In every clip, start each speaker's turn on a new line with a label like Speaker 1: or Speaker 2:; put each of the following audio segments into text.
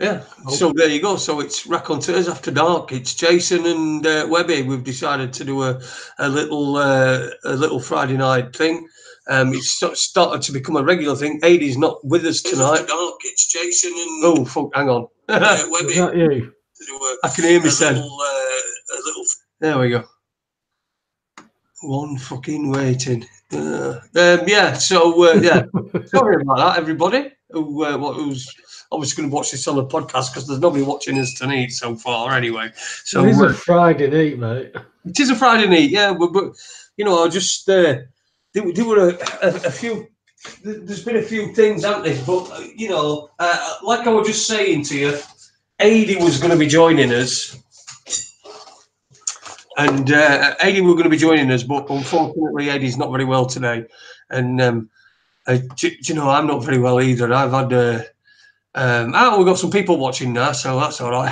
Speaker 1: Yeah, so there you go. So it's Raconteurs After Dark. It's Jason and Webby. We've decided to do a little Friday night thing. It's started to become a regular thing. Adie's not with us tonight. Dark. It's Jason and oh fuck, hang on.
Speaker 2: Webby. Is that you?
Speaker 1: I can hear me saying. There we go. One fucking waiting. Yeah. So yeah. Sorry about that, everybody. Who's obviously going to watch this on the podcast because there's nobody watching us tonight so far anyway. So
Speaker 2: it is a Friday night, mate.
Speaker 1: It is a Friday night, yeah. But you know, I just there were a few. There's been a few things, haven't there? But you know, like I was just saying to you, Adie was going to be joining us, and Adie were going to be joining us, but unfortunately, Adie's not very well today, and you know, I'm not very well either. I've had. We've got some people watching now, so that's all right.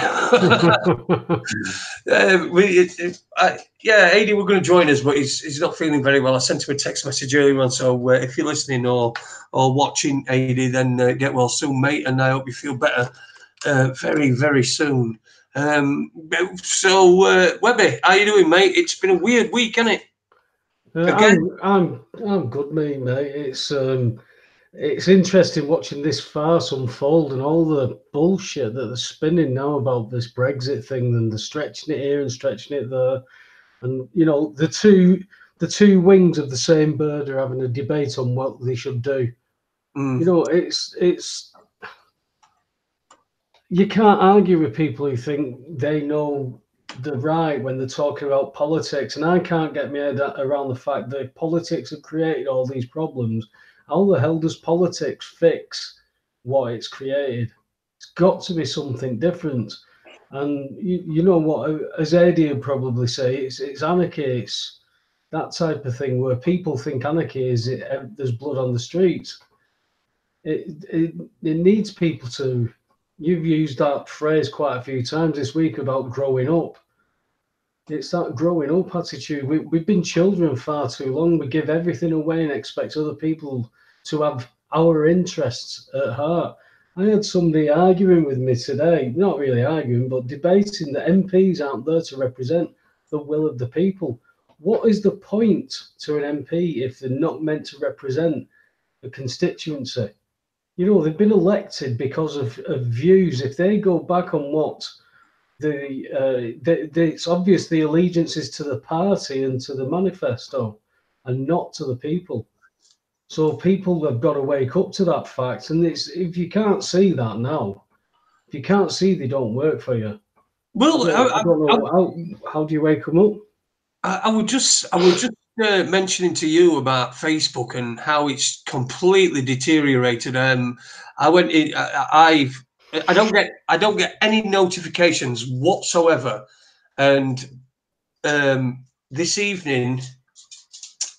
Speaker 1: Yeah, Adie, we're going to join us, but he's not feeling very well. I sent him a text message earlier on, so if you're listening or watching, Adie, then get well soon, mate, and I hope you feel better very, very soon. So, Webby, how you doing, mate? It's been a weird week, hasn't it?
Speaker 2: I'm good, mate. It's interesting watching this farce unfold and all the bullshit that they're spinning now about this Brexit thing, and they're stretching it here and stretching it there. And you know, the two wings of the same bird are having a debate on what they should do. You know, it's you can't argue with people who think they know the right when they're talking about politics, and I can't get my head around the fact that politics have created all these problems. How the hell does politics fix what it's created? It's got to be something different. And you know what, as Adie would probably say, it's anarchy. It's that type of thing where people think anarchy is there's blood on the streets. It needs people to. You've used that phrase quite a few times this week about growing up. It's that growing up attitude. We've been children far too long. We give everything away and expect other people to have our interests at heart. I had somebody arguing with me today, not really arguing, but debating that MPs aren't there to represent the will of the people. What is the point to an MP if they're not meant to represent a constituency? You know, they've been elected because of views. If they go back on what it's obvious the allegiance is to the party and to the manifesto and not to the people. So people have got to wake up to that fact. And if you can't see that now, if you can't see they don't work for you,
Speaker 1: well,
Speaker 2: I don't know how do you wake them up?
Speaker 1: I was just mentioning to you about Facebook and how it's completely deteriorated. I went in. I don't get any notifications whatsoever, and this evening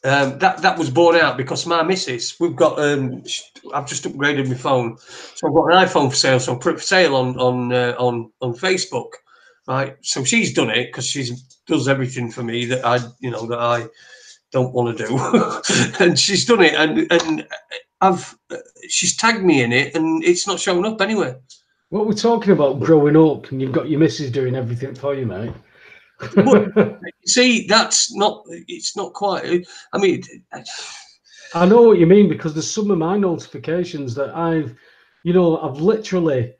Speaker 1: that was borne out because my missus, we've got I've just upgraded my phone, so I've got an iPhone for sale. So I put it for sale on Facebook, right? So she's done it because she does everything for me that I don't want to do, and she's done it, and she's tagged me in it, and it's not showing up anywhere.
Speaker 2: What we're talking about growing up, and you've got your missus doing everything for you, mate.
Speaker 1: But, see, it's not quite. I mean,
Speaker 2: I know what you mean, because there's some of my notifications that I've literally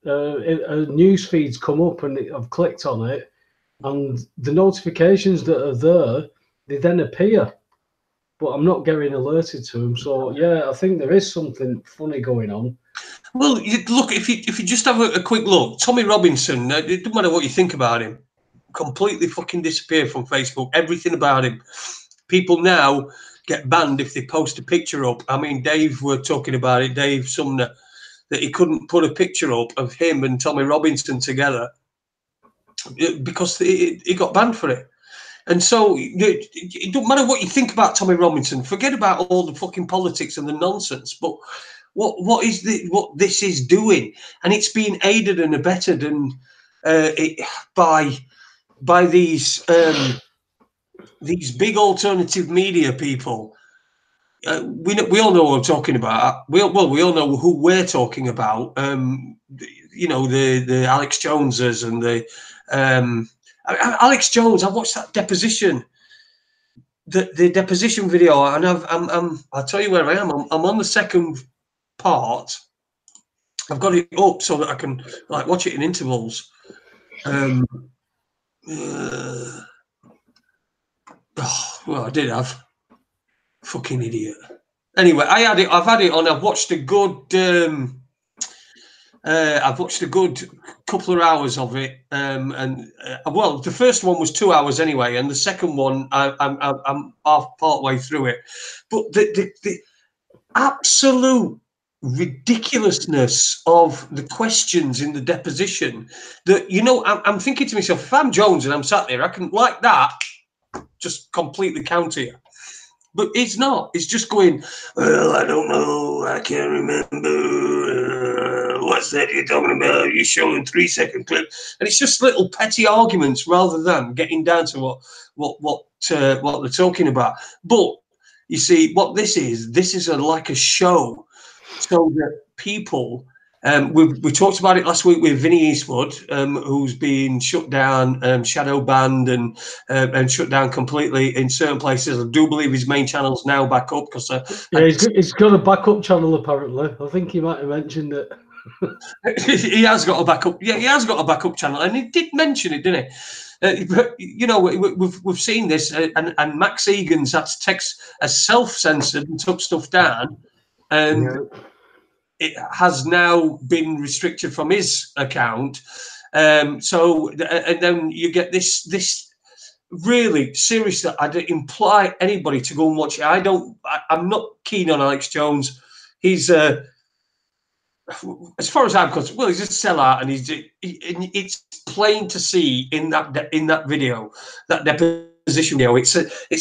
Speaker 2: a news feed's come up and I've clicked on it, and the notifications that are there, they then appear, but I'm not getting alerted to them. So yeah, I think there is something funny going on.
Speaker 1: Well, look, if you just have a quick look, Tommy Robinson, it doesn't matter what you think about him, completely fucking disappeared from Facebook. Everything about him. People now get banned if they post a picture up. I mean, Dave were talking about it, Dave Sumner, that he couldn't put a picture up of him and Tommy Robinson together because he got banned for it. And so it don't matter what you think about Tommy Robinson. Forget about all the fucking politics and the nonsense. But what this is doing, and it's being aided and abetted and by these big alternative media people. We all know what I'm talking about. We all know who we're talking about. you know, the Alex Joneses and the Alex Jones. I watched that deposition, the deposition video, and I'll tell you where I am. I'm on the second part. I've got it up so that I can like watch it in intervals. Well, I did have. Fucking idiot. Anyway, I've had it on. I've watched a good. I've watched a good couple of hours of it, well, the first one was 2 hours anyway, and the second one I'm part way through it. But the absolute ridiculousness of the questions in the deposition, that, you know, I'm thinking to myself, if I'm Jones and I'm sat there, I can, like that, just completely counter you. But it's not. It's just going, well, I don't know. I can't remember. What's that you're talking about? You're showing 3-second clip. And it's just little petty arguments rather than getting down to what they're talking about. But you see, what this is like a show, so that people. We talked about it last week with Vinnie Eastwood, who's been shut down, shadow banned, and shut down completely in certain places. I do believe his main channel's now back up because
Speaker 2: he's got a backup channel apparently. I think he might have mentioned it.
Speaker 1: He has got a backup. Yeah, he has got a backup channel, and he did mention it, didn't he? But you know, we've seen this, and Max Egan's that's text as self-censored and took stuff down, and. Yeah. It has now been restricted from his account, so and then you get this really serious that I don't imply anybody to go and watch it. I'm not keen on Alex Jones. He's as far as I'm concerned, well, he's a sellout, and it's plain to see in that video, that deposition video. It's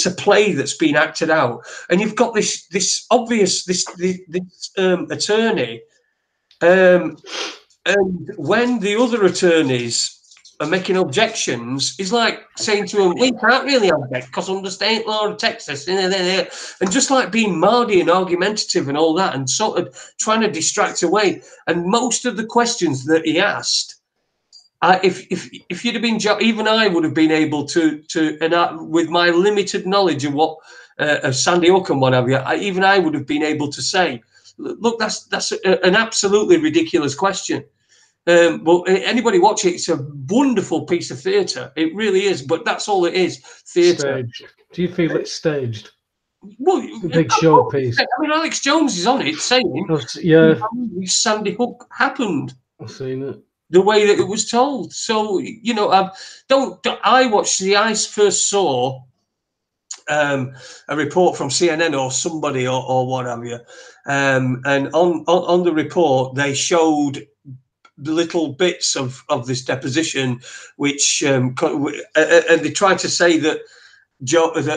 Speaker 1: a play that's been acted out, and you've got this obvious attorney, and when the other attorneys are making objections, he's like saying to him, "We can't really object because under state law of Texas," and just like being mardy and argumentative and all that, and sort of trying to distract away. And most of the questions that he asked, if you'd have been, even I would have been able to with my limited knowledge of what of Sandy Hook and what have you, even I would have been able to say, look, that's an absolutely ridiculous question. But anybody watch it, it's a wonderful piece of theatre. It really is, but that's all it is, theatre.
Speaker 2: Do you feel it's staged?
Speaker 1: Well,
Speaker 2: a big showpiece.
Speaker 1: I mean, Alex Jones is on it saying,
Speaker 2: yeah,
Speaker 1: Sandy Hook happened.
Speaker 2: I've seen it.
Speaker 1: The way that it was told. So, you know, I watched I first saw a report from CNN or somebody or what have you, and on the report they showed the little bits of this deposition, which and they tried to say that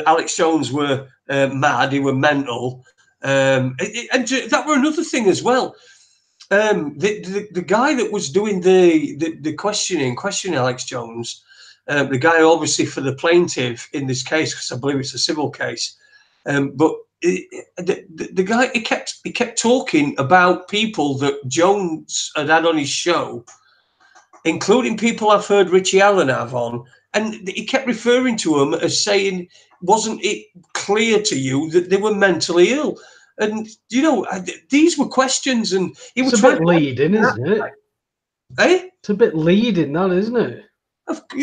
Speaker 1: Alex Jones were mad, he were mental, and that were another thing as well. The guy that was doing the questioning Alex Jones, the guy obviously for the plaintiff in this case, because I believe it's a civil case, but the guy he kept talking about people that Jones had on his show, including people I've heard Richie Allen have on, and he kept referring to them as saying, "Wasn't it clear to you that they were mentally ill?" And you know, these were questions, and he was
Speaker 2: a bit leading, isn't it?
Speaker 1: Eh?
Speaker 2: It's a bit leading, that, isn't it?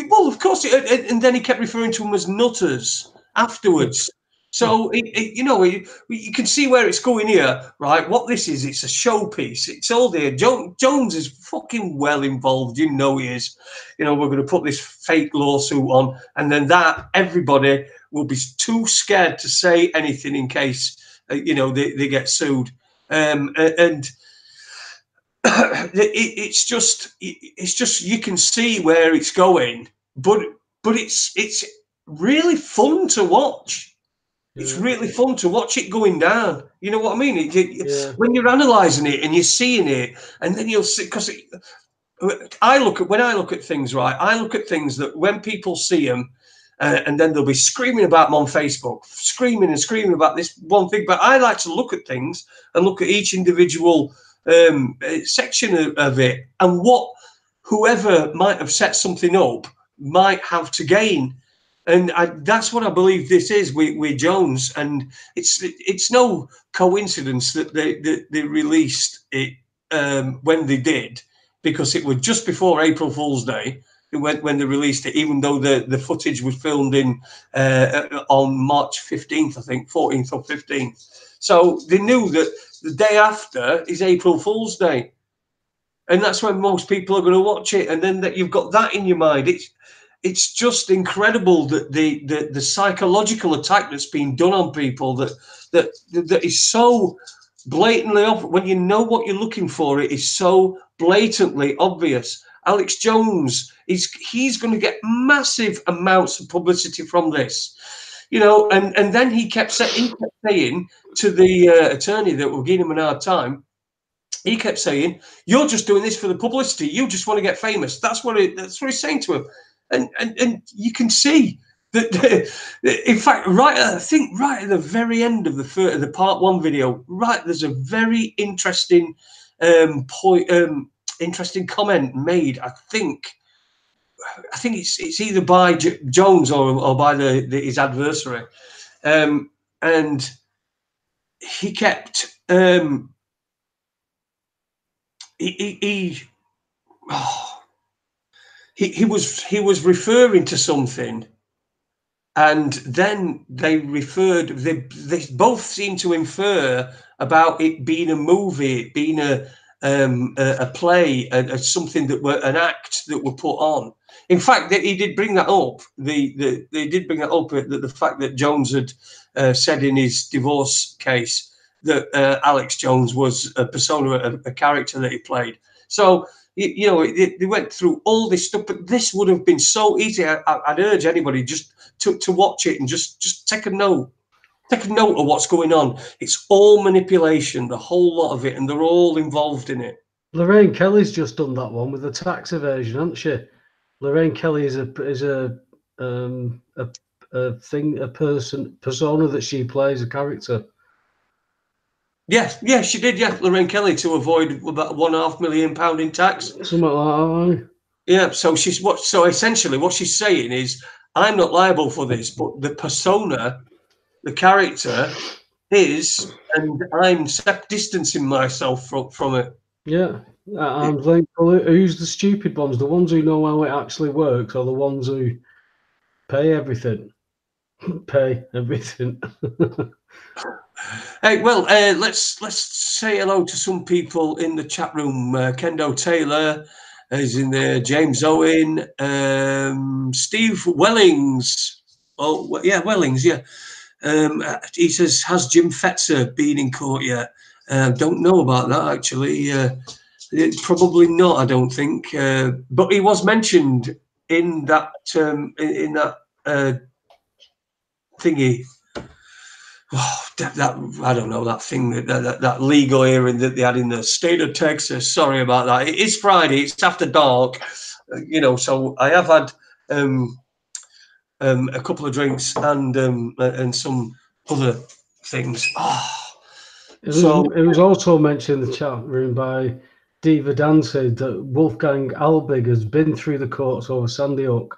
Speaker 1: Well, of course, and then he kept referring to them as nutters afterwards. So you know, you can see where it's going here, right? What this is, it's a showpiece. It's all there. Jones is fucking well involved. You know he is. You know, we're going to put this fake lawsuit on, and then everybody will be too scared to say anything in case you know they get sued. And it's just you can see where it's going, but it's really fun to watch. It's really fun to watch it going down. You know what I mean? When you're analysing it and you're seeing it, and then you'll see, because when I look at things, right? I look at things that when people see them, and then they'll be screaming about them on Facebook, screaming about this one thing. But I like to look at things and look at each individual section of it, and what whoever might have set something up might have to gain. And that's what I believe this is with Jones. And it's no coincidence that they released it when they did, because it was just before April Fool's Day when they released it, even though the footage was filmed in on March 15th, I think, 14th or 15th. So they knew that the day after is April Fool's Day. And that's when most people are going to watch it. And then that you've got that in your mind. It's just incredible that the psychological attack that's been done on people that is so blatantly obvious. When you know what you're looking for, it is so blatantly obvious. Alex Jones he's going to get massive amounts of publicity from this, you know. And then he kept saying to the attorney that were giving him an hard time. He kept saying, "You're just doing this for the publicity. You just want to get famous." That's what he's saying to him. And you can see that, in fact, I think right at the very end of the part one video, there's a very interesting interesting comment made. I think it's either by Jones or by his adversary, and he kept he was referring to something, and then they both seemed to infer about it being a movie, it being a play, something that were an act that were put on. In fact, he did bring that up. They did bring that up, the fact that Jones had said in his divorce case that Alex Jones was a persona, a character that he played. So, you know, they went through all this stuff, but this would have been so easy. I'd urge anybody just to watch it and just take a note. Take a note of what's going on. It's all manipulation, the whole lot of it, and they're all involved in it.
Speaker 2: Lorraine Kelly's just done that one with the tax evasion, hasn't she? Lorraine Kelly is a persona that she plays, a character.
Speaker 1: Yes, yeah, she did. Yeah, Lorraine Kelly, to avoid about £1.5 million in tax.
Speaker 2: Something like that.
Speaker 1: Yeah, so so essentially what she's saying is, I'm not liable for this, but the persona, the character is, and I'm distancing myself from it.
Speaker 2: Yeah, I'm thankful. Who's the stupid ones? The ones who know how it actually works, or the ones who pay everything? Pay everything.
Speaker 1: Hey, well, let's say hello to some people in the chat room. Kendo Taylor is in there. James Owen, Steve Wellings. Oh, yeah, Wellings. Yeah. He says, "Has Jim Fetzer been in court yet?" Don't know about that actually. Probably not. I don't think. But he was mentioned in that thingy. Oh, that I don't know, that thing, that legal hearing that they had in the state of Texas. Sorry about that. It is Friday. It's after dark, you know. So I have had a couple of drinks and some other things.
Speaker 2: It was also mentioned in the chat room by Diva Dancy that Wolfgang Albig has been through the courts over Sandy Hook,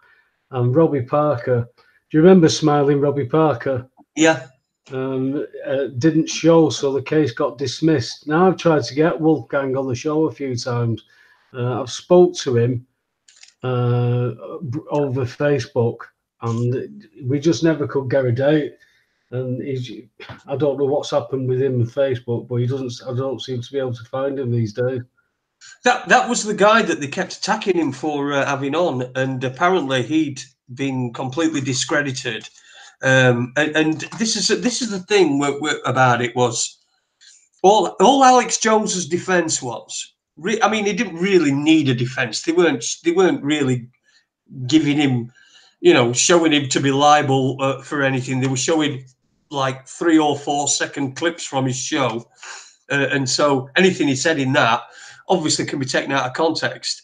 Speaker 2: and Robbie Parker. Do you remember Smiling Robbie Parker?
Speaker 1: Yeah.
Speaker 2: Didn't show, so the case got dismissed. Now I've tried to get Wolfgang on the show a few times. I've spoke to him over Facebook, and we just never could get a date. And I don't know what's happened with him on Facebook, but I don't seem to be able to find him these days.
Speaker 1: That was the guy that they kept attacking him for having on, and apparently he'd been completely discredited. And this is the thing about it was all Alex Jones's defense was. I mean, he didn't really need a defense. They weren't really giving him, you know, showing him to be liable for anything. They were showing like 3 or 4 second clips from his show, and so anything he said in that obviously can be taken out of context.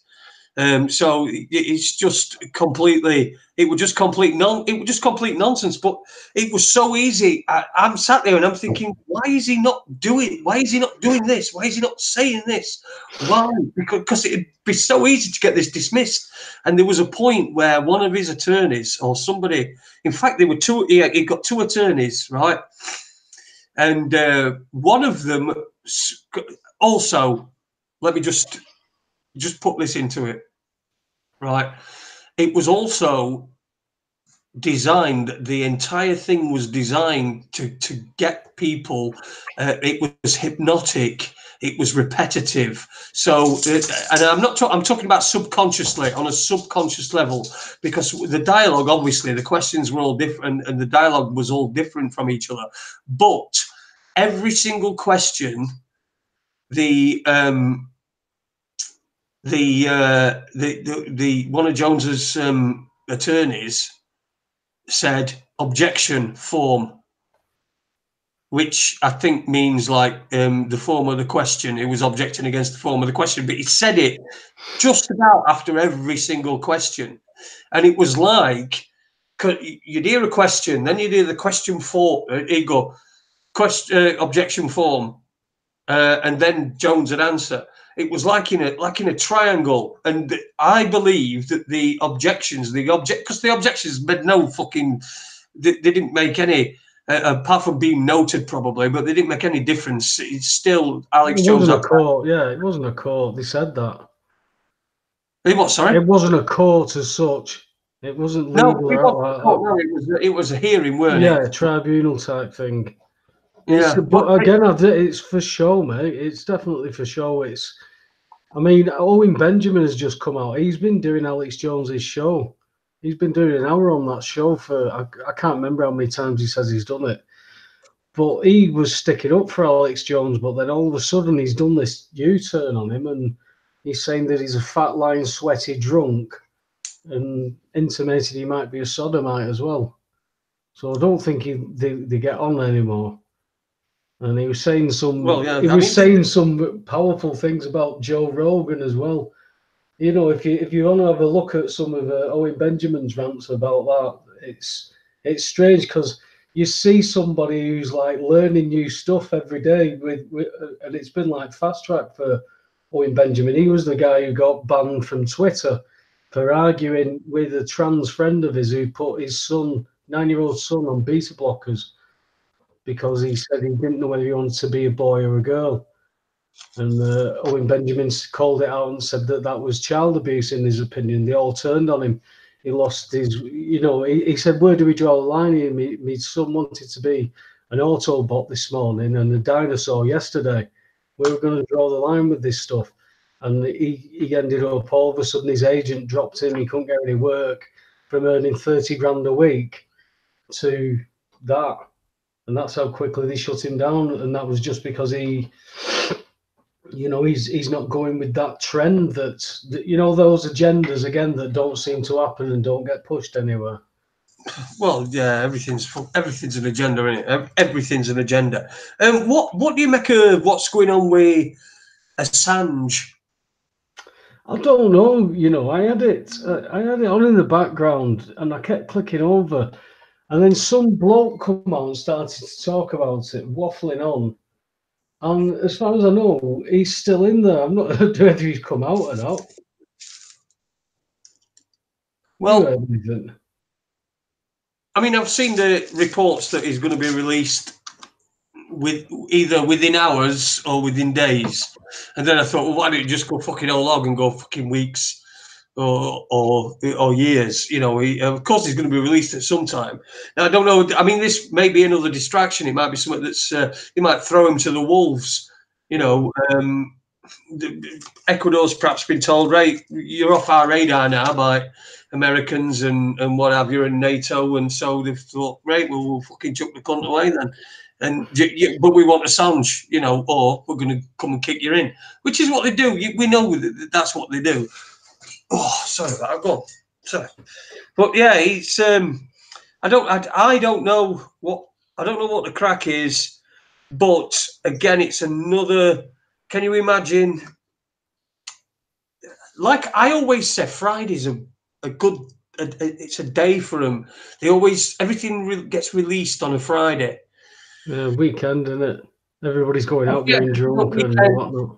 Speaker 1: So it's just completely. It was just complete nonsense. But it was so easy. I'm sat there and I'm thinking, why is he not doing? Why is he not doing this? Why is he not saying this? Why? Because it'd be so easy to get this dismissed. And there was a point where one of his attorneys or somebody, in fact, there were two. He got two attorneys, right? And one of them also. Let me just put this into it, right? It was also designed, the entire thing was designed to get people, it was hypnotic, it was repetitive. So and I'm talking about subconsciously, on a subconscious level, because the dialogue, obviously the questions were all different and the dialogue was all different from each other, but every single question, the one of Jones's attorneys said objection form, which I think means like the form of the question. It was objecting against the form of the question, but he said it just about after every single question, and it was like you'd hear a question, then you'd hear the question form. He'd go question objection form, and then Jones would answer. It was like in a triangle, and I believe that the objections made no fucking, they didn't make any, apart from being noted probably, but they didn't make any difference. It's still Alex Jones.
Speaker 2: It wasn't a court. Yeah, it wasn't a court. They said that.
Speaker 1: What? Sorry,
Speaker 2: it wasn't a court as such. It wasn't legal.
Speaker 1: No, it was a hearing, weren't it?
Speaker 2: Yeah, tribunal type thing.
Speaker 1: Yeah,
Speaker 2: but again, it's for show, mate. It's definitely for show. I mean, Owen Benjamin has just come out. He's been doing Alex Jones's show. He's been doing an hour on that show for, I can't remember how many times he says he's done it. But he was sticking up for Alex Jones, but then all of a sudden he's done this U-turn on him and he's saying that he's a fat, lying, sweaty drunk and intimated he might be a sodomite as well. So I don't think they get on anymore. And he was saying saying some powerful things about Joe Rogan as well. You know, if you want to have a look at some of Owen Benjamin's rants about that, it's strange because you see somebody who's like learning new stuff every day and it's been like fast track for Owen Benjamin. He was the guy who got banned from Twitter for arguing with a trans friend of his who put his 9-year-old son on beta blockers because he said he didn't know whether he wanted to be a boy or a girl. And Owen Benjamin called it out and said that was child abuse in his opinion. They all turned on him. He lost his, he said, where do we draw the line? My son wanted to be an Autobot this morning and a dinosaur yesterday. We were going to draw the line with this stuff. And he ended up, all of a sudden, his agent dropped him. He couldn't get any work from earning 30 grand a week to that. And that's how quickly they shut him down. And that was just because he's not going with that trend that those agendas, again, that don't seem to happen and don't get pushed anywhere.
Speaker 1: Well, yeah, everything's an agenda, isn't it? Everything's an agenda. What do you make of what's going on with Assange?
Speaker 2: I don't know. I had it on in the background, and I kept clicking over, and then some bloke come out and started to talk about it, waffling on. And as far as I know, he's still in there. I'm not sure whether he's come out or not.
Speaker 1: Well, I mean, I've seen the reports that he's going to be released either within hours or within days. And then I thought, well, why don't you just go fucking all log and go fucking weeks or years? Of course he's going to be released at some time. Now, I don't know. I mean, this may be another distraction. It might be something that's they might throw him to the wolves. Ecuador's perhaps been told, right, you're off our radar now by Americans and what have you, and NATO, and so they've thought, right, well, we'll fucking chuck the cunt away then. But we want Assange, or we're going to come and kick you in, which is what they do. We know that's what they do. Oh, sorry about that. Go on. Sorry, but yeah, it's I don't know what the crack is, but again, it's another. Can you imagine? like I always say, Friday's a good. It's a day for them. They always everything gets released on a Friday.
Speaker 2: Weekend, isn't it? Everybody's going out
Speaker 1: Yeah,
Speaker 2: getting drunk and whatnot.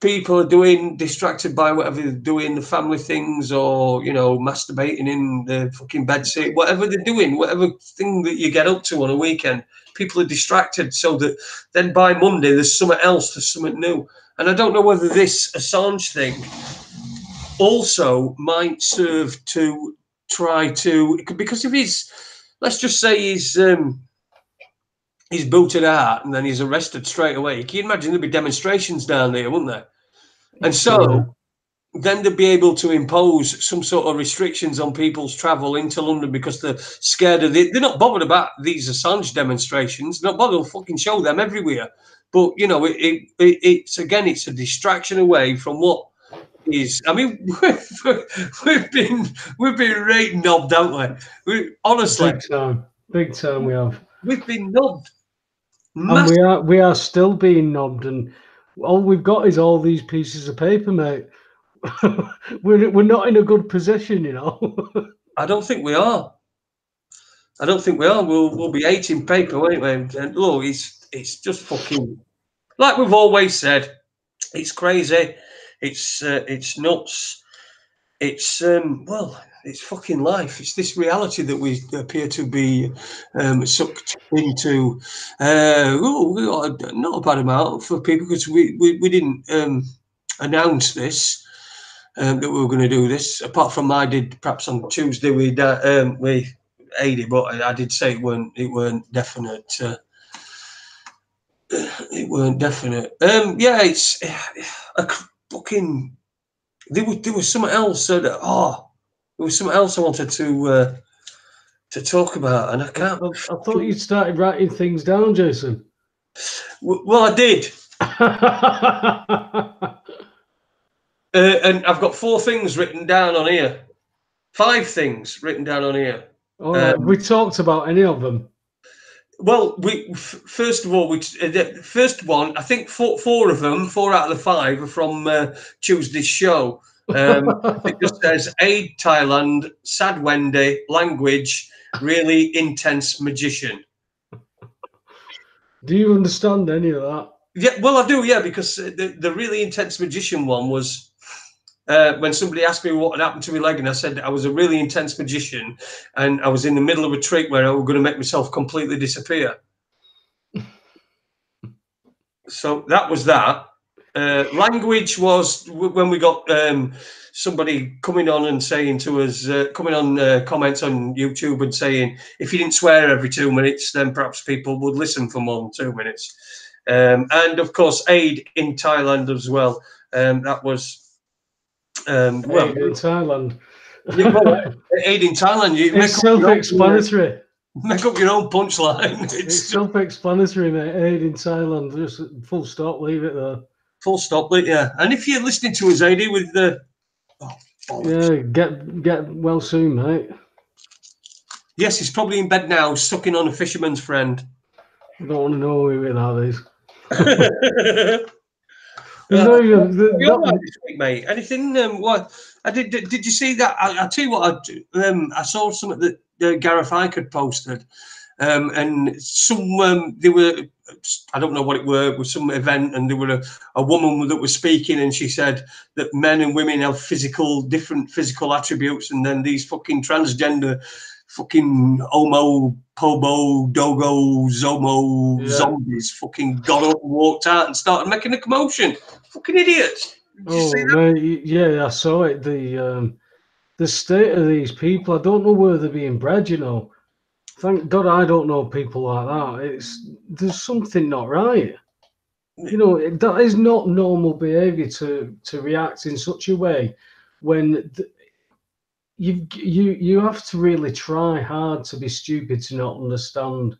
Speaker 1: People are doing distracted by whatever they're doing, the family things, or masturbating in the fucking bedsit, whatever they're doing, whatever thing that you get up to on a weekend. People are distracted, so that then by Monday there's something else, there's something new. And I don't know whether this Assange thing also might serve to try to, because if he's, let's just say he's booted out and then he's arrested straight away. Can you imagine there'd be demonstrations down there, wouldn't there? And so then they'd be able to impose some sort of restrictions on people's travel into London because they're scared of it. They're not bothered about these Assange demonstrations. They're not bothered. They'll fucking show them everywhere. But, it's again, it's a distraction away from what is. I mean, we've been right knobbed, haven't we? Honestly,
Speaker 2: big time we have.
Speaker 1: We've been knobbed.
Speaker 2: And we are still being knobbed, and all we've got is all these pieces of paper, mate. we're not in a good position,
Speaker 1: I don't think we are. We'll be hating paper, won't we? And look, it's just fucking, like we've always said, it's crazy, it's nuts, it's it's fucking life. It's this reality that we appear to be sucked into. Not a bad amount for people, because we didn't announce this. That we were going to do this, apart from I did perhaps on Tuesday with Adie, but I did say it weren't definite. It weren't definite. Yeah, it's a fucking. There was something else. There was something else I wanted to talk about, and I can't.
Speaker 2: I thought you started writing things down, Jason.
Speaker 1: Well, I did. And I've got 4 things written down on here. 5 things written down on here.
Speaker 2: All right. We talked about any of them?
Speaker 1: Well, first of all, the first one, I think 4 of them, 4 out of the 5 are from Tuesday's show. It just says Aid Thailand, Sad Wendy, language, really intense magician.
Speaker 2: Do you understand any of that?
Speaker 1: Yeah, well, I do, yeah, because the really intense magician one was when somebody asked me what had happened to my leg, and I said I was a really intense magician, and I was in the middle of a trick where I was going to make myself completely disappear. So that was that. Language was when we got somebody coming on and saying to us, coming on comments on YouTube and saying, if you didn't swear every 2 minutes, then perhaps people would listen for more than 2 minutes. And of course, aid in Thailand as well. That was
Speaker 2: aid in Thailand.
Speaker 1: Yeah, well, aid in Thailand.
Speaker 2: It's self-explanatory.
Speaker 1: Make up your own punchline.
Speaker 2: It's self-explanatory, mate. Aid in Thailand. Just full stop. Leave it there.
Speaker 1: Full stop. Yeah. And if you're listening to us, Adie, with the
Speaker 2: get well soon, mate.
Speaker 1: Yes, he's probably in bed now, sucking on a fisherman's friend.
Speaker 2: I don't want to know who that is.
Speaker 1: This week, mate. Anything? What? I did. Did you see that? I tell you what. I saw something that Gareth Ike had posted, and some they were. I don't know what it was some event, and there were a woman that was speaking, and she said that men and women have different physical attributes, and then these fucking transgender, fucking homo, pobo, dogo, zomo zombies fucking got up and walked out and started making a commotion. Fucking idiots. Did you see that?
Speaker 2: Mate, yeah, I saw it. The state of these people, I don't know where they're being bred, Thank God I don't know people like that. There's something not right. That is not normal behaviour to react in such a way when you have to really try hard to be stupid to not understand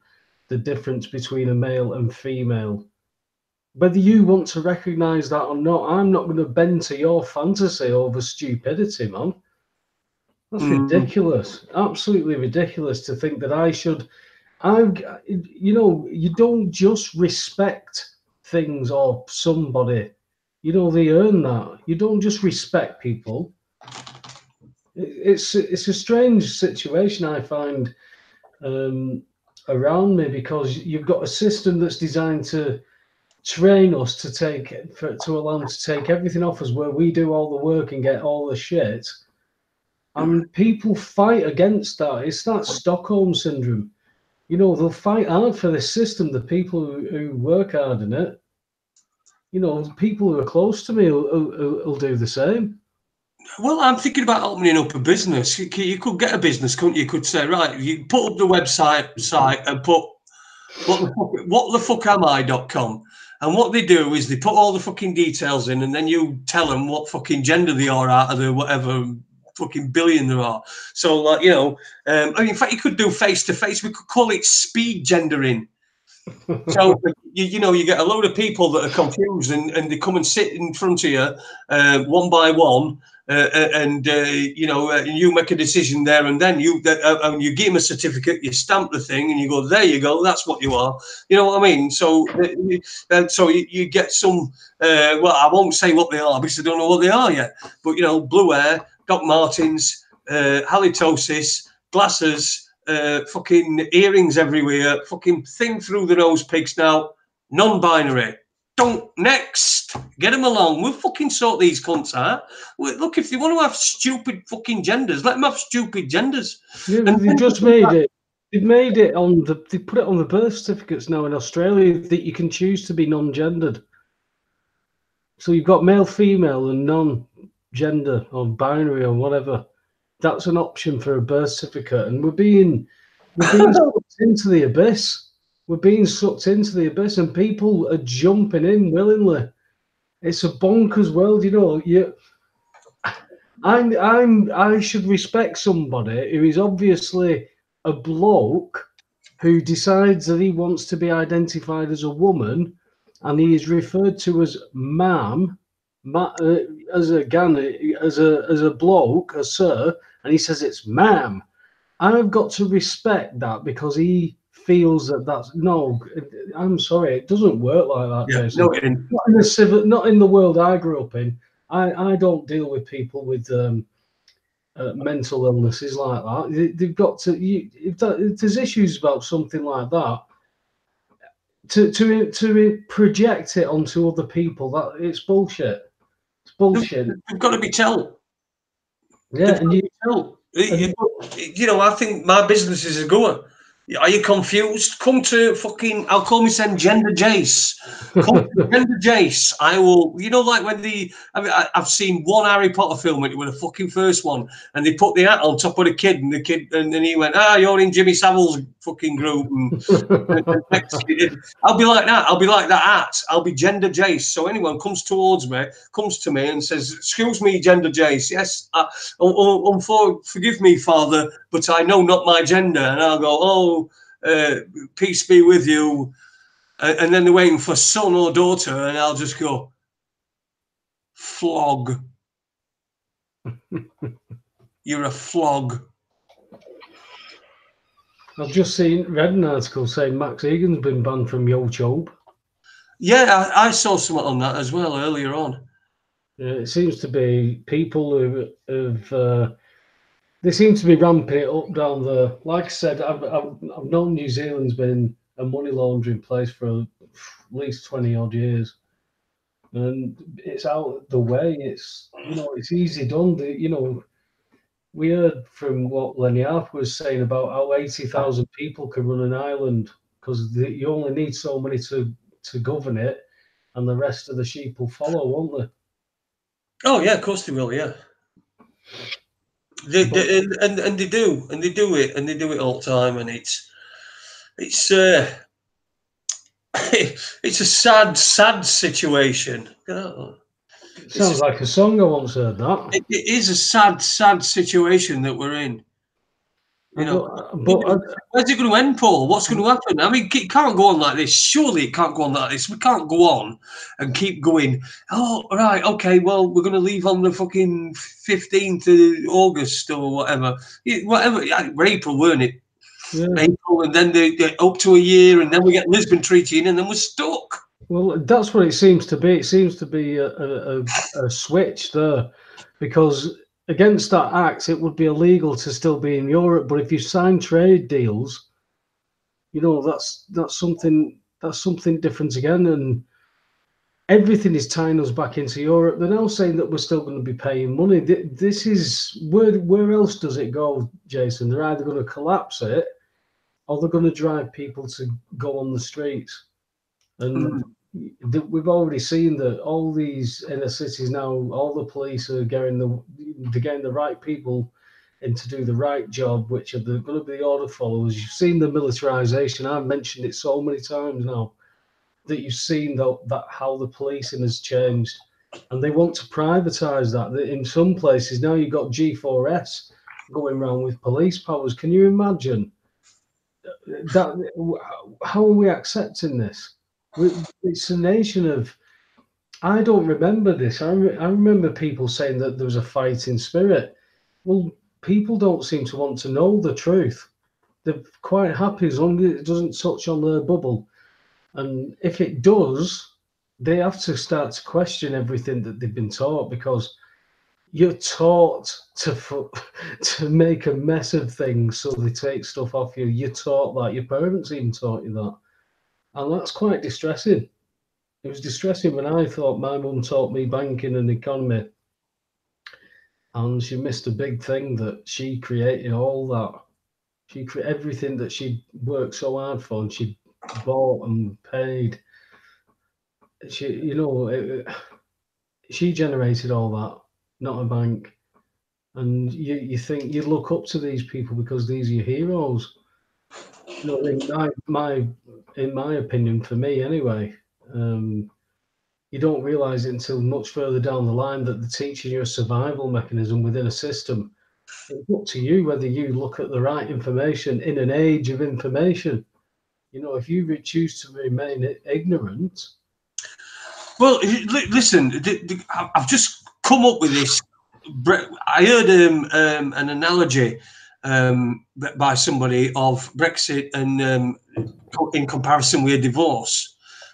Speaker 2: the difference between a male and female. Whether you want to recognise that or not, I'm not going to bend to your fantasy over stupidity, man. That's ridiculous. Absolutely ridiculous to think that I should. You don't just respect things or somebody You know, they earn that. You don't just respect people. It's a strange situation I find around me, because you've got a system that's designed to train us to allow them to take everything off us, where we do all the work and get all the shit. And people fight against that. It's that Stockholm syndrome. You know, they'll fight hard for this system. The people who work hard in it, you know, the people who are close to me will do the same.
Speaker 1: Well, I'm thinking about opening up a business. You could get a business, couldn't you? You could say, right, you put up the website and put what the fuck am I.com. And what they do is they put all the fucking details in, and then you tell them what fucking gender they are out of the whatever fucking billion there are. So, like, you know, in fact, you could do face to face. We could call it speed gendering. So you know, you get a load of people that are confused, and they come and sit in front of you one by one, and you know, you make a decision there and then. You give them a certificate, you stamp the thing, and you go, there you go, that's what you are. You know what I mean? So so you get some. Well, I won't say what they are because I don't know what they are yet. But you know, blue hair, Doc Martens, halitosis, glasses. Fucking earrings everywhere, fucking thing through the nose pigs now, non-binary. Don't next, get them along. We'll fucking sort these cunts out. Look, if they want to have stupid fucking genders, let them have stupid genders.
Speaker 2: Yeah, they've just made it. They've made it on the. They put it on the birth certificates now in Australia that you can choose to be non-gendered. So you've got male, female, and non-gender or binary or whatever. That's an option for a birth certificate, and we're being sucked into the abyss. We're being sucked into the abyss, and people are jumping in willingly. It's a bonkers world, you know. I should respect somebody who is obviously a bloke who decides that he wants to be identified as a woman, and he is referred to as ma'am, as a bloke, a sir, and he says it's ma'am. I've got to respect that because he feels that that's no. I'm sorry, it doesn't work like that,
Speaker 1: Yeah,
Speaker 2: Jason.
Speaker 1: no, it didn't.
Speaker 2: Not in the world I grew up in. I don't deal with people with mental illnesses like that. They've got to. If there's issues about something like that, to project it onto other people, that it's bullshit. It's bullshit.
Speaker 1: You've got to be told.
Speaker 2: Yeah, and
Speaker 1: you know, I think my business is a goer. Are you confused? Come to fucking, I'll call myself Gender Jace. Come to Gender Jace. I will, you know, like when I've seen one Harry Potter film, it was the fucking first one, and they put the hat on top of the kid, and then he went, you're in Jimmy Savile's fucking group. And I'll be like that. I'll be like that hat. I'll be Gender Jace. So anyone comes to me and says, excuse me, Gender Jace. Yes, forgive me, Father, but I know not my gender. And I'll go, peace be with you. And then they're waiting for son or daughter, and I'll just go, flog. You're a flog.
Speaker 2: I've just read an article saying Max Egan's been banned from YouTube.
Speaker 1: Yeah, I saw something on that as well earlier on.
Speaker 2: Yeah, it seems to be people who have. They seem to be ramping it up down there. Like I said, I've known New Zealand's been a money laundering place for at least 20 odd years, and it's out the way. It's it's easy done. We heard from what Lenny Harper was saying about how 80,000 people can run an island because you only need so many to govern it, and the rest of the sheep will follow, won't they?
Speaker 1: Oh yeah, of course they will. Yeah. They do it, and they do it all the time, and it's it's a sad situation.
Speaker 2: Sounds like a song. I once heard that.
Speaker 1: It is a sad situation that we're in. You know, where's it going to end, Paul? What's going to happen? I mean, it can't go on like this. Surely it can't go on like this. We can't go on and keep going. Oh, right, okay, well, we're going to leave on the fucking 15th of August or whatever. Whatever, April, weren't it? Yeah. April, and then they're up to a year, and then we get Lisbon Treaty in, and then we're stuck.
Speaker 2: Well, that's what it seems to be. It seems to be a switch there, because against that act, it would be illegal to still be in Europe. But if you sign trade deals, that's something different again, and everything is tying us back into Europe. They're now saying that we're still going to be paying money. This is where else does it go, Jason? They're either going to collapse it, or they're going to drive people to go on the streets. And we've already seen that all these inner cities now, all the police are getting the right people in to do the right job, which are going to be the order followers. You've seen the militarization. I've mentioned it so many times now that you've seen that how the policing has changed, and they want to privatize that. In some places now, you've got G4S going around with police powers. Can you imagine that? How are we accepting this? It's a nation of. I don't remember this. I remember people saying that there was a fighting spirit. Well, people don't seem to want to know the truth. They're quite happy as long as it doesn't touch on their bubble. And if it does, they have to start to question everything that they've been taught, because you're taught to make a mess of things, so they take stuff off you. You're taught that. Your parents even taught you that. And that's quite distressing. It was distressing when I thought my mum taught me banking and economy, and she missed a big thing, that she created all that. She created everything that she worked so hard for, and she bought and paid. She generated all that, not a bank. And you think you look up to these people because these are your heroes. In my opinion, for me anyway, you don't realize it until much further down the line that they're teaching you a survival mechanism within a system. It's up to you whether you look at the right information in an age of information. If you choose to remain ignorant.
Speaker 1: Well, listen, I've just come up with this. I heard an analogy by somebody of Brexit and in comparison with a divorce.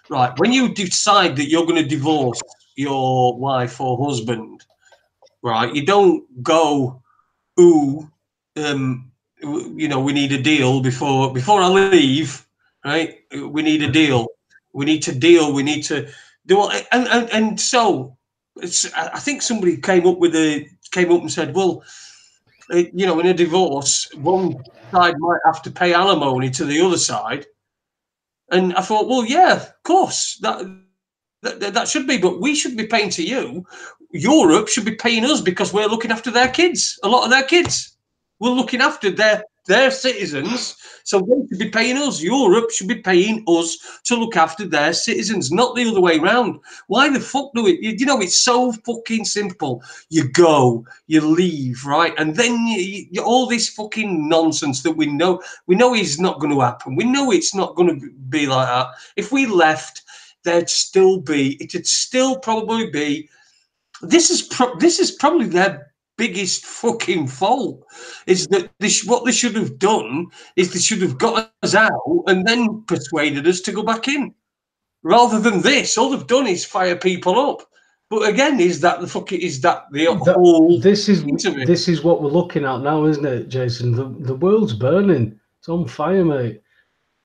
Speaker 1: Right, when you decide that you're going to divorce your wife or husband, right, you don't go, ooh, we need a deal before I leave, right? We need a deal. We need to deal. We need to do it. And so I think somebody came up and said, well, in a divorce, one side might have to pay alimony to the other side. And I thought, well, yeah, of course, that should be, but we should be paying to you. Europe should be paying us because we're looking after their kids, a lot of their kids. We're looking after their citizens, so they should be paying us. Europe should be paying us to look after their citizens, not the other way around. Why the fuck do it? It's so fucking simple. You go, you leave, right? And then all this fucking nonsense that we know is not going to happen. We know it's not going to be like that. If we left, it'd still probably be. This is probably their biggest fucking fault. Is that what they should have done is they should have got us out and then persuaded us to go back in, rather than this. All they've done is fire people up. But again, is that the whole?
Speaker 2: This is what we're looking at now, isn't it, Jason? The world's burning. It's on fire, mate.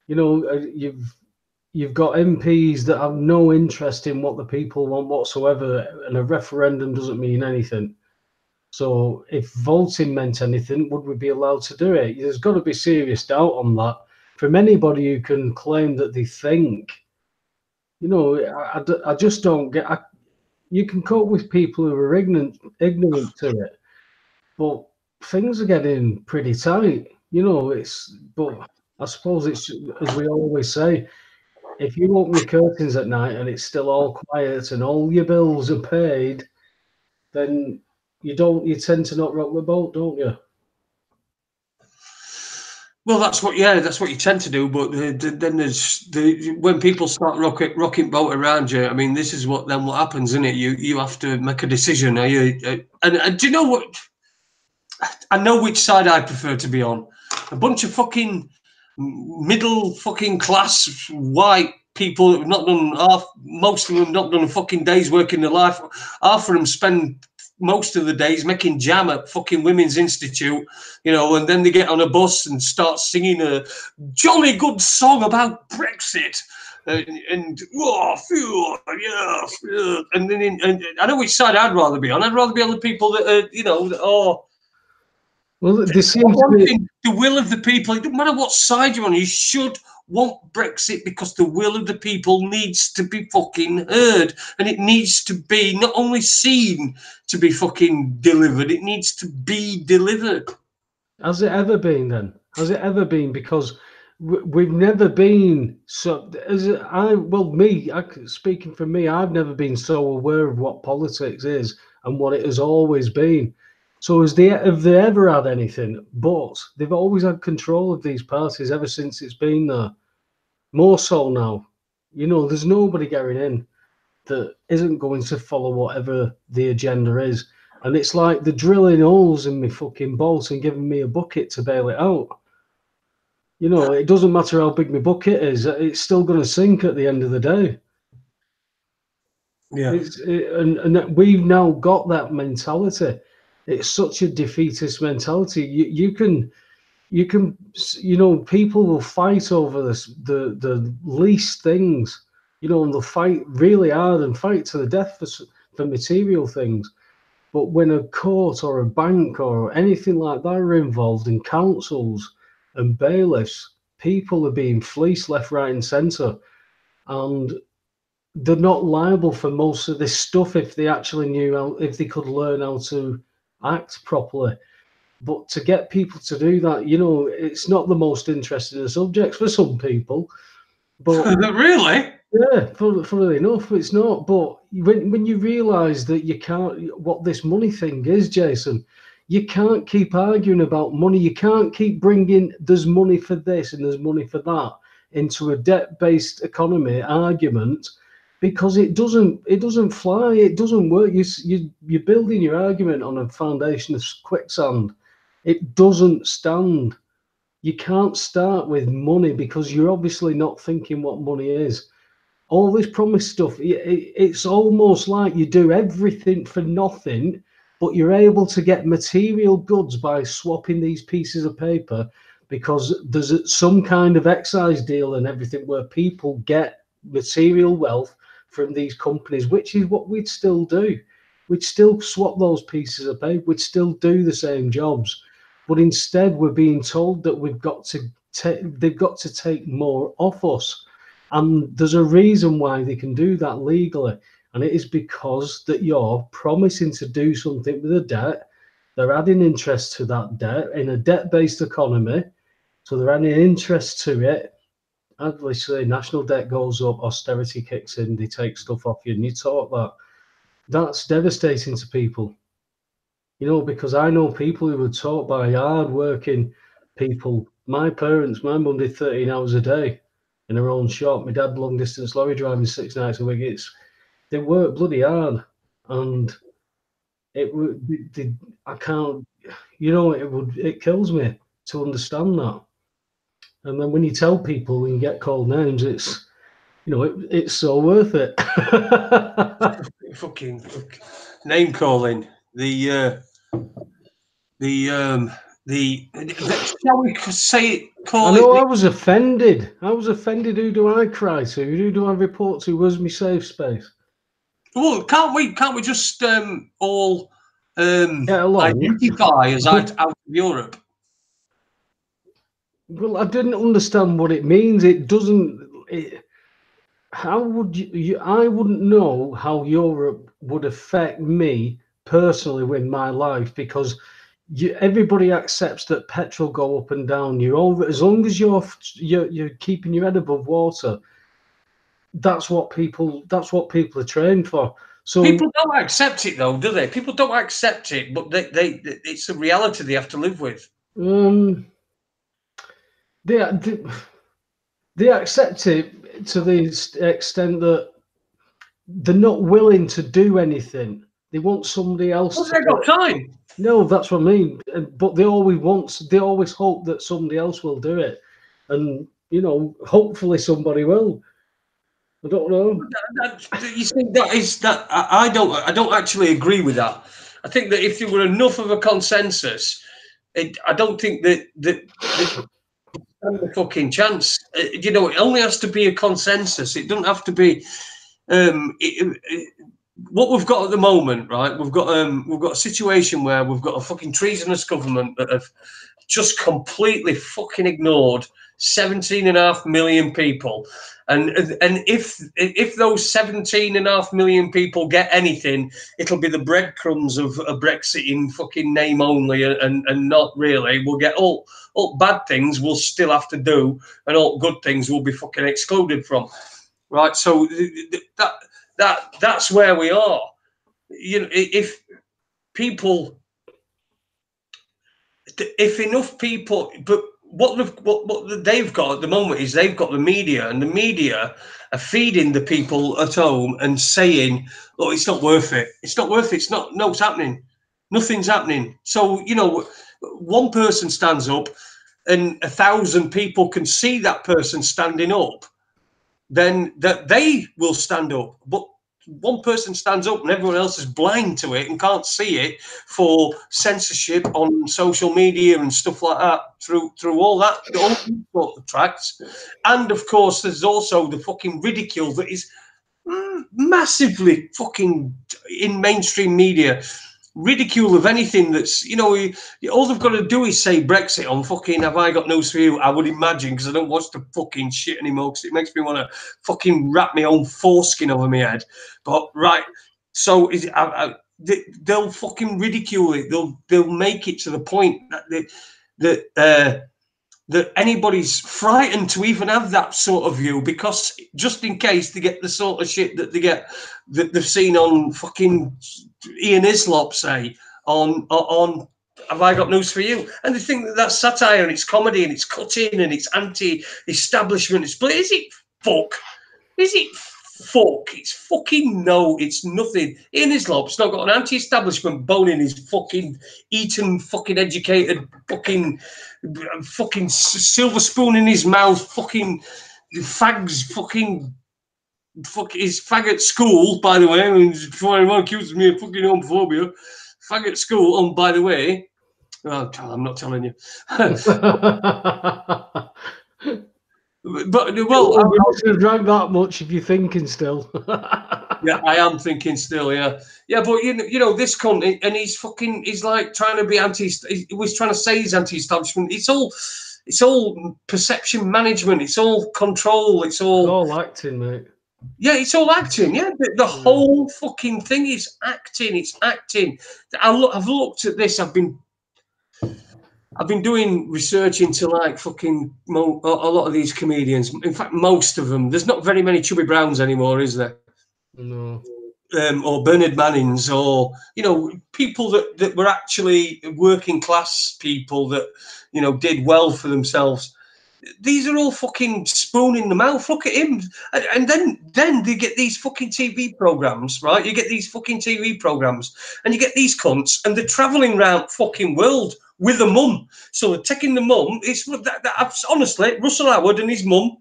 Speaker 2: You've got MPs that have no interest in what the people want whatsoever, and a referendum doesn't mean anything. So if voting meant anything, would we be allowed to do it? There's got to be serious doubt on that from anybody who can claim that they think. I just don't get. You can cope with people who are ignorant to it, but things are getting pretty tight. But I suppose it's, as we always say, if you open your curtains at night and it's still all quiet and all your bills are paid, then you tend to not rock the boat, don't you?
Speaker 1: Well, that's what you tend to do. But then there's when people start rocking boat around you. I mean, this is what happens, isn't it? You have to make a decision. Are you? And do you know what? I know which side I prefer to be on. A bunch of fucking middle fucking class white people that have not done most of them not done a fucking day's work in their life. Half of them spend most of the days making jam at fucking Women's Institute, you know, and then they get on a bus and start singing a jolly good song about Brexit. And oh, yeah, and then and I know which side I'd rather be on. I'd rather be on the people that are, you know,
Speaker 2: well, this seems to be
Speaker 1: the will of the people. It doesn't matter what side you're on. You should want Brexit because the will of the people needs to be fucking heard, and it needs to be not only seen to be fucking delivered. It needs to be delivered.
Speaker 2: Has it ever been then? Has it ever been? Because we've never been so. Speaking for me, I've never been so aware of what politics is and what it has always been. So have they ever had anything? But they've always had control of these parties ever since it's been there. More so now. You know, there's nobody getting in that isn't going to follow whatever the agenda is. And it's like they're drilling holes in my fucking boat and giving me a bucket to bail it out. You know, it doesn't matter how big my bucket is, it's still going to sink at the end of the day.
Speaker 1: Yeah.
Speaker 2: And we've now got that mentality. It's such a defeatist mentality. You can, you know, people will fight over the least things, you know, and they'll fight really hard and fight to the death for material things. But when a court or a bank or anything like that are involved in councils and bailiffs, people are being fleeced left, right, and centre, and they're not liable for most of this stuff if they actually if they could learn how to act properly. But to get people to do that, you know, it's not the most interesting subjects for some people. But
Speaker 1: really,
Speaker 2: yeah, funnily enough, it's not. But when you realise that you can't, what this money thing is, Jason, you can't keep arguing about money. You can't keep bringing there's money for this and there's money for that into a debt-based economy argument, because it doesn't fly. It doesn't work. You're building your argument on a foundation of quicksand. It doesn't stand. You can't start with money because you're obviously not thinking what money is. All this promise stuff, it's almost like you do everything for nothing, but you're able to get material goods by swapping these pieces of paper, because there's some kind of excise deal and everything where people get material wealth from these companies, which is what we'd still do. We'd still swap those pieces of paper. We'd still do the same jobs. But instead, we're being told that they've got to take more off us. And there's a reason why they can do that legally. And it is because that you're promising to do something with a debt. They're adding interest to that debt in a debt-based economy. So they're adding interest to it. Obviously, national debt goes up, austerity kicks in, they take stuff off you, and you talk that. That's devastating to people. You know, because I know people who were taught by hard-working people. My parents, my mum did 13 hours a day in her own shop. My dad long-distance lorry driving 6 nights a week. They work bloody hard, and I can't. You know, it kills me to understand that. And then when you tell people and you get called names, it's, you know, it's so worth it.
Speaker 1: fucking name calling. Shall we say it?
Speaker 2: I was offended. Who do I cry to? Who do I report to? Where's my safe space?
Speaker 1: Well, can't we just all
Speaker 2: get along?
Speaker 1: Identify as out of Europe?
Speaker 2: Well, I didn't understand what it means. It doesn't. How would you? I wouldn't know how Europe would affect me personally in my life, because everybody accepts that petrol go up and down. As long as you're keeping your head above water. That's what people are trained for. So
Speaker 1: people don't accept it, though, do they? People don't accept it, but it's a reality they have to live with.
Speaker 2: They accept it to the extent that they're not willing to do anything. They want somebody else.
Speaker 1: Well, they've got time.
Speaker 2: No, that's what I mean. But they always hope that somebody else will do it, and you know, hopefully somebody will. I don't know.
Speaker 1: You see, I don't actually agree with that. I think that if there were enough of a consensus, I don't think that stand a fucking chance. You know, it only has to be a consensus. It doesn't have to be. What we've got at the moment, right? We've got a situation where we've got a fucking treasonous government that have just completely fucking ignored 17.5 million people. And if those 17.5 million people get anything, it'll be the breadcrumbs of a Brexit in fucking name only, and not really. We'll get all bad things we'll still have to do, and all good things will be fucking excluded from. Right? So that's where we are. You know, if enough people, but what they've got at the moment is they've got the media, and the media are feeding the people at home and saying, "Oh, it's not worth it. It's not worth it. It's not. No, it's happening. Nothing's happening." So you know, one person stands up, and 1,000 people can see that person standing up. Then that they will stand up, but one person stands up and everyone else is blind to it and can't see it for censorship on social media and stuff like that through all sort of tracks. And of course there's also the fucking ridicule that is massively fucking in mainstream media. Ridicule of anything that's, you know, all they've got to do is say Brexit on fucking Have I Got News For You, I would imagine, because I don't watch the fucking shit anymore, because it makes me want to fucking wrap my own foreskin over my head. But right, so they'll fucking ridicule it. They'll make it to the point that anybody's frightened to even have that sort of view, because just in case they get the sort of shit that they've seen on fucking Ian Islop say on Have I Got News For You, and they think that that's satire and it's comedy and it's cutting and it's anti-establishment. Is it fuck? Is it fuck? It's fucking no. It's nothing. Ian Islop's not got an anti-establishment bone in his fucking Eton fucking educated fucking silver spoon in his mouth. Fucking fags. Fuck his faggot school, by the way. Before anyone accuses me of fucking homophobia, faggot school. And by the way, oh, I'm not telling you. But well,
Speaker 2: you must have drank that much if you're thinking still.
Speaker 1: Yeah, I am thinking still. Yeah, but you know this cunt, and he's like trying to be he was trying to say he's anti-establishment. It's all perception management. It's all control. It's all
Speaker 2: acting, mate.
Speaker 1: Yeah, it's all acting. Yeah, the whole fucking thing is acting. It's acting. I've looked at this. I've been doing research into like fucking a lot of these comedians. In fact, most of them. There's not very many Chubby Browns anymore, is there?
Speaker 2: No.
Speaker 1: Or Bernard Mannings, or you know, people that were actually working class people that, you know, did well for themselves. These are all fucking spoon in the mouth. Look at him. And then they get these fucking TV programs, right? You get these fucking TV programs, and you get these cunts, and they're traveling around fucking world with a mum. So they're taking the mum. It's honestly, Russell Howard and his mum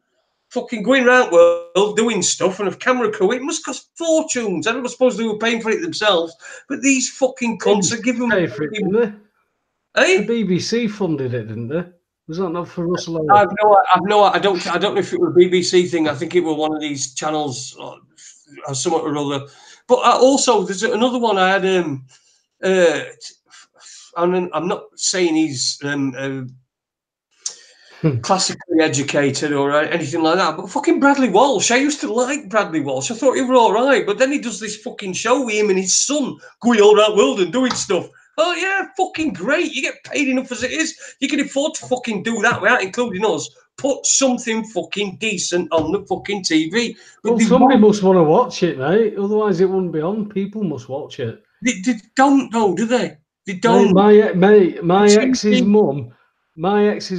Speaker 1: fucking going around world doing stuff, and a camera crew, it must cost fortunes. I don't suppose they were paying for it themselves, but these fucking cunts are giving
Speaker 2: pay for it, didn't they?
Speaker 1: Eh?
Speaker 2: The BBC funded it, didn't they? Was that not for Russell Howard?
Speaker 1: I don't know if it was a BBC thing. I think it was one of these channels or something or other. But also, there's another one I had. I'm not saying he's classically educated or anything like that, but fucking Bradley Walsh. I used to like Bradley Walsh. I thought he was all right, but then he does this fucking show with him and his son going all around the world and doing stuff. Oh yeah, fucking great. You get paid enough as it is. You can afford to fucking do that without including us. Put something fucking decent on the fucking TV.
Speaker 2: Well, somebody must want to watch it, mate. Otherwise it wouldn't be on. People must watch it.
Speaker 1: They don't know, do they? They don't.
Speaker 2: My ex's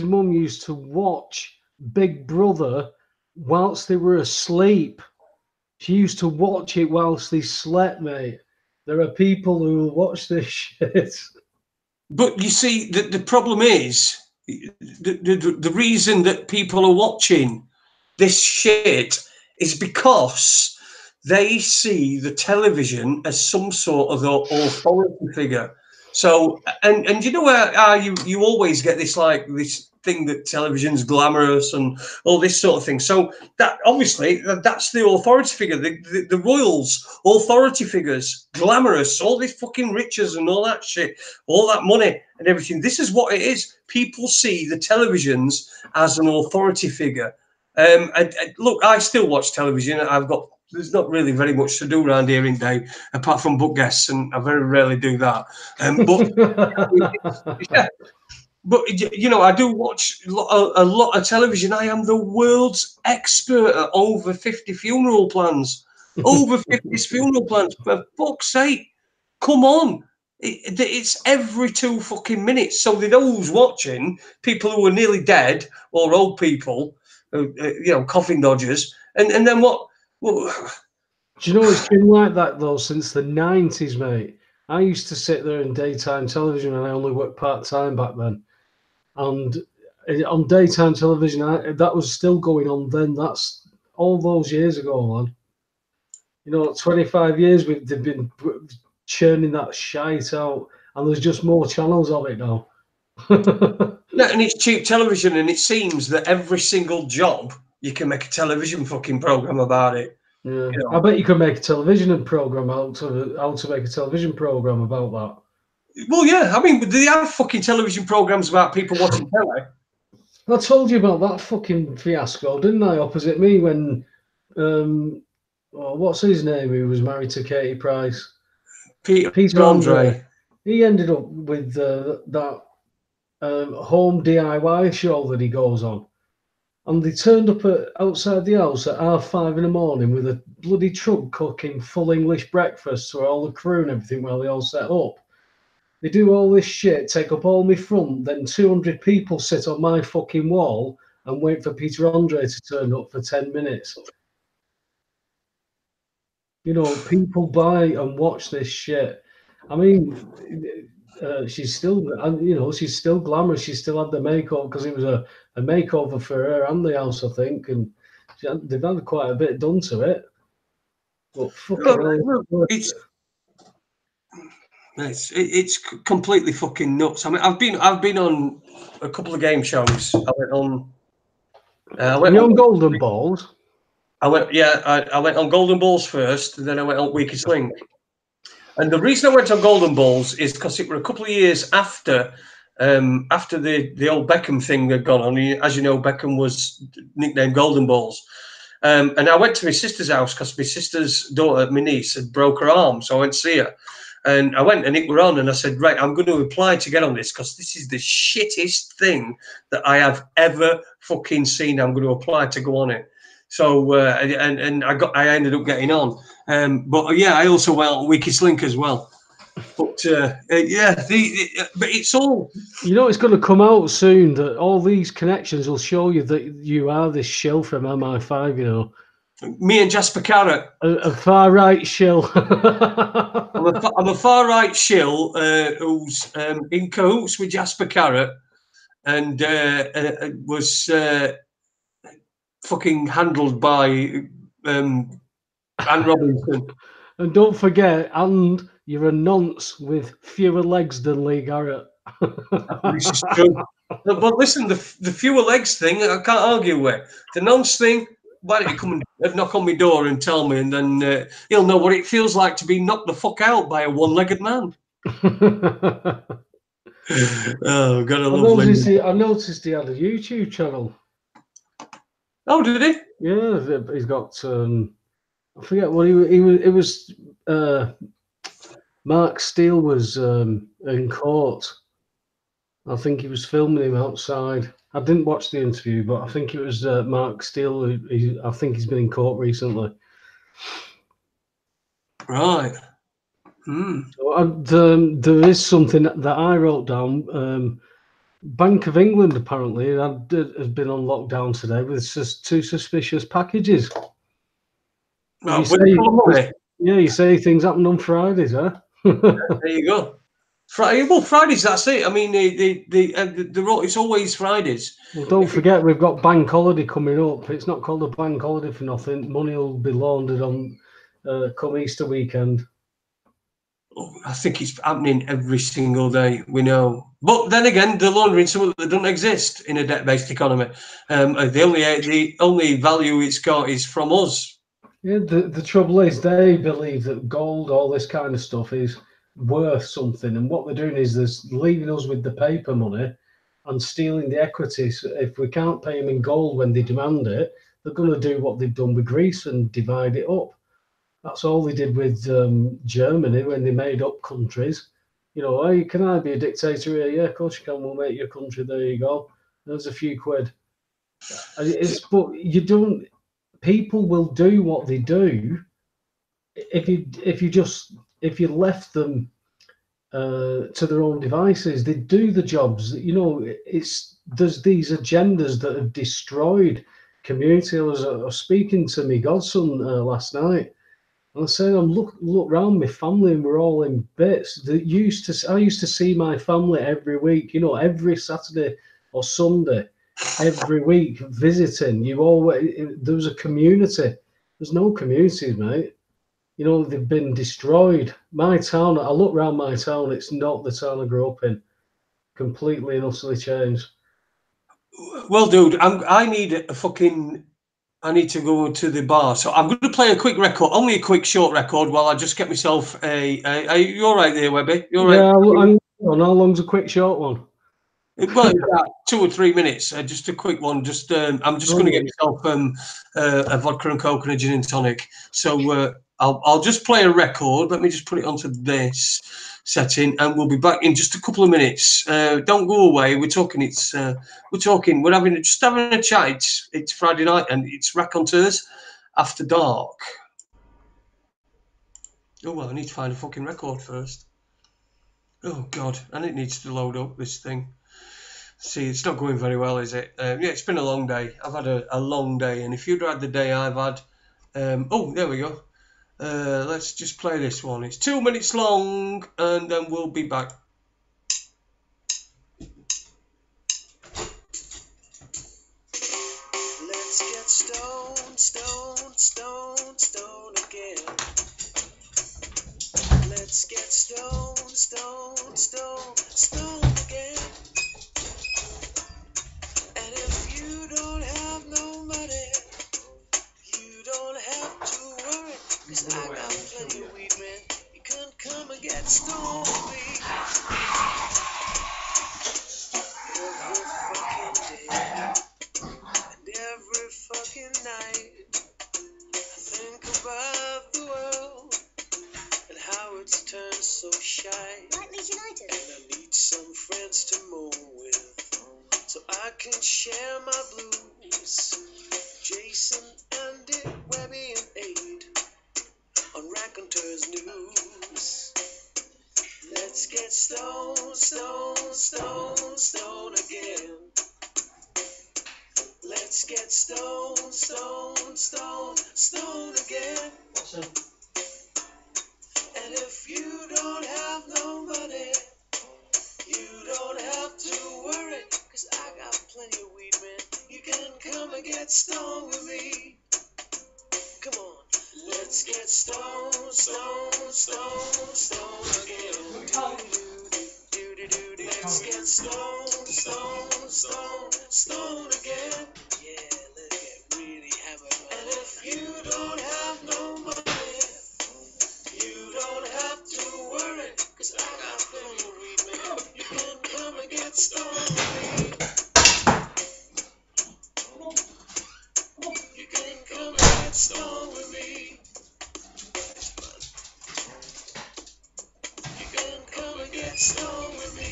Speaker 2: mum used to watch Big Brother whilst they were asleep. She used to watch it whilst they slept, mate. There are people who will watch this shit.
Speaker 1: But you see, the problem is, the reason that people are watching this shit is because they see the television as some sort of authority figure. So, and you know where you always get this like this thing that television's glamorous and all this sort of thing. So that obviously that's the authority figure. The royals, authority figures, glamorous, all this fucking riches and all that shit, all that money and everything. This is what it is. People see the televisions as an authority figure. Look, I still watch television. There's not really very much to do around here in day, apart from book guests, and I very rarely do that. But yeah, but you know, I do watch a lot of television. I am the world's expert at over 50 funeral plans. Over 50 funeral plans, for fuck's sake. Come on. It's every 2 fucking minutes. So they know who's watching, people who are nearly dead or old people, you know, coffin dodgers. And then what? Well,
Speaker 2: do you know it's been like that though since the 90s, mate? I used to sit there in daytime television and I only worked part-time back then. And on daytime television, that was still going on then. That's all those years ago, man. You know, 25 years they've been churning that shite out, and there's just more channels of it now.
Speaker 1: No, and it's cheap television, and it seems that every single job you can make a television fucking program about it.
Speaker 2: Yeah,
Speaker 1: you know?
Speaker 2: I bet you could make a television program how to make a television program about that.
Speaker 1: Well, yeah, I mean, they have fucking television programs about people watching telly.
Speaker 2: I told you about that fucking fiasco, didn't I? Opposite me when, what's his name? Who was married to Katie Price?
Speaker 1: Peter Andre.
Speaker 2: He ended up with that home DIY show that he goes on. And they turned up outside the house at 5:30 in the morning with a bloody truck cooking full English breakfast for all the crew and everything while they all set up. They do all this shit, take up all my front, then 200 people sit on my fucking wall and wait for Peter Andre to turn up for 10 minutes. You know, people buy and watch this shit. I mean, she's still, you know, she's still glamorous. She still had the makeover because it was a makeover for her and the house, I think, and they've had quite a bit done to it. But fucking
Speaker 1: it's completely fucking nuts. I mean, I've been on a couple of game shows. I went on.
Speaker 2: on Golden Balls.
Speaker 1: I went on Golden Balls first, and then I went on Weakest Link. And the reason I went on Golden Balls is because it were a couple of years after the old Beckham thing had gone on. As you know, Beckham was nicknamed Golden Balls. And I went to my sister's house because my sister's daughter, my niece, had broke her arm. So I went to see her. And I went and it were on and I said, right, I'm going to apply to get on this because this is the shittest thing that I have ever fucking seen. I'm going to apply to go on it. So and I ended up getting on. But yeah, I also went on Weakest Link as well. But yeah, but it's all.
Speaker 2: You know, it's going to come out soon that all these connections will show you that you are this shill from MI5. You know,
Speaker 1: me and Jasper Carrot,
Speaker 2: a far right shill.
Speaker 1: I'm a far right shill who's in cahoots with Jasper Carrot and was fucking handled by Anne Robinson.
Speaker 2: And don't forget, and you're a nonce with fewer legs than Lee Garrett.
Speaker 1: This is true. But listen, the fewer legs thing, I can't argue with. The nonce thing, why don't you come and knock on my door and tell me, and then he'll know what it feels like to be knocked the fuck out by a one-legged man. Oh, God, I love
Speaker 2: I noticed he had a YouTube channel.
Speaker 1: Oh, did he?
Speaker 2: Yeah, he's got. I forget what he was. It was Mark Steele was in court. I think he was filming him outside. I didn't watch the interview, but I think it was Mark Steele. I think he's been in court recently.
Speaker 1: Right.
Speaker 2: So, there is something that I wrote down. Bank of England apparently has been on lockdown today with just 2 suspicious packages.
Speaker 1: Well, you say
Speaker 2: things happened on Fridays, huh?
Speaker 1: There you go. Friday. Well, Fridays. That's it. I mean, it's always Fridays.
Speaker 2: Well, don't forget we've got bank holiday coming up. It's not called a bank holiday for nothing. Money will be laundered on come Easter weekend.
Speaker 1: I think it's happening every single day. We know, but then again, they're laundering something that doesn't exist in a debt-based economy. The only value it's got is from us.
Speaker 2: Yeah, the trouble is they believe that gold, all this kind of stuff, is worth something, and what they're doing is they're leaving us with the paper money and stealing the equities. If we can't pay them in gold when they demand it, they're going to do what they've done with Greece and divide it up. That's all they did with Germany when they made up countries. You know, hey, can I be a dictator here? Yeah, of course you can. We'll make your country. There you go. There's a few quid. But you don't. People will do what they do if you left them to their own devices. They do the jobs. You know, there's these agendas that have destroyed community. I was speaking to my godson last night. And I said, look round my family, and we're all in bits. I used to see my family every week, you know, every Saturday or Sunday, every week visiting. There was a community. There's no communities, mate. You know, they've been destroyed. My town, I look round my town, it's not the town I grew up in. Completely and utterly changed.
Speaker 1: Well, dude, I need to go to the bar, so I'm going to play a quick record, only a quick short record, while I just get myself are you all right there, Webby? You all right?
Speaker 2: Yeah, how long's a quick short one?
Speaker 1: Well, 2 or 3 minutes, just a quick one. I'm just going to get myself a vodka and coke and a gin and tonic. So I'll just play a record. Let me just put it onto this setting, and we'll be back in just a couple of minutes. Don't go away. We're talking. We're having a chat. It's Friday night, and it's Raconteurs After Dark. Oh well, I need to find a fucking record first. Oh God, and it needs to load up this thing. See, it's not going very well, is it? Yeah, it's been a long day. I've had a long day, and if you'd had the day I've had, oh, there we go. Let's just play this one. It's 2 minutes long, and then we'll be back. Let's get stoned, stoned, stoned, stoned again. Let's get stoned, stoned, stoned, stoned again. And if you don't have no money, you don't have to worry, 'cause I got plenty of weed, man. You can come and get stoned with me. Every fucking day, and every fucking night, I think about the world and how it's turned so shy.
Speaker 3: Like Leeds United.
Speaker 1: And I need some friends to moan with, so I can share my blues. Jason, Adie, Webby and Adie on Raconteurs News. Let's get stoned, stoned, stoned, stoned again. Let's get stoned, stoned, stoned, stoned again. And if you don't have no money, you don't have to worry, 'cause I got plenty of weed, man. You can come and get stoned with me. Come on, let's get stoned, stoned, stoned, stoned again. Let's get stoned, stoned, stoned, stoned again. Yeah, let's get really hammered. And if you don't have no money, you don't have to worry, 'cause I got plenty of weed, man. You can come and get stoned with me. You can come and get stoned with me. You can come and get stoned with me.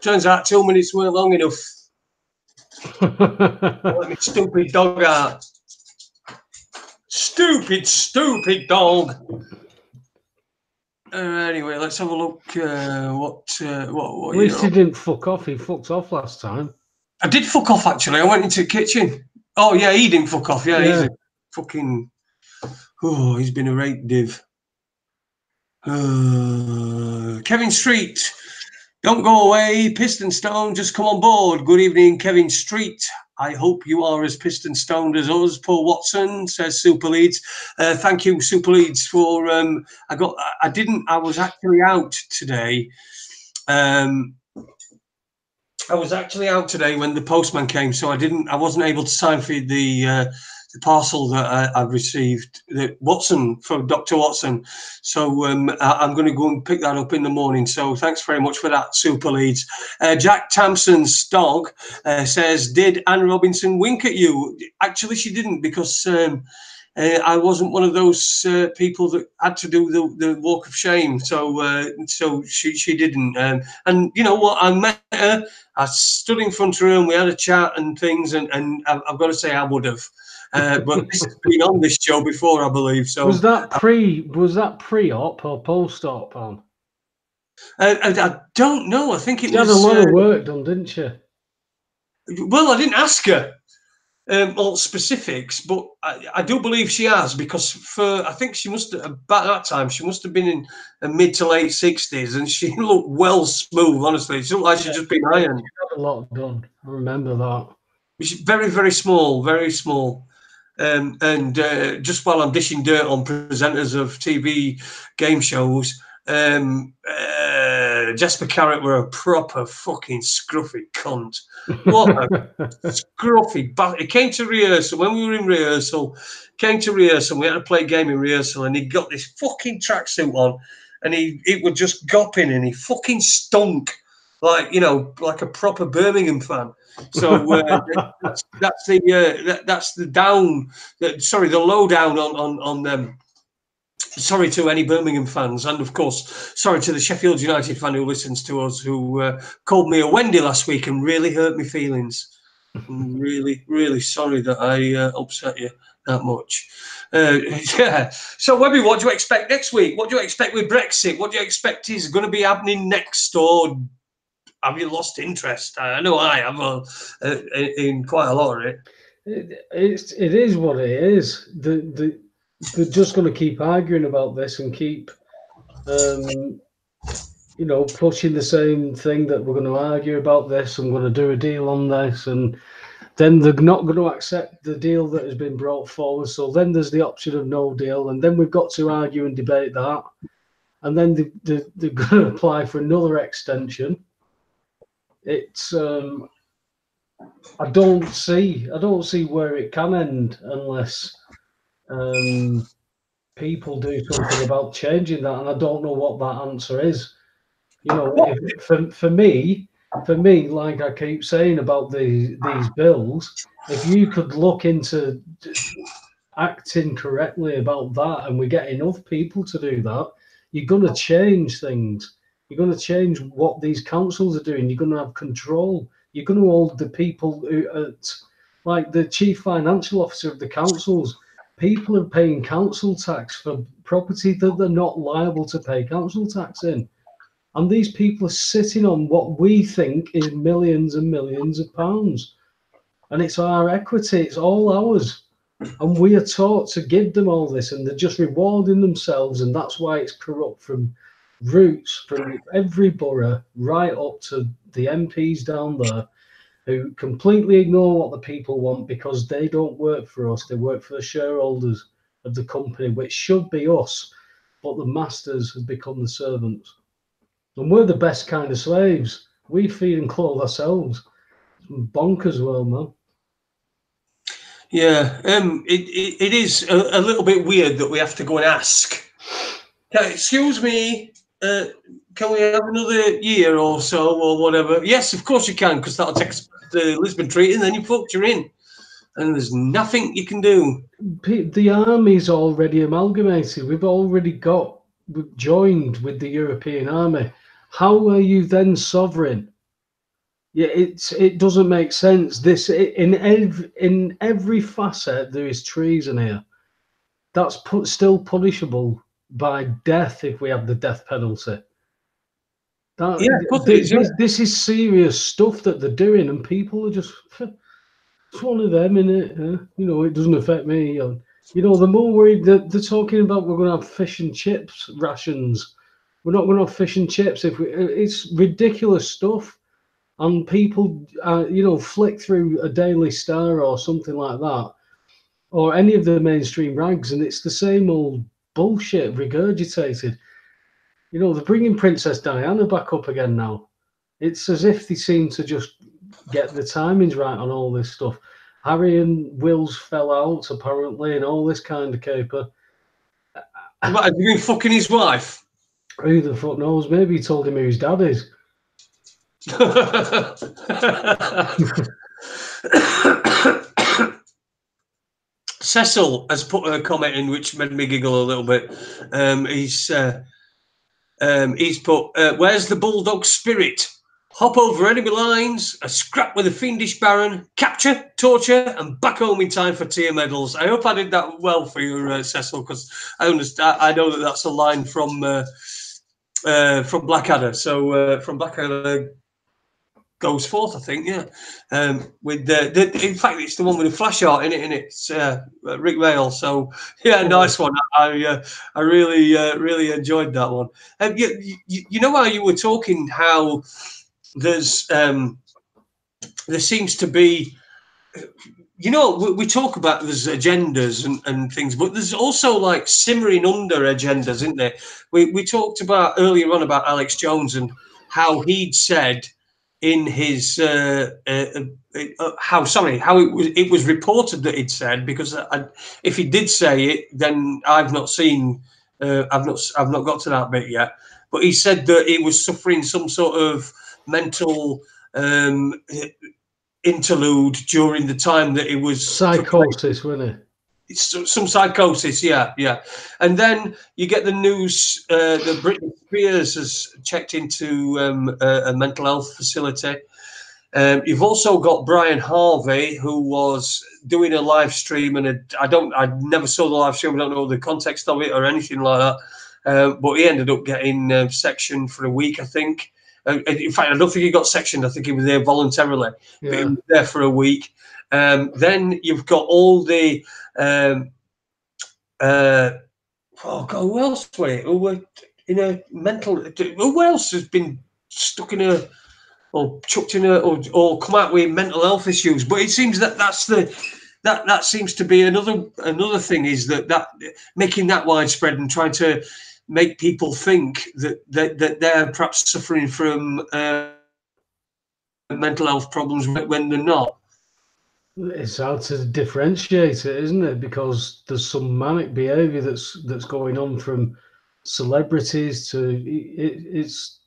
Speaker 1: Turns out 2 minutes weren't long enough. Let me stupid dog out. Stupid dog. Anyway, let's have a look. What
Speaker 2: At least he didn't fuck off. He fucked off last time.
Speaker 1: I did fuck off, actually. I went into the kitchen. Oh, yeah, he didn't fuck off. Yeah, he's a fucking... Oh, he's been a rate div. Kevin Street. Don't go away. Piston Stone, just come on board. Good evening, Kevin Street. I hope you are as piston stoned as us. Paul Watson says Super Leeds. Thank you, Super Leeds, for... I was actually out today. I was actually out today when the postman came, so I wasn't able to sign for the parcel that I received, from Dr. Watson. So I'm going to go and pick that up in the morning. So thanks very much for that, Super Leeds. Jack Tamson's dog says, did Anne Robinson wink at you? Actually, she didn't, because I wasn't one of those people that had to do the walk of shame. So she didn't. And you know what? I met her. I stood in front of her and we had a chat and things. And I've got to say, I would have. But this has been on this show before, I believe. So
Speaker 2: was that pre-op or post-op on?
Speaker 1: I don't know. I think it was.
Speaker 2: She had a lot of work done, didn't she?
Speaker 1: Well, I didn't ask her all specifics, but I do believe she has, because I think she must have, about that time, she must have been in the mid to late 60s, and she looked well smooth, honestly. She looked like she'd just been ironed.
Speaker 2: She had a lot done. I remember that.
Speaker 1: She's very, very small, very small. And just while I'm dishing dirt on presenters of TV game shows, Jasper Carrot were a proper fucking scruffy cunt. What a scruffy bastard. He came to rehearsal when we were in rehearsal. We had to play a game in rehearsal, and he got this fucking tracksuit on, and it was just gopping, and he fucking stunk like a proper Birmingham fan. So that's the down. The lowdown on them. Sorry to any Birmingham fans, and of course, sorry to the Sheffield United fan who listens to us, who called me a Wendy last week and really hurt my feelings. I'm really, really sorry that I upset you that much. Yeah. So, Webby, what do you expect next week? What do you expect with Brexit? What do you expect is going to be happening next, or have you lost interest? I know I have in quite a lot of it.
Speaker 2: It is what it is. They're just going to keep arguing about this and keep, pushing the same thing, that we're going to argue about this and we're going to do a deal on this, and then they're not going to accept the deal that has been brought forward. So then there's the option of no deal, and then we've got to argue and debate that, and then they're going to apply for another extension. It's I don't see where it can end unless people do something about changing that, and I don't know what that answer is. For me, like I keep saying about these bills, if you could look into acting correctly about that, and we get enough people to do that, you're going to change things. You're going to change what these councils are doing. You're going to have control. You're going to hold the people like the chief financial officer of the councils. People are paying council tax for property that they're not liable to pay council tax in. And these people are sitting on what we think is millions and millions of pounds. And it's our equity. It's all ours. And we are taught to give them all this, and they're just rewarding themselves. And that's why it's corrupt from roots, from every borough right up to the MPs down there, who completely ignore what the people want because they don't work for us. They work for the shareholders of the company, which should be us. But the masters have become the servants. And we're the best kind of slaves. We feed and clothe ourselves. It's bonkers world, man.
Speaker 1: Yeah, it is a little bit weird that we have to go and ask. Excuse me, can we have another year or so or whatever? Yes, of course you can, because that'll take us to the Lisbon Treaty, and then you're in. And there's nothing you can do.
Speaker 2: The army's already amalgamated. We've joined with the European army. How are you then sovereign? Yeah, it doesn't make sense. In every facet there is treason here. That's still punishable by death if we have the death penalty. This is serious stuff that they're doing, and people are just, it's one of them, innit? It doesn't affect me. The more worried that they're talking about we're going to have fish and chips rations. We're not going to have fish and chips it's ridiculous stuff. And people, flick through a Daily Star or something like that, or any of the mainstream rags, and it's the same old bullshit regurgitated. They're bringing Princess Diana back up again now. It's as if they seem to just get the timings right on all this stuff. Harry and Will's fell out, apparently, and all this kind of caper.
Speaker 1: What, have you been fucking his wife?
Speaker 2: Who the fuck knows? Maybe he told him who his dad is.
Speaker 1: Cecil has put a comment in which made me giggle a little bit. He's put, where's the bulldog spirit? Hop over enemy lines, a scrap with a fiendish baron, capture, torture, and back home in time for tier medals. I hope I did that well for you, Cecil, because I understand. I know that that's a line from Blackadder. So from Blackadder goes forth, I think, yeah. With in fact, it's the one with the flash art in it, and it's Rick Vale. So yeah, nice one. I really enjoyed that one. You know how you were talking how there seems to be, we talk about there's agendas and things, but there's also like simmering under agendas, isn't there? We talked about earlier on about Alex Jones and how he'd said in his how it was reported that he'd said, because if he did say it, then I've not seen, I've not got to that bit yet. But he said that he was suffering some sort of mental interlude during the time that it was
Speaker 2: psychosis, wasn't it?
Speaker 1: It's some psychosis, yeah. And then you get the news that Britney Spears has checked into a mental health facility. You've also got Brian Harvey, who was doing a live stream, and I never saw the live stream. I don't know the context of it or anything like that. But he ended up getting sectioned for a week, I think. In fact, I don't think he got sectioned. I think he was there voluntarily. Yeah. But he was there for a week. Then you've got all the oh God, who else were it? Who were in a mental? Who else has been stuck in a, or chucked in a, or come out with mental health issues? But it seems that seems to be another thing, is that making that widespread and trying to make people think that they're perhaps suffering from mental health problems when they're not.
Speaker 2: It's hard to differentiate it, isn't it? Because there's some manic behaviour that's going on from celebrities to it's.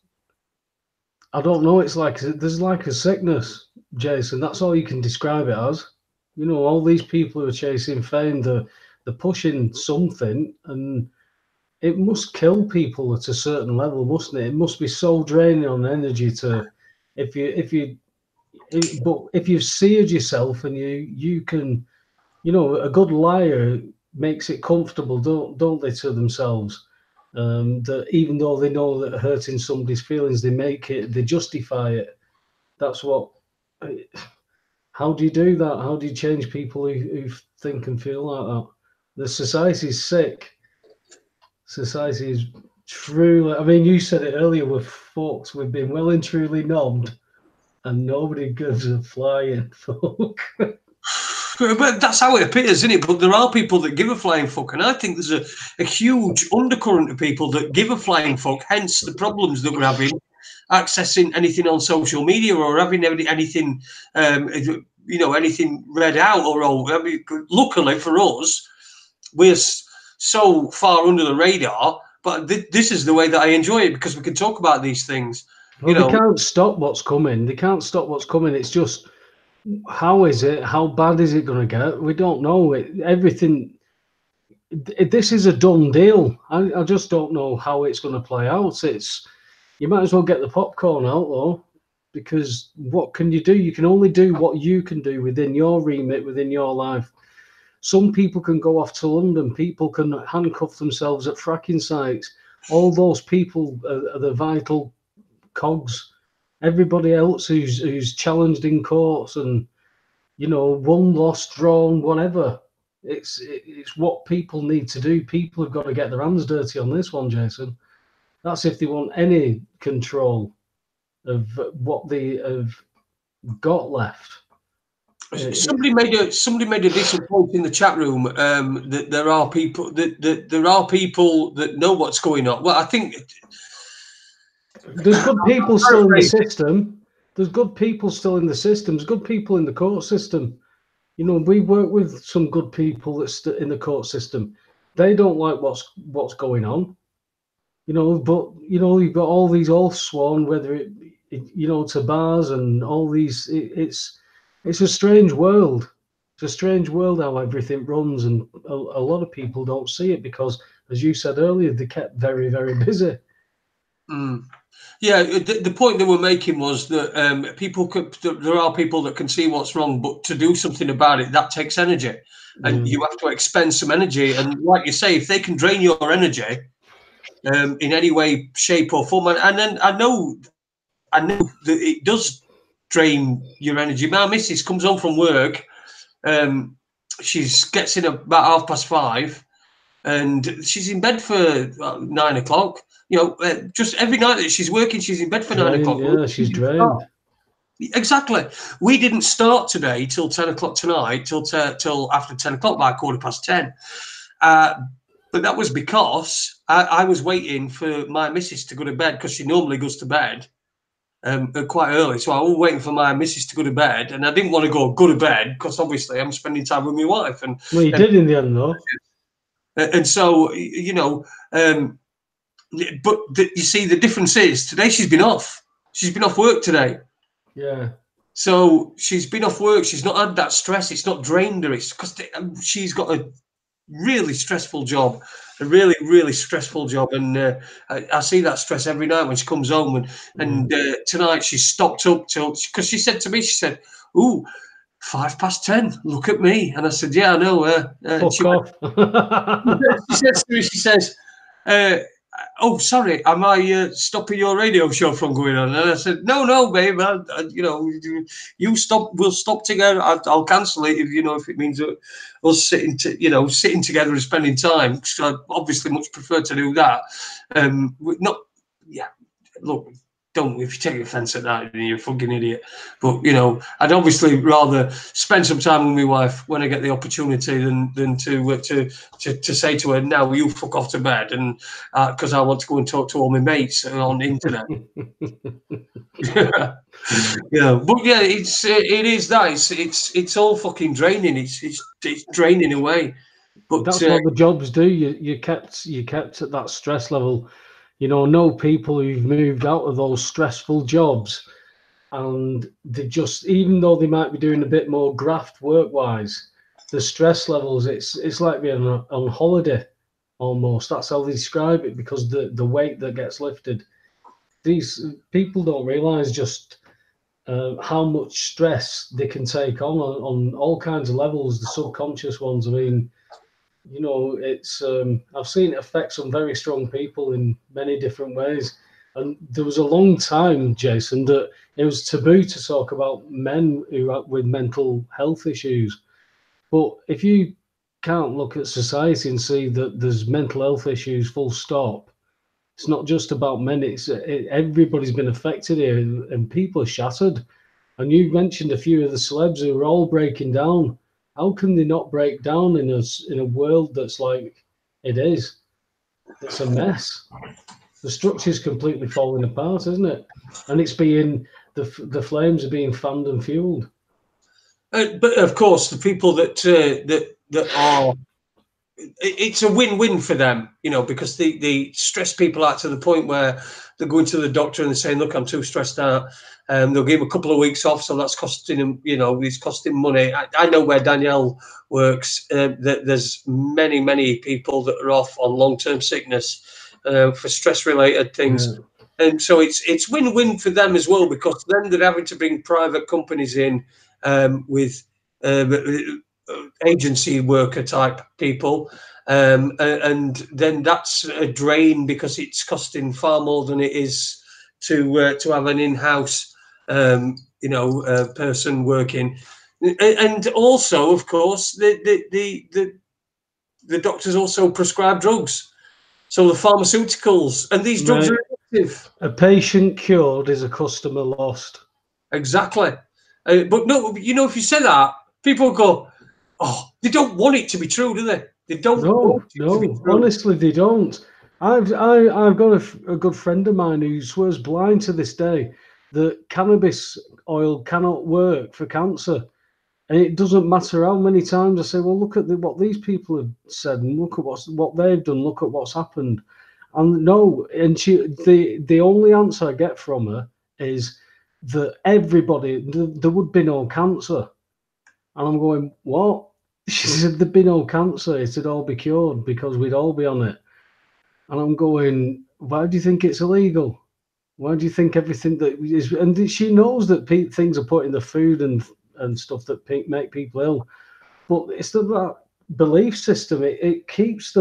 Speaker 2: I don't know. It's like there's like a sickness, Jason. That's all you can describe it as. All these people who are chasing fame, they're pushing something, and it must kill people at a certain level, mustn't it? It must be so draining on energy to, but if you've seared yourself and you can, a good liar makes it comfortable, don't they, to themselves? That even though they know that hurting somebody's feelings, they justify it. That's what. How do you do that? How do you change people who think and feel like that? The society's sick. Society is truly. I mean, you said it earlier. We're fucked. We've been well and truly knobbed. And nobody gives a flying fuck.
Speaker 1: But that's how it appears, isn't it? But there are people that give a flying fuck, and I think there's a huge undercurrent of people that give a flying fuck. Hence the problems that we're having accessing anything on social media or having anything, anything read out or all. I mean, luckily for us, we're so far under the radar. But this is the way that I enjoy it, because we can talk about these things.
Speaker 2: Well, they can't stop what's coming. They can't stop what's coming. It's just, how is it? How bad is it going to get? We don't know. Everything. This is a done deal. I just don't know how it's going to play out. You might as well get the popcorn out, though, because what can you do? You can only do what you can do within your remit, within your life. Some people can go off to London. People can handcuff themselves at fracking sites. All those people are the vital cogs. Everybody else who's challenged in courts and, you know, won, lost, drawn, whatever. It's what people need to do. People have got to get their hands dirty on this one, Jason. That's if they want any control of what they have got left.
Speaker 1: Somebody made a decent point in the chat room that there are people that know what's going on. Well, I think
Speaker 2: there's good people still in the system. There's good people still in the system. There's good people in the court system. You know, we work with some good people that's in the court system. They don't like what's going on. You know, but you know, you've got all these oaths sworn, whether it you know, to bars and all these. It's a strange world. It's a strange world how everything runs, and a lot of people don't see it because, as you said earlier, they kept very, very busy.
Speaker 1: Yeah, the point they were making was that there are people that can see what's wrong, but to do something about it, that takes energy, and you have to expend some energy. And like you say, if they can drain your energy in any way, shape, or form, and then I know that it does drain your energy. My missus comes home from work, she gets in about 5:30, and she's in bed for 9 o'clock. You know, just every night that she's working, she's in bed for 9 o'clock.
Speaker 2: Yeah, she's drained.
Speaker 1: Exactly. We didn't start today till 10 o'clock tonight, till after 10 o'clock by 10:15. But that was because I was waiting for my missus to go to bed, because she normally goes to bed quite early. So I was waiting for my missus to go to bed, and I didn't want to go to bed because obviously I'm spending time with my wife. And
Speaker 2: well, you did in the end, though.
Speaker 1: And so, you know, but you see, the difference is today she's been off. She's been off work today.
Speaker 2: Yeah.
Speaker 1: So she's been off work. She's not had that stress. It's not drained her. It's because she's got a really stressful job, a really, really stressful job. And I see that stress every night when she comes home. And tonight she's stopped up till, because she said to me, she said, "Ooh, 10:05. Look at me." And I said, "Yeah, I know."
Speaker 2: Fuck off.
Speaker 1: She says to me, she says, "Oh, sorry, am I stopping your radio show from going on?" And I said, "No, babe. You know, you stop. We'll stop together. I'll cancel it if it means us sitting together and spending time. Because I obviously much prefer to do that. Look, don't, if you take offence at that, then you're a fucking idiot. But you know, I'd obviously rather spend some time with my wife when I get the opportunity than to say to her, "Now you fuck off to bed," and because I want to go and talk to all my mates on the internet. Yeah, but yeah, it is that it's all fucking draining. It's draining away. But
Speaker 2: that's what the jobs do. You kept at that stress level. You know people who've moved out of those stressful jobs, and they just, even though they might be doing a bit more graft work-wise, the stress levels, it's like being on holiday almost. That's how they describe it, because the weight that gets lifted. These people don't realise just how much stress they can take on all kinds of levels, the subconscious ones. I mean, you know, it's I've seen it affect some very strong people in many different ways. And there was a long time, Jason, that it was taboo to talk about men with mental health issues. But if you can't look at society and see that there's mental health issues, full stop, it's not just about men. Everybody's been affected here, and people are shattered. And you mentioned a few of the celebs who are all breaking down. How can they not break down in a world that's like it is? It's a mess. The structure's completely falling apart, isn't it? And it's being the flames are being fanned and fueled.
Speaker 1: But of course, the people that are, it's a win-win for them, you know, because they stress people out to the point where they're going to the doctor and they're saying, "Look, I'm too stressed out." They'll give a couple of weeks off, so that's costing them, you know, it's costing money. I know where Danielle works, that there's many people that are off on long-term sickness for stress-related things. Yeah. And so it's win-win for them as well, because then they're having to bring private companies in with agency worker type people, and then that's a drain because it's costing far more than it is to have an in-house person working, and also of course the doctors also prescribe drugs, so the pharmaceuticals, and these drugs are effective.
Speaker 2: A patient cured is a customer lost.
Speaker 1: Exactly. But no, if you say that, people go, oh, they don't want it to be true, do they? They don't want it to be true.
Speaker 2: Honestly, they don't. I've got a good friend of mine who swears blind to this day that cannabis oil cannot work for cancer. And it doesn't matter how many times I say, well, look at what these people have said and look at what they've done, look at what's happened. And no, and the only answer I get from her is that there would be no cancer. And I'm going, what? She said there'd be no cancer, it'd all be cured because we'd all be on it. And I'm going, why do you think it's illegal? Why do you think everything that is? And she knows that things are put in the food and stuff that make people ill, but it's that belief system. It keeps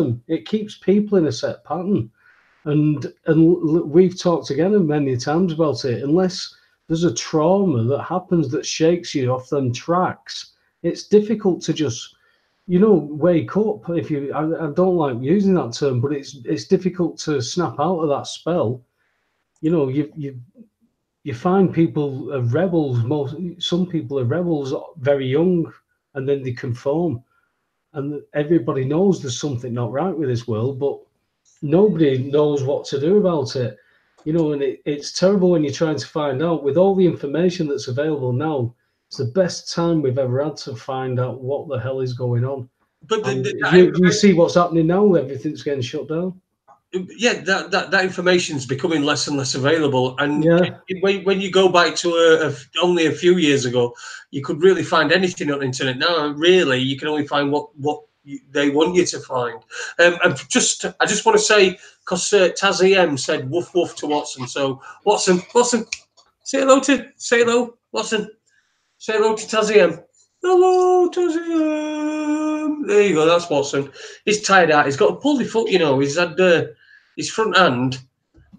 Speaker 2: people in a set pattern, and we've talked again many times about it. Unless there's a trauma that happens that shakes you off them tracks, it's difficult to just wake up. I don't like using that term, but it's difficult to snap out of that spell. You find people are rebels. Some people are rebels very young, and then they conform. And everybody knows there's something not right with this world, but nobody knows what to do about it. And it's terrible when you're trying to find out. With all the information that's available now, it's the best time we've ever had to find out what the hell is going on. But you see what's happening now. Everything's getting shut down.
Speaker 1: Yeah, that information is becoming less and less available. And when you go back to only a few years ago, you could really find anything on the internet. Now, really, you can only find what they want you to find. I just want to say, because Tazzy M said woof woof to Watson. So Watson, say hello, Watson. Say hello to Tazzy M. Hello, Tazzy M. There you go. That's Watson. He's tired out. He's got a pulley foot. He's had his front hand.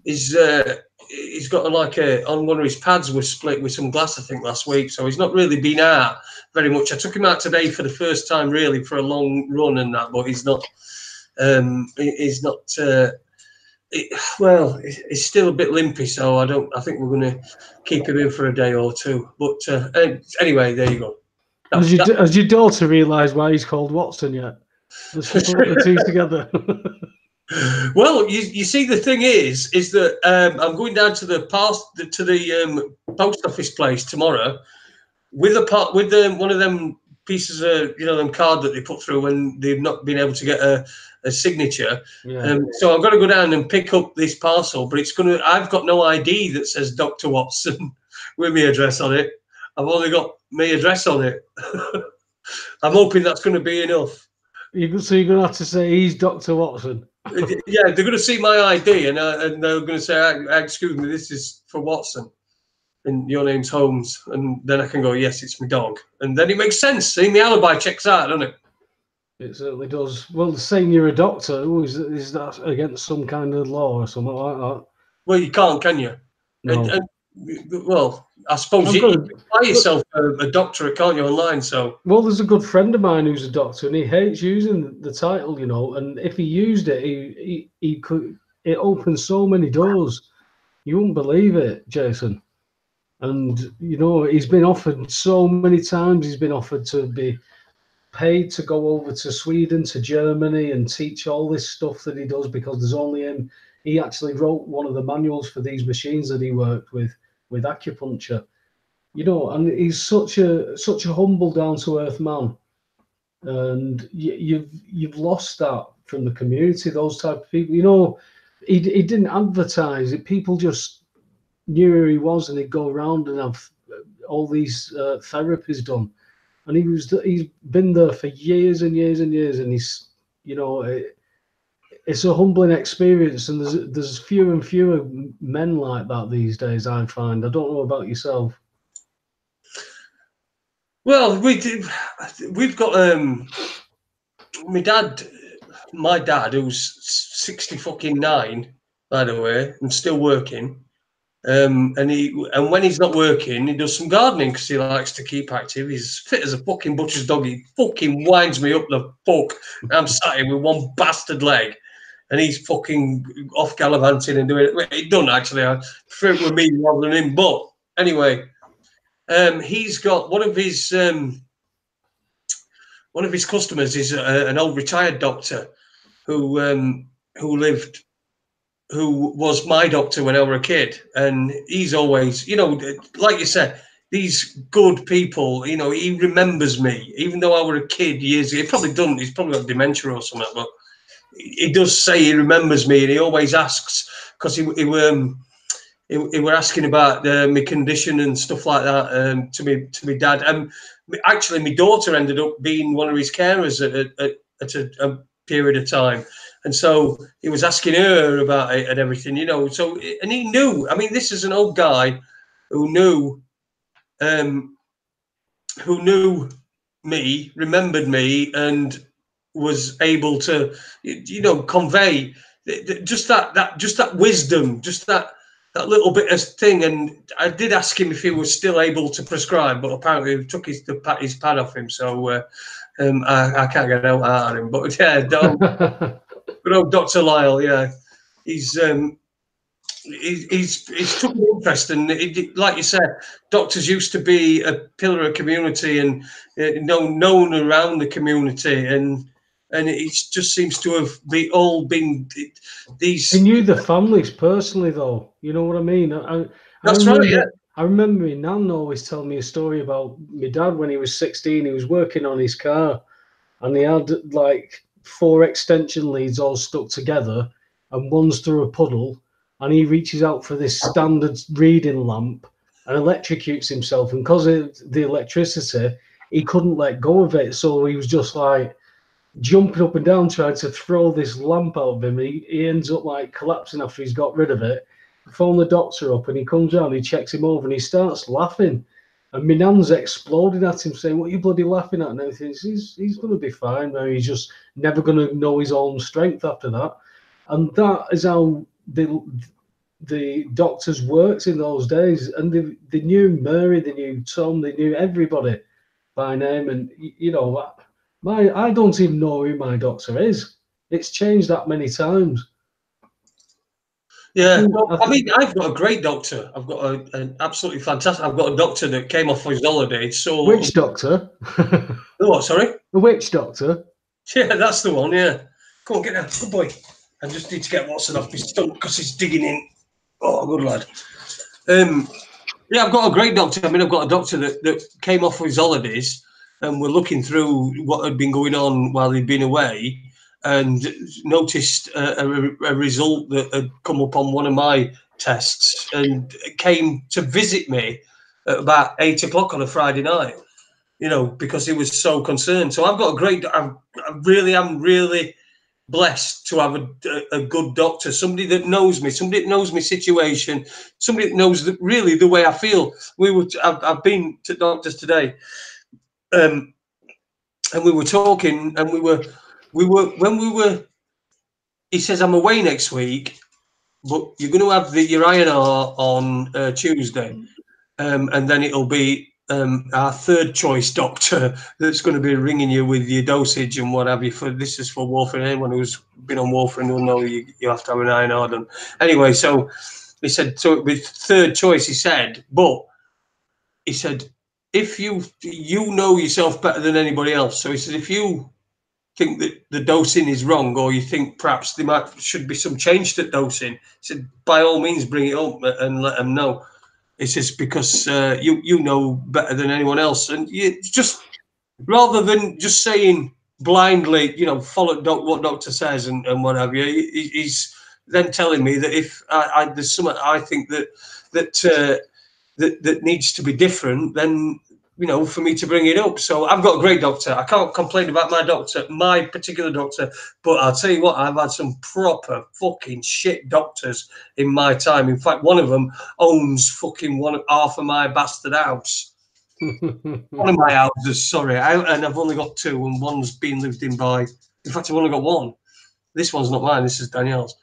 Speaker 1: He's got on one of his pads was split with some glass, I think, last week. So he's not really been out very much. I took him out today for the first time, really, for a long run and that. But he's not. He's not. He's still a bit limpy, so I think we're going to keep him in for a day or two. But anyway, there you go.
Speaker 2: Has your daughter realised why he's called Watson yet? Let's put the two together.
Speaker 1: Well, you see, the thing is that I'm going down to the post office place tomorrow with one of them pieces of them card that they put through when they've not been able to get a signature.
Speaker 2: Yeah.
Speaker 1: So I've got to go down and pick up this parcel, but I've got no ID that says Dr. Watson with my address on it. I've only got my address on it. I'm hoping that's going to be enough.
Speaker 2: So you're going to have to say he's Dr. Watson.
Speaker 1: Yeah, they're going to see my ID and they're going to say, "Excuse me, this is for Watson, and your name's Holmes." And then I can go, "Yes, it's my dog," and then it makes sense. See, my alibi checks out, doesn't it?
Speaker 2: It certainly does. Well, saying you're a doctor, is that against some kind of law or something like that?
Speaker 1: Well, you can't, can you?
Speaker 2: No.
Speaker 1: Well, I suppose you can buy yourself a doctorate, can't you, online? So.
Speaker 2: Well, there's a good friend of mine who's a doctor, and he hates using the title, and if he used it, he could. It opens so many doors. You wouldn't believe it, Jason. And he's been offered so many times. He's been offered to be paid to go over to Sweden, to Germany, and teach all this stuff that he does because there's only him. He actually wrote one of the manuals for these machines that he worked with acupuncture. And he's such a humble, down to earth man, and you've lost that from the community. Those type of people, he didn't advertise it. People just knew who he was, and he'd go around and have all these therapies done. And he's been there for years and years and years, and he's it's a humbling experience, and there's fewer and fewer men like that these days, I find. I don't know about yourself.
Speaker 1: Well, we've got my dad, who's 69, by the way, and still working. And when he's not working, he does some gardening because he likes to keep active. He's fit as a fucking butcher's dog. He fucking winds me up the fuck. I'm sat here with one bastard leg, and he's fucking off gallivanting and doing it. He done actually. I prefer it with me rather than him. But anyway, he's got one of his customers is an old retired doctor who was my doctor when I was a kid, and he's always, like you said, these good people, he remembers me, even though I was a kid years ago. He probably doesn't, he's probably got dementia or something, but he does say he remembers me, and he always asks, because he were asking about my condition and stuff like that to me dad. And actually, my daughter ended up being one of his carers at a period of time. And so he was asking her about it and everything, So, and he knew. I mean, this is an old guy who knew me, remembered me, and was able to, convey just that wisdom, just that little bit of thing. And I did ask him if he was still able to prescribe, but apparently he took his pad off him, so I can't get out of him. But yeah, but old Dr. Lyle, yeah, he's took an interest, and like you said, doctors used to be a pillar of community and known around the community, and it just seems to have all been these.
Speaker 2: He knew the families personally, though. You know what I mean?
Speaker 1: That's right. Yeah.
Speaker 2: I remember my nan always telling me a story about my dad when he was 16. He was working on his car, and he had like 4 extension leads all stuck together, and one's through a puddle. And he reaches out for this standard reading lamp and electrocutes himself. And because of the electricity, he couldn't let go of it. So he was just like jumping up and down, trying to throw this lamp out of him. He ends up like collapsing after he's got rid of it. Phone the doctor up, and he comes round, he checks him over, and he starts laughing. And my nan's exploding at him, saying, "What are you bloody laughing at?" And everything. He's going to be fine now. He's just never going to know his own strength after that. And that is how the doctors worked in those days. And they knew Mary, they knew Tom, they knew everybody by name. And, I don't even know who my doctor is. It's changed that many times.
Speaker 1: Yeah, I mean, I've got a great doctor. I've got an absolutely fantastic. I've got a doctor that came off his holiday. So
Speaker 2: which doctor?
Speaker 1: Oh, sorry,
Speaker 2: the witch doctor.
Speaker 1: Yeah, that's the one. Yeah, come on, get down, good boy. I just need to get Watson off his stump because he's digging in. Oh, good lad. Yeah, I've got a great doctor. I mean, I've got a doctor that came off his holidays, and we're looking through what had been going on while he'd been away, and noticed a result that had come up on one of my tests, and came to visit me at about 8 o'clock on a Friday night, because he was so concerned. So I've got a great, I really am really blessed to have a good doctor, somebody that knows me, somebody that knows my situation, somebody that knows really the way I feel. I've been to doctors today, and we were talking, and he says, I'm away next week, but you're going to have your INR on Tuesday, and then it'll be our third choice doctor that's going to be ringing you with your dosage and what have you. This is for warfarin. Anyone who's been on warfarin will know you have to have an INR done. Anyway, so he said, so it'll be third choice, he said, but he said, if you know yourself better than anybody else. So he said, if you think that the dosing is wrong, or you think perhaps should be some change to dosing, he said, by all means bring it up and let them know. It's just because you know better than anyone else, and you just, rather than just saying blindly, follow what doctor says and what have you, he's then telling me that if there's something I think that needs to be different, then for me to bring it up. So I've got a great doctor. I can't complain about my particular doctor, but I'll tell you what, I've had some proper fucking shit doctors in my time. In fact, one of them owns fucking half of my bastard house. One of my houses, sorry, and I've only got two, and one's been lived in by. In fact, I've only got one. This one's not mine. This is Danielle's.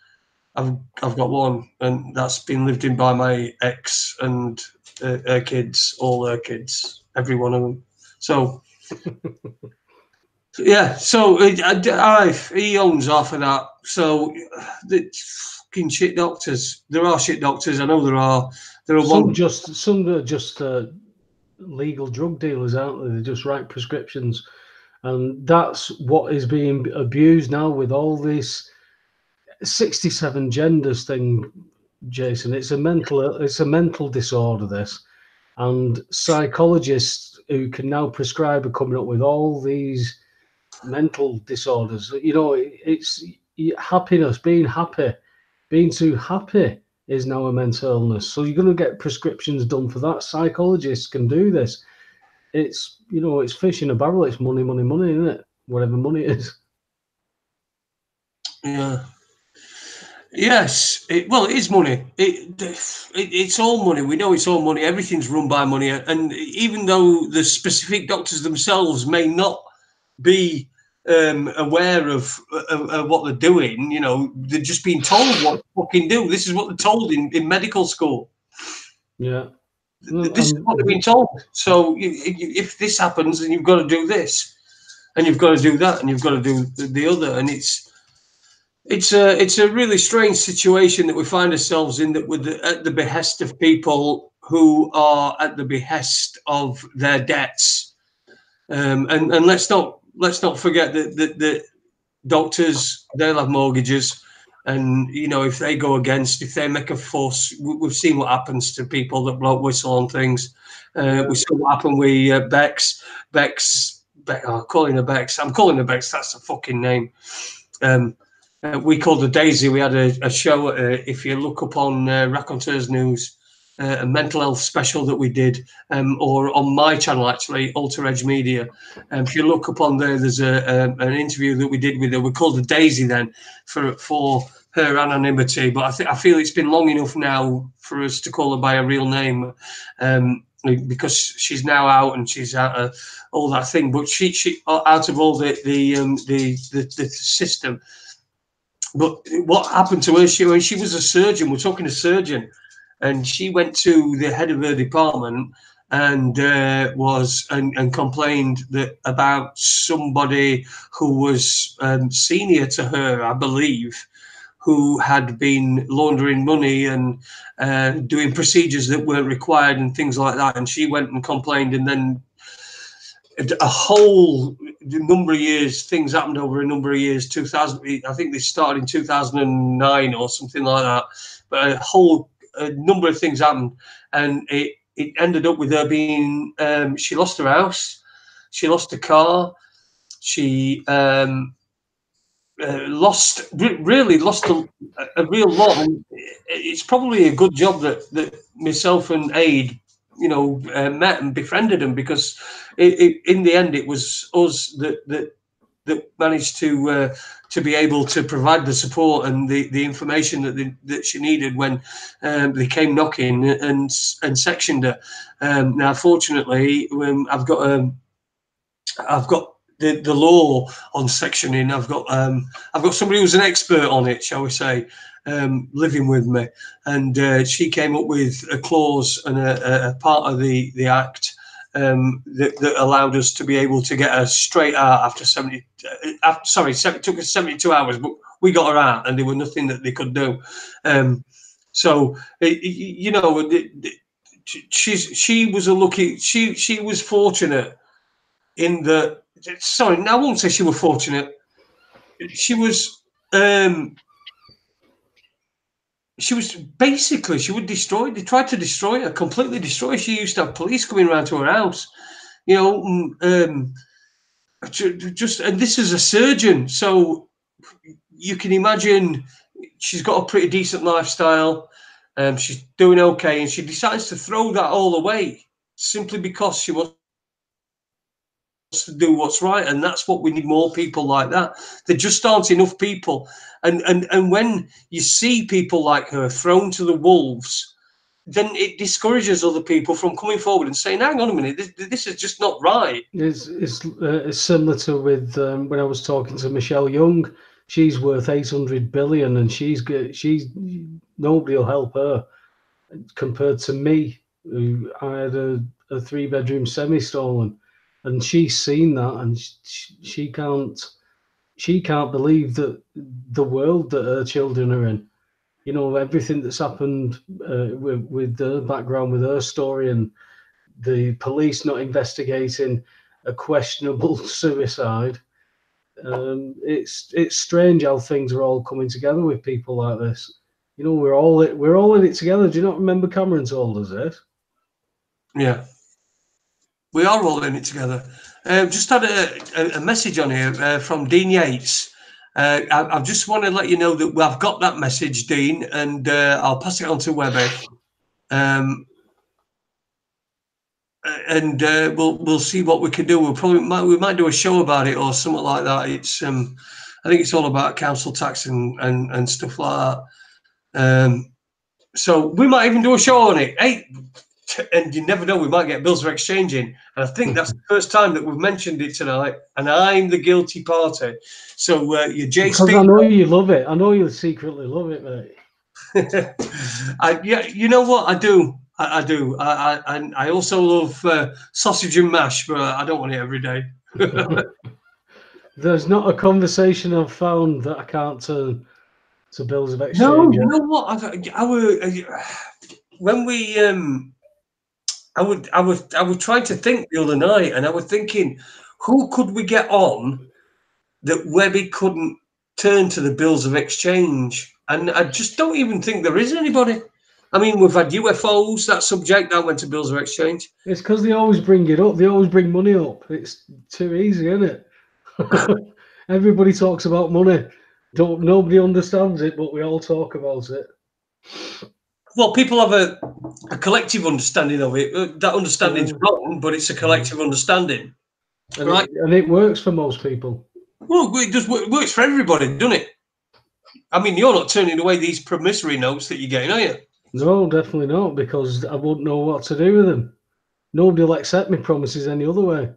Speaker 1: I've got one, and that's been lived in by my ex and her kids, all her kids, every one of them. So. Yeah, so he owns half of that. So the fucking shit doctors. There are shit doctors. I know there are. There are
Speaker 2: some
Speaker 1: one.
Speaker 2: are just legal drug dealers, aren't they? They just write prescriptions, and that's what is being abused now with all this 67 genders thing, Jason. It's a mental disorder, this, and psychologists who can now prescribe are coming up with all these mental disorders. You know, it's happiness, being happy, being too happy is now a mental illness. So you're going to get prescriptions done for that. Psychologists can do this. It's, you know, it's fish in a barrel. It's money, money, money, isn't it? Whatever money is.
Speaker 1: Yeah. Yes. It is money. It's all money. We know it's all money. Everything's run by money. And even though the specific doctors themselves may not be aware of what they're doing, you know, they're just being told what to fucking do. This is what they're told in medical school.
Speaker 2: Yeah.
Speaker 1: This is what they've been told. So if this happens, then you've got to do this, and you've got to do that, and you've got to do the other. And it's a really strange situation that we find ourselves in, that at the behest of people who are at the behest of their debts. And let's not forget that doctors, they'll have mortgages, and you know, if they go against, if they make a fuss, we've seen what happens to people that blow whistle on things. We saw what happened with Bex. I'm calling her Bex. I'm calling her Bex. That's the fucking name. We called her Daisy. We had a show. If you look up on Raconteurs News, a mental health special that we did, or on my channel actually, Alter Edge Media. If you look up on there, there's an interview that we did with her. We called her Daisy then for her anonymity, but I feel it's been long enough now for us to call her by her real name, because she's now out and she's out of all that thing. But she out of all the system. But what happened to her? When she was a surgeon, we're talking a surgeon, and she went to the head of her department and complained about somebody who was senior to her, I believe, who had been laundering money and doing procedures that weren't required and things like that. And she went and complained, and then a whole number of years, things happened over a number of years. 2000, I think they started in 2009 or something like that. But a number of things happened, and it ended up with her being. She lost her house, she lost a car, she lost a real lot. And it's probably a good job that myself and Adie, you know, met and befriended him, because in the end it was us that managed to be able to provide the support and the information that she needed when they came knocking and sectioned her. Now, fortunately, I've got the law on sectioning. I've got somebody who's an expert on it, shall we say, living with me, and she came up with a clause and a part of the act that allowed us to be able to get her straight out after 70. It took us 72 hours, but we got her out, and there was nothing that they could do. So you know, she was a lucky. She was fortunate in the. Sorry, now I won't say she was fortunate. She was. She was basically, she would destroy. They tried to destroy her, completely destroy her. She used to have police coming around to her house, you know. Just, and this is a surgeon, so you can imagine she's got a pretty decent lifestyle. She's doing okay, and she decides to throw that all away simply because she wants to do what's right. And that's what we need, more people like that. There just aren't enough people. And when you see people like her thrown to the wolves, then it discourages other people from coming forward and saying, "Hang on a minute, this is just not right."
Speaker 2: It's similar to with when I was talking to Michelle Young. She's worth 800 billion, and she's nobody will help her compared to me, who I had a 3-bedroom semi stolen, and she's seen that, and she can't believe that the world that her children are in. You know, everything that's happened with the background, with her story, and the police not investigating a questionable suicide. It's strange how things are all coming together with people like this. You know, we're all in it together. Do you not remember Cameron told us it?
Speaker 1: Yeah, we are all in it together. Just had a message on here from Dean Yates. I just want to let you know that I've got that message, Dean, and I'll pass it on to Webby. And we'll see what we can do. We might do a show about it or something like that. It's I think it's all about council tax and stuff like that. So we might even do a show on it. Hey, and you never know, we might get bills of exchange in. And I think that's the first time that we've mentioned it tonight. And I'm the guilty party. So you, Jason,
Speaker 2: because I know you love it. I know you secretly love it, mate.
Speaker 1: Yeah, you know what? I do. I do. I also love sausage and mash, but I don't want it every day.
Speaker 2: There's not a conversation I've found that I can't turn to bills of exchange.
Speaker 1: No, you know what? When we I would try to think the other night, and I was thinking, who could we get on that Webby couldn't turn to the bills of exchange? And I just don't even think there is anybody. I mean, we've had UFOs, that subject, that went to bills of exchange.
Speaker 2: It's because they always bring it up. They always bring money up. It's too easy, isn't it? Everybody talks about money. Nobody understands it, but we all talk about it.
Speaker 1: Well, people have a collective understanding of it. That understanding's wrong, but it's a collective understanding.
Speaker 2: And
Speaker 1: right?
Speaker 2: And it works for most people.
Speaker 1: Well, it works for everybody, doesn't it? I mean, you're not turning away these promissory notes that you're getting, are you?
Speaker 2: No, definitely not, because I wouldn't know what to do with them. Nobody will accept me promises any other way.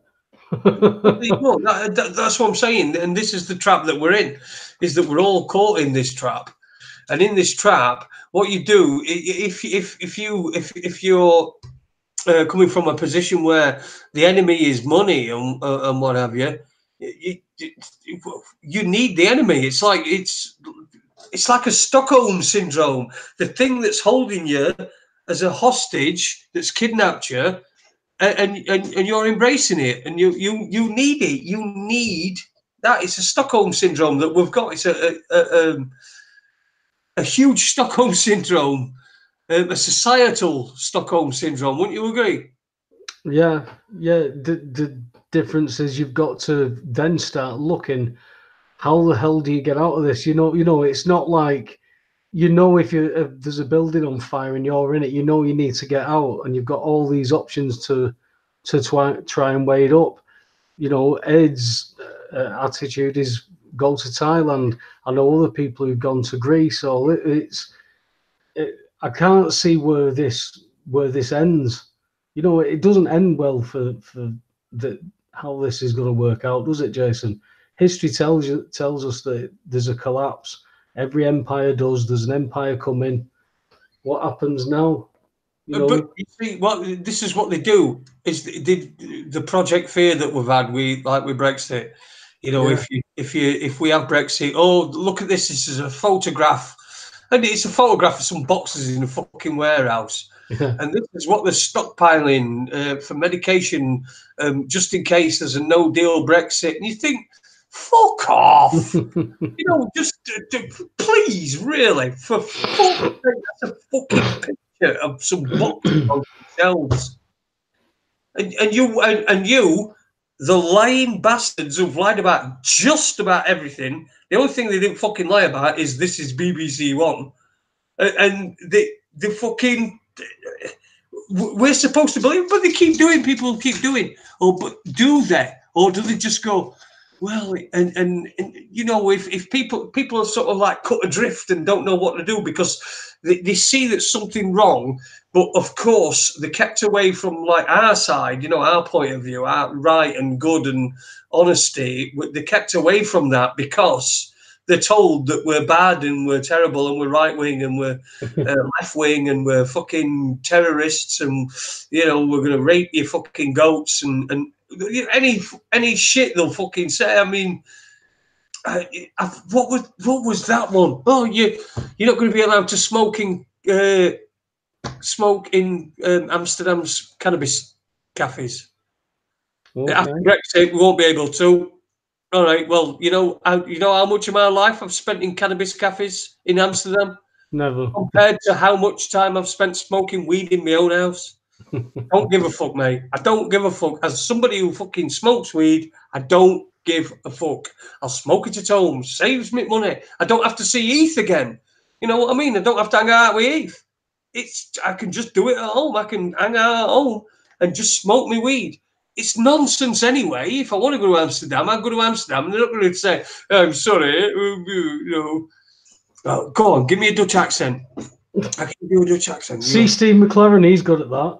Speaker 1: Well, that's what I'm saying, and this is the trap that we're in, is that we're all caught in this trap. And in this trap, what you do, if you're coming from a position where the enemy is money and what have you, you need the enemy. It's like a Stockholm syndrome. The thing that's holding you as a hostage, that's kidnapped you, and you're embracing it, and you need it. You need that. It's a Stockholm syndrome that we've got. It's a huge Stockholm syndrome, a societal Stockholm syndrome. Wouldn't you agree?
Speaker 2: Yeah. The difference is you've got to then start looking, how the hell do you get out of this? You know, it's not like, if there's a building on fire and you're in it, you need to get out, and you've got all these options to try and wade up. Ed's attitude is go to Thailand. I know other people who've gone to Greece. So I can't see where this ends. It doesn't end well for how this is going to work out, does it, Jason? History tells us that there's a collapse. Every empire does. There's an empire coming. What happens now?
Speaker 1: But you see, this is what they do. Is the project fear that we've had with Brexit. If we have Brexit, look at this. This is a photograph, and it's a photograph of some boxes in a fucking warehouse. Yeah. And this is what they're stockpiling for medication, just in case there's a no-deal Brexit. And you think, fuck off! Just please, really, for fuck's sake, that's a fucking picture of some boxes on shelves. And you, the lying bastards who've lied about just about everything. The only thing they didn't fucking lie about is this is BBC One, and the fucking. We're supposed to believe, but they keep doing. People keep doing. But do they, or do they just go? Well, and you know, if people are sort of like cut adrift and don't know what to do because they see that something wrong, but of course they're kept away from like our side, you know, our point of view, our right and good and honesty. They're kept away from that because they're told that we're bad and we're terrible and we're right wing and we're left wing and we're fucking terrorists and, you know, we're gonna rape your fucking goats and any shit they'll fucking say. I mean, what was that one? Oh, you're not going to be allowed to smoke in Amsterdam's cannabis cafes.
Speaker 2: Okay.
Speaker 1: After Brexit, we won't be able to. All right. Well, you know how much of my life I've spent in cannabis cafes in Amsterdam
Speaker 2: Never.
Speaker 1: compared to how much time I've spent smoking weed in my own house. Don't give a fuck, mate. I don't give a fuck. As somebody who fucking smokes weed, I don't give a fuck. I'll smoke it at home. Saves me money. I don't have to see Heath again. You know what I mean? I don't have to hang out with Heath. I can just do it at home. I can hang out at home and just smoke me weed. It's nonsense anyway. If I want to go to Amsterdam, I go to Amsterdam. And they're not going to say, I'm sorry, you know. Oh, go on, give me a Dutch accent. I can do a Dutch accent.
Speaker 2: See Steve McLaren, he's good at that.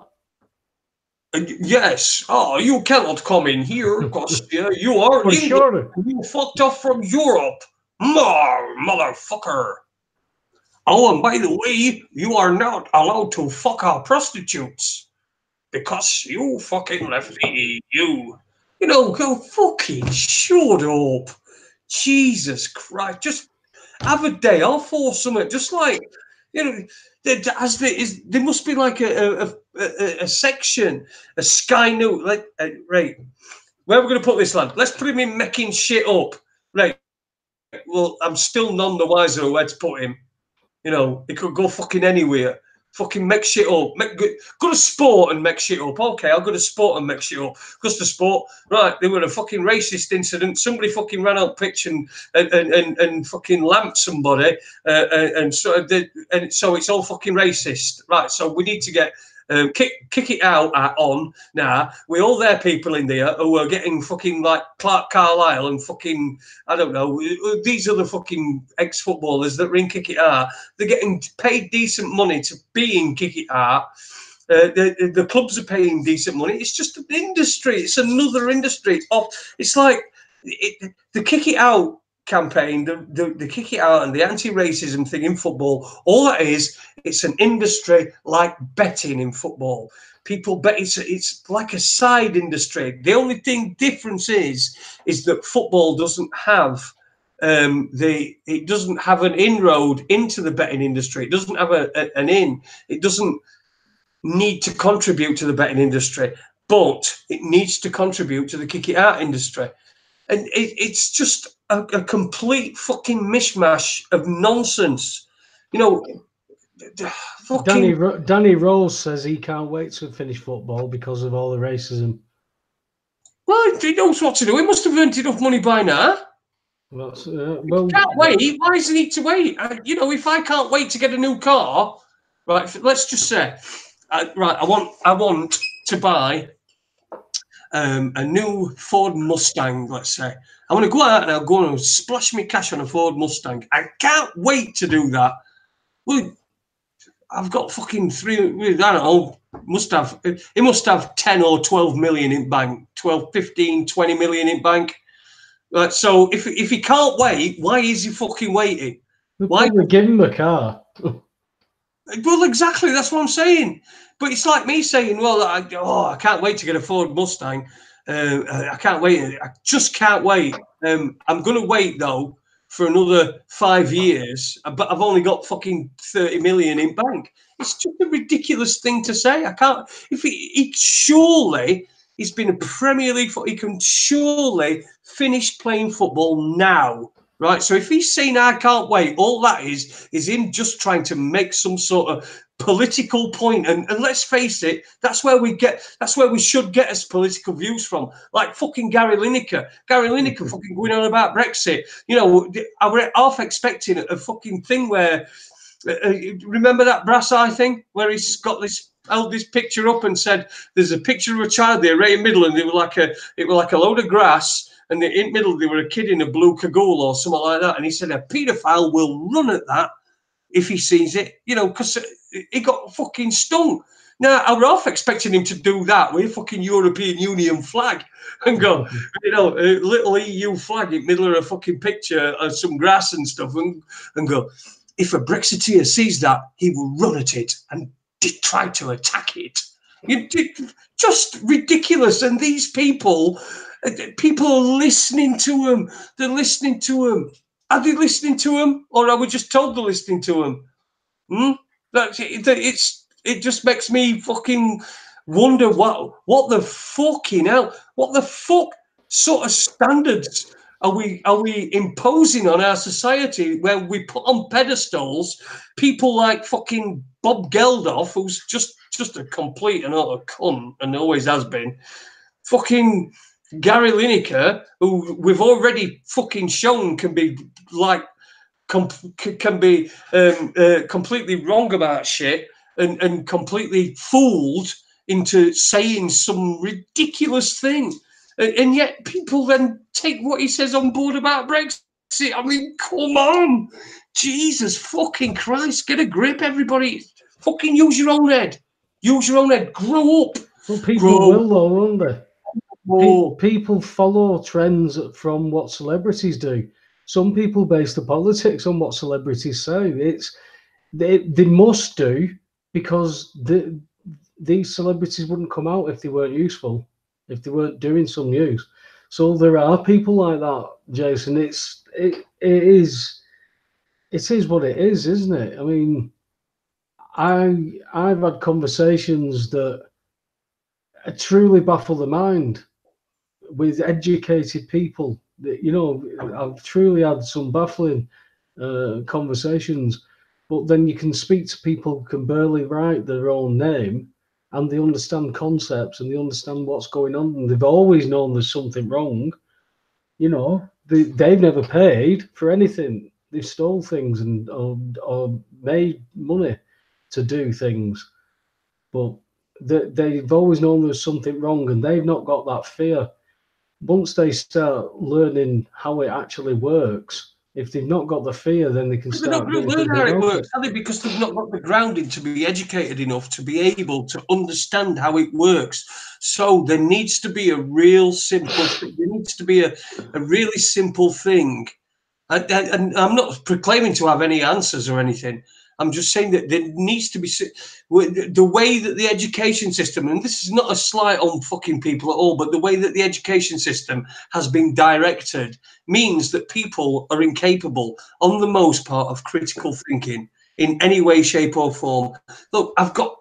Speaker 1: Yes. Oh, you cannot come in here because you are English.
Speaker 2: Sure.
Speaker 1: You fucked off from Europe. Motherfucker. Oh, and by the way, you are not allowed to fuck our prostitutes because you fucking left the EU. You know, go fucking shut up. Jesus Christ. Just have a day off or something. Just like, you know, there must be like a section, a Sky News, like, right, where are we going to put this lad? Let's put him in making shit up. Right. Well, I'm still none the wiser where to put him. You know, he could go fucking anywhere. Fucking make shit up. Go to sport and make shit up. Okay, I'll go to sport and make shit up. Goes to sport. Right, there were a fucking racist incident. Somebody fucking ran out pitch and fucking lamped somebody. And so it's all fucking racist. Right, so we need to get kick it out on now. We all their people in there who are getting fucking like Clark Carlisle and fucking, I don't know, these are the fucking ex-footballers that ring kick it out. They're getting paid decent money to be in kick it out. The clubs are paying decent money. It's just an industry. It's another industry. It's like the kick it out campaign, the kick it out and the anti-racism thing in football. All that is, it's an industry like betting in football. People bet. It's like a side industry. The only difference is that football doesn't have it doesn't have an inroad into the betting industry. It doesn't have an in. It doesn't need to contribute to the betting industry, but it needs to contribute to the kick it out industry. And it's just a complete fucking mishmash of nonsense. You know,
Speaker 2: Danny Rose says he can't wait to finish football because of all the racism.
Speaker 1: Well, he knows what to do. He must have earned enough money by now.
Speaker 2: Well,
Speaker 1: can't wait. Why does he need to wait? You know, if I can't wait to get a new car, right? Let's just say, right, I want to buy a new Ford Mustang, let's say. I want to go out and I'll go and splash me cash on a Ford Mustang. I can't wait to do that. Well, I've got fucking I don't know, he must have 10 or 12 million in bank, 12, 15, 20 million in bank. So if he can't wait, why is he fucking waiting?
Speaker 2: Why give him a car?
Speaker 1: Well, exactly, that's what I'm saying. But it's like me saying, well, I can't wait to get a Ford Mustang. I can't wait. I just can't wait. I'm going to wait, though, for another 5 years. But I've only got fucking 30 million in bank. It's just a ridiculous thing to say. I can't. If he surely, he's been a Premier League football, he can surely finish playing football now. Right, so if he's saying I can't wait, all that is him just trying to make some sort of political point. And let's face it, that's where we should get his political views from. Like fucking Gary Lineker. Gary Lineker fucking going on about Brexit. You know, I was half expecting a fucking thing where remember that brass eye thing where he's got this held this picture up and said there's a picture of a child there right in the middle, and it was like a load of grass. and in the middle there were a kid in a blue cagoule or something like that, and he said a paedophile will run at that if he sees it, you know, because he got fucking stung. Now, I was half expecting him to do that with a fucking European Union flag and go, you know, a little EU flag in the middle of a fucking picture of some grass and stuff, and go, if a Brexiteer sees that, he will run at it and try to attack it. Just ridiculous. And these people are listening to him. They're listening to him. Are they listening to him, or are we just told they're listening to him? It just makes me fucking wonder what the fucking hell, what the fuck sort of standards are we imposing on our society, where we put on pedestals people like fucking Bob Geldof, who's just a complete and utter cunt and always has been, fucking Gary Lineker, who we've already fucking shown can be like completely wrong about shit and completely fooled into saying some ridiculous thing, and yet people then take what he says on board about Brexit. I mean, come on, Jesus fucking Christ, get a grip, everybody. Fucking use your own head. Use your own head. Grow up.
Speaker 2: Well, people will, though, won't they? People follow trends from what celebrities do. Some people base the politics on what celebrities say. They must do, because these celebrities wouldn't come out if they weren't useful, if they weren't doing some use. So there are people like that, Jason. It is what it is, isn't it? I mean, I've had conversations that truly baffle the mind with educated people. You know, I've truly had some baffling conversations. But then you can speak to people who can barely write their own name, and they understand concepts and they understand what's going on. And they've always known there's something wrong. You know, they've never paid for anything. They stole things and or made money to do things. But they've always known there's something wrong, and they've not got that fear. Once they start learning how it actually works, if they've not got the fear, then they can start.
Speaker 1: They don't learn how it works, are they? Because they've not got the grounding to be educated enough to be able to understand how it works. So there needs to be a real simple. There needs to be a really simple thing. And I'm not proclaiming to have any answers or anything. I'm just saying that there needs to be the way that the education system, and this is not a slight on fucking people at all, but the way that the education system has been directed means that people are incapable, on the most part, of critical thinking in any way, shape, or form. Look, I've got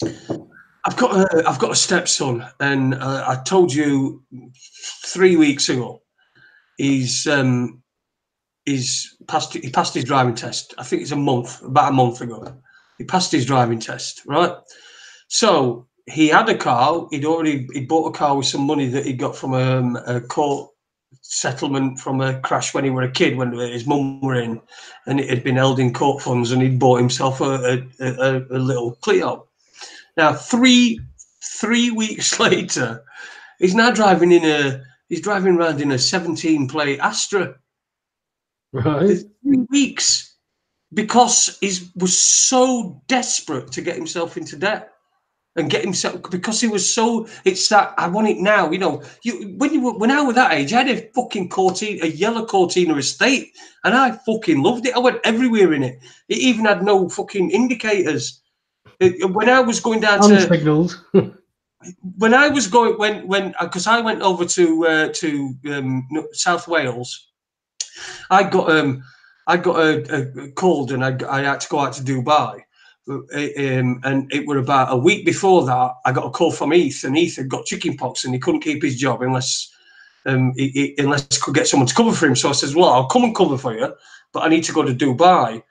Speaker 1: a stepson, and I told you 3 weeks ago, he passed his driving test. I think it's about a month ago. He passed his driving test, right? So he had a car. He'd bought a car with some money that he got from a court settlement from a crash when he was a kid, when his mum were in, and it had been held in court funds, and he'd bought himself a little Clio. Now, three weeks later, he's now driving around in a 17-plate Astra.
Speaker 2: Right.
Speaker 1: 3 weeks, because he was so desperate to get himself into debt and get himself, because he was so, it's that I want it now. You know, when I was that age, I had a fucking a yellow Cortina estate, and I fucking loved it. I went everywhere in it. It even had no fucking indicators. When I was going down to
Speaker 2: signals.
Speaker 1: When I was going, because I went over to South Wales. I got a cold, and I had to go out to Dubai, and it were about a week before that I got a call from Heath, and Heath had got chickenpox, and he couldn't keep his job unless he could get someone to cover for him. So I says, well, I'll come and cover for you, but I need to go to Dubai,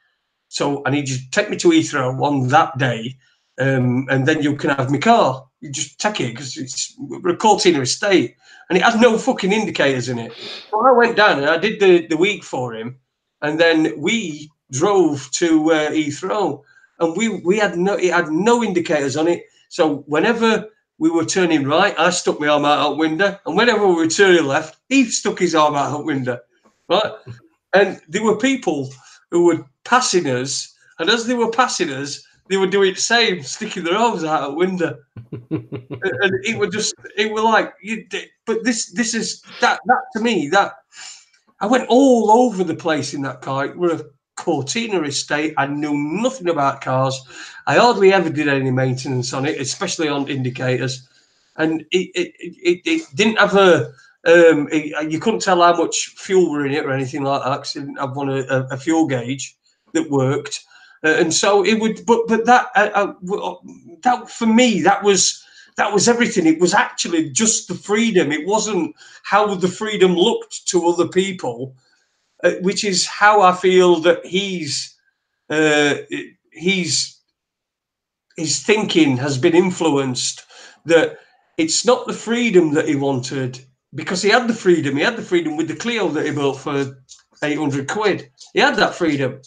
Speaker 1: so I need you to take me to Heathrow on that day, and then you can have my car. You just take it, because it's a Cortina estate, and it has no fucking indicators in it. So I went down and I did the week for him, and then we drove to Heathrow, and it had no indicators on it. So whenever we were turning right. I stuck my arm out window, and whenever we were turning left, he stuck his arm out window, right? And there were people who were passing us, and as they were passing us, they were doing the same, sticking their arms out window. And it was like, but this is that to me, that I went all over the place in that car. It was a Cortina estate. I knew nothing about cars. I hardly ever did any maintenance on it, especially on indicators. And it didn't have you couldn't tell how much fuel were in it or anything like that, because it didn't have a fuel gauge that worked. And so it would, but that for me, that was everything. It was actually just the freedom. It wasn't how the freedom looked to other people, which is how I feel that his thinking has been influenced. That it's not the freedom that he wanted, because he had the freedom. He had the freedom with the Clio that he built for 800 quid. He had that freedom.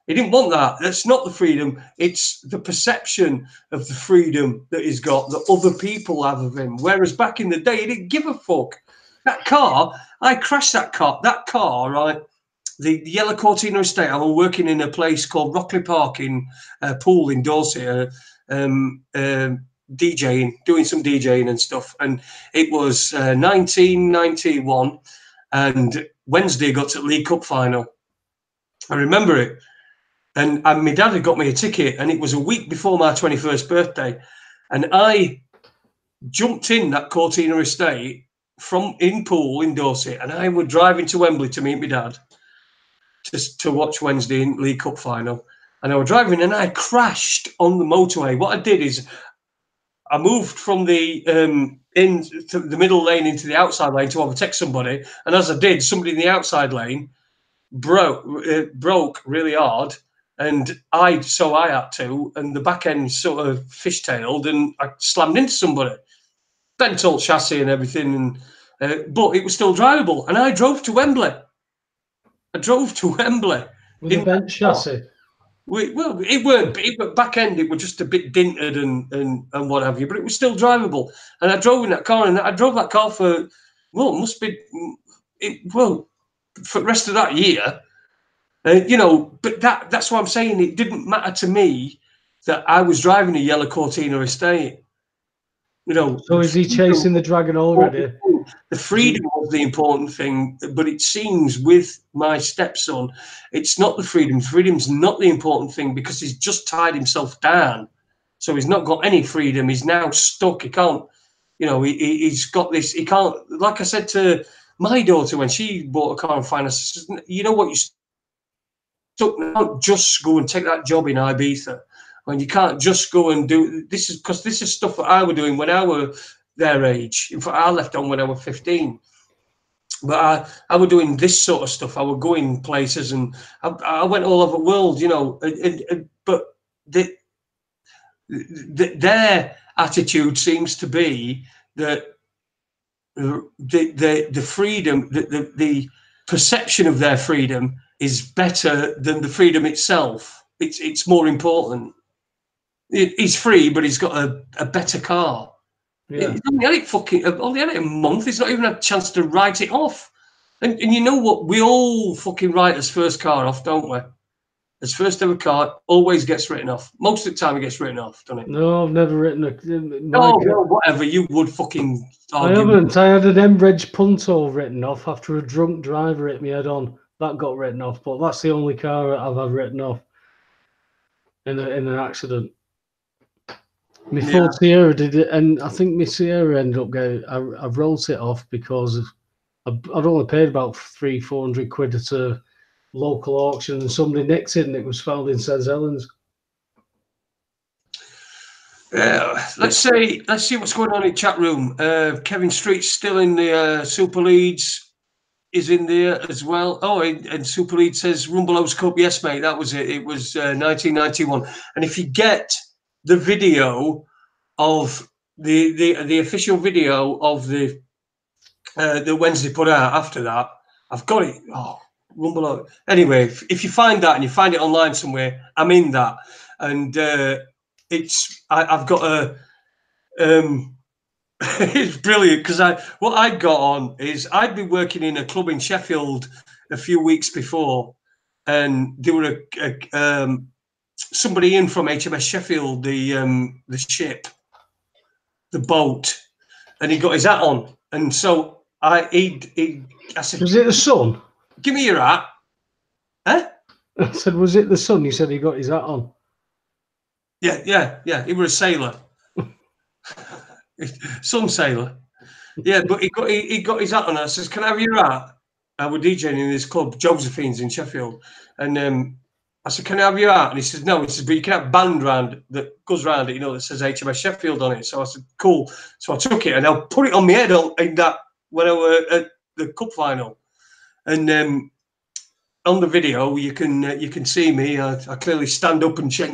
Speaker 1: He didn't want that. That's not the freedom. It's the perception of the freedom that he's got, that other people have of him. Whereas back in the day, he didn't give a fuck. That car, I crashed that car. That car, right? The yellow Cortina estate. I was working in a place called Rockley Park in Poole in Dorset, DJing, doing some DJing and stuff. And it was 1991, and Wednesday got to the League Cup final. I remember it. And my dad had got me a ticket, and it was a week before my 21st birthday. And I jumped in that Cortina estate in Poole in Dorset, and I was driving to Wembley to meet my dad to watch Wednesday in League Cup final. And I was driving, and I crashed on the motorway. What I did is I moved from the into the middle lane into the outside lane to overtake somebody. And as I did, somebody in the outside lane broke really hard. And I had to, and the back end sort of fishtailed, and I slammed into somebody, bent all chassis and everything, and but it was still drivable. And I drove to Wembley. With
Speaker 2: a bent chassis.
Speaker 1: It weren't back end. It was just a bit dinted and what have you, but it was still drivable. And I drove in that car, and I drove that car for for the rest of that year. But that's what I'm saying. It didn't matter to me that I was driving a yellow Cortina estate.
Speaker 2: So is he chasing the dragon already?
Speaker 1: The freedom was the important thing, but it seems with my stepson, it's not the freedom. Freedom's not the important thing, because he's just tied himself down. So he's not got any freedom. He's now stuck. He can't, he's got this. He can't, like I said to my daughter when she bought a car in finance, you know what, you can't just go and take that job in Ibiza, and you can't just go and do this, is because this is stuff that I was doing when I was their age. In fact, I left on when I was 15, but I was doing this sort of stuff. I was going places, and I went all over the world, but their attitude seems to be that the freedom, the perception of their freedom is better than the freedom itself. It's more important. He's free, but he's got a better car. Yeah. He's only had it a month. He's not even had a chance to write it off. And you know what? We all fucking write his first car off, don't we? His first ever car always gets written off. Most of the time it gets written off, doesn't it?
Speaker 2: No, I've never written
Speaker 1: well, whatever. You would fucking argue.
Speaker 2: I haven't. I had an Embridge Punto written off after a drunk driver hit me head on. That got written off, but that's the only car I've had written off in an accident. My Ford Sierra did it, and I think my Sierra ended up getting. I wrote it off because I'd only paid about 300-400 quid at a local auction, and somebody nicked it, and it was found in St Helens.
Speaker 1: Let's see what's going on in chat room. Kevin Street's still in the Super Leeds. Is in there as well. Oh, and Super League says Rumbelows Cup. Yes, mate, that was it. It was 1991. And if you get the video of the official video of the Wednesday put out after that, I've got it. Oh, Rumbelows. Anyway, if you find that and you find it online somewhere, I'm in that. And I've got a It's brilliant because what I got on is I'd been working in a club in Sheffield a few weeks before, and there were somebody in from HMS Sheffield, the ship, the boat, and he got his hat on, and so I said,
Speaker 2: Was it the sun?
Speaker 1: "Give me your hat." Huh?
Speaker 2: I said, was it the sun? You said he got his hat on.
Speaker 1: Yeah. He was a sailor, some sailor. Yeah, but he got his hat on. I says, "Can I have your hat?" I was DJing in this club, Josephine's in Sheffield, and I said, "Can I have your hat?" And he says, "No." He says, "But you can have a band round that goes round it, that says HMS Sheffield on it." So I said, "Cool." So I took it and I put it on my head in that when I were at the cup final, and on the video you can see me. I clearly stand up and check.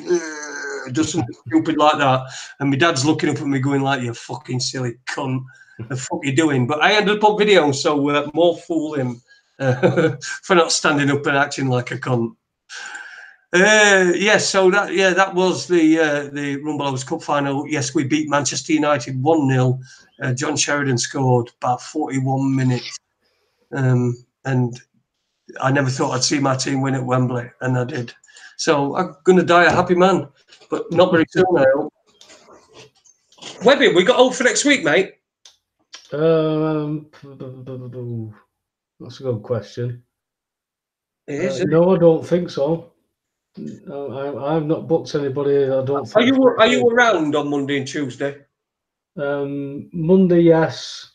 Speaker 1: Do something stupid like that, and my dad's looking up at me going like, "You fucking silly cunt, the fuck you doing?" But I ended up on video, so more fool him for not standing up and acting like a cunt. Yes, so that was the Rumbelows Cup final. Yes, we beat Manchester United 1-0. John Sheridan scored about 41 minutes, and I never thought I'd see my team win at Wembley, and I did. So I'm going to die a happy man, but not very soon, I hope. Webby, we got hope for next week, mate?
Speaker 2: That's a good question.
Speaker 1: It is.
Speaker 2: No, I don't think so. I've not booked anybody. I don't think.
Speaker 1: Are you around on Monday and Tuesday?
Speaker 2: Monday, yes.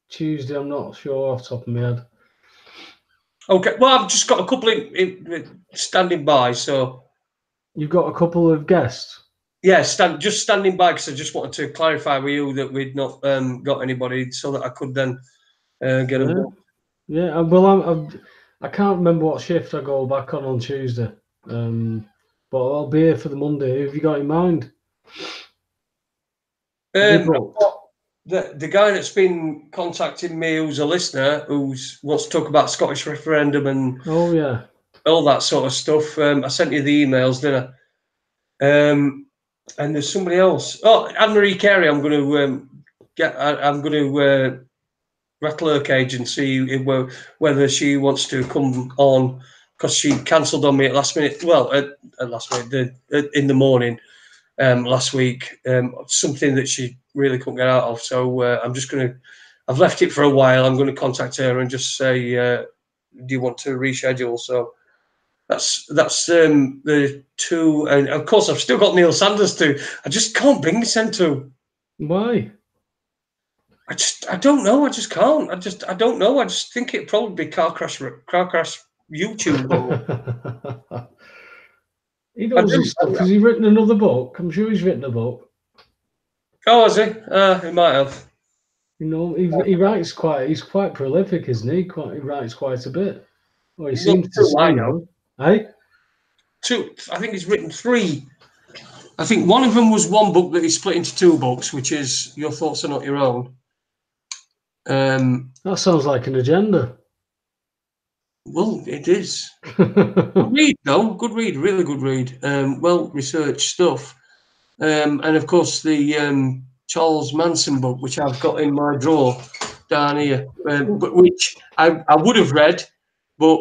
Speaker 2: Tuesday, I'm not sure off the top of my head.
Speaker 1: Okay, well, I've just got a couple standing by, so...
Speaker 2: You've got a couple of guests?
Speaker 1: Yeah, just standing by, because I just wanted to clarify with you that we'd not got anybody, so that I could then get them booked.
Speaker 2: Yeah, well, I can't remember what shift I go back on Tuesday, but I'll be here for the Monday. Who have you got in mind?
Speaker 1: The guy that's been contacting me, who's a listener, who wants to talk about Scottish referendum and all that sort of stuff. I sent you the emails, didn't I? And there's somebody else. Oh, Anne-Marie Carey. I'm going to rattle her cage and see whether she wants to come on, because she cancelled on me at last minute. Well, at last minute, in the morning. Last week, something that she really couldn't get out of. So I've left it for a while. I'm going to contact her and just say, do you want to reschedule? So that's the two. And of course, I've still got Neil Sanders too. I just can't bring myself to.
Speaker 2: Why?
Speaker 1: I don't know. I just can't. I don't know. I just think it'd probably be car crash YouTube.
Speaker 2: He knows his stuff. Has he written another book? I'm sure he's written a book.
Speaker 1: Oh, has he? He might have.
Speaker 2: He writes quite. He's quite prolific, isn't he? He writes quite a bit. Well, he seems to.
Speaker 1: I know.
Speaker 2: Hey?
Speaker 1: Two. I think he's written 3. I think one of them was one book that he split into 2 books, which is Your Thoughts Are Not Your Own.
Speaker 2: That sounds like an agenda.
Speaker 1: Well, it is. Good read, though. Good read. Really good read. Well-researched stuff. And, of course, the Charles Manson book, which I've got in my drawer down here, but which I would have read, but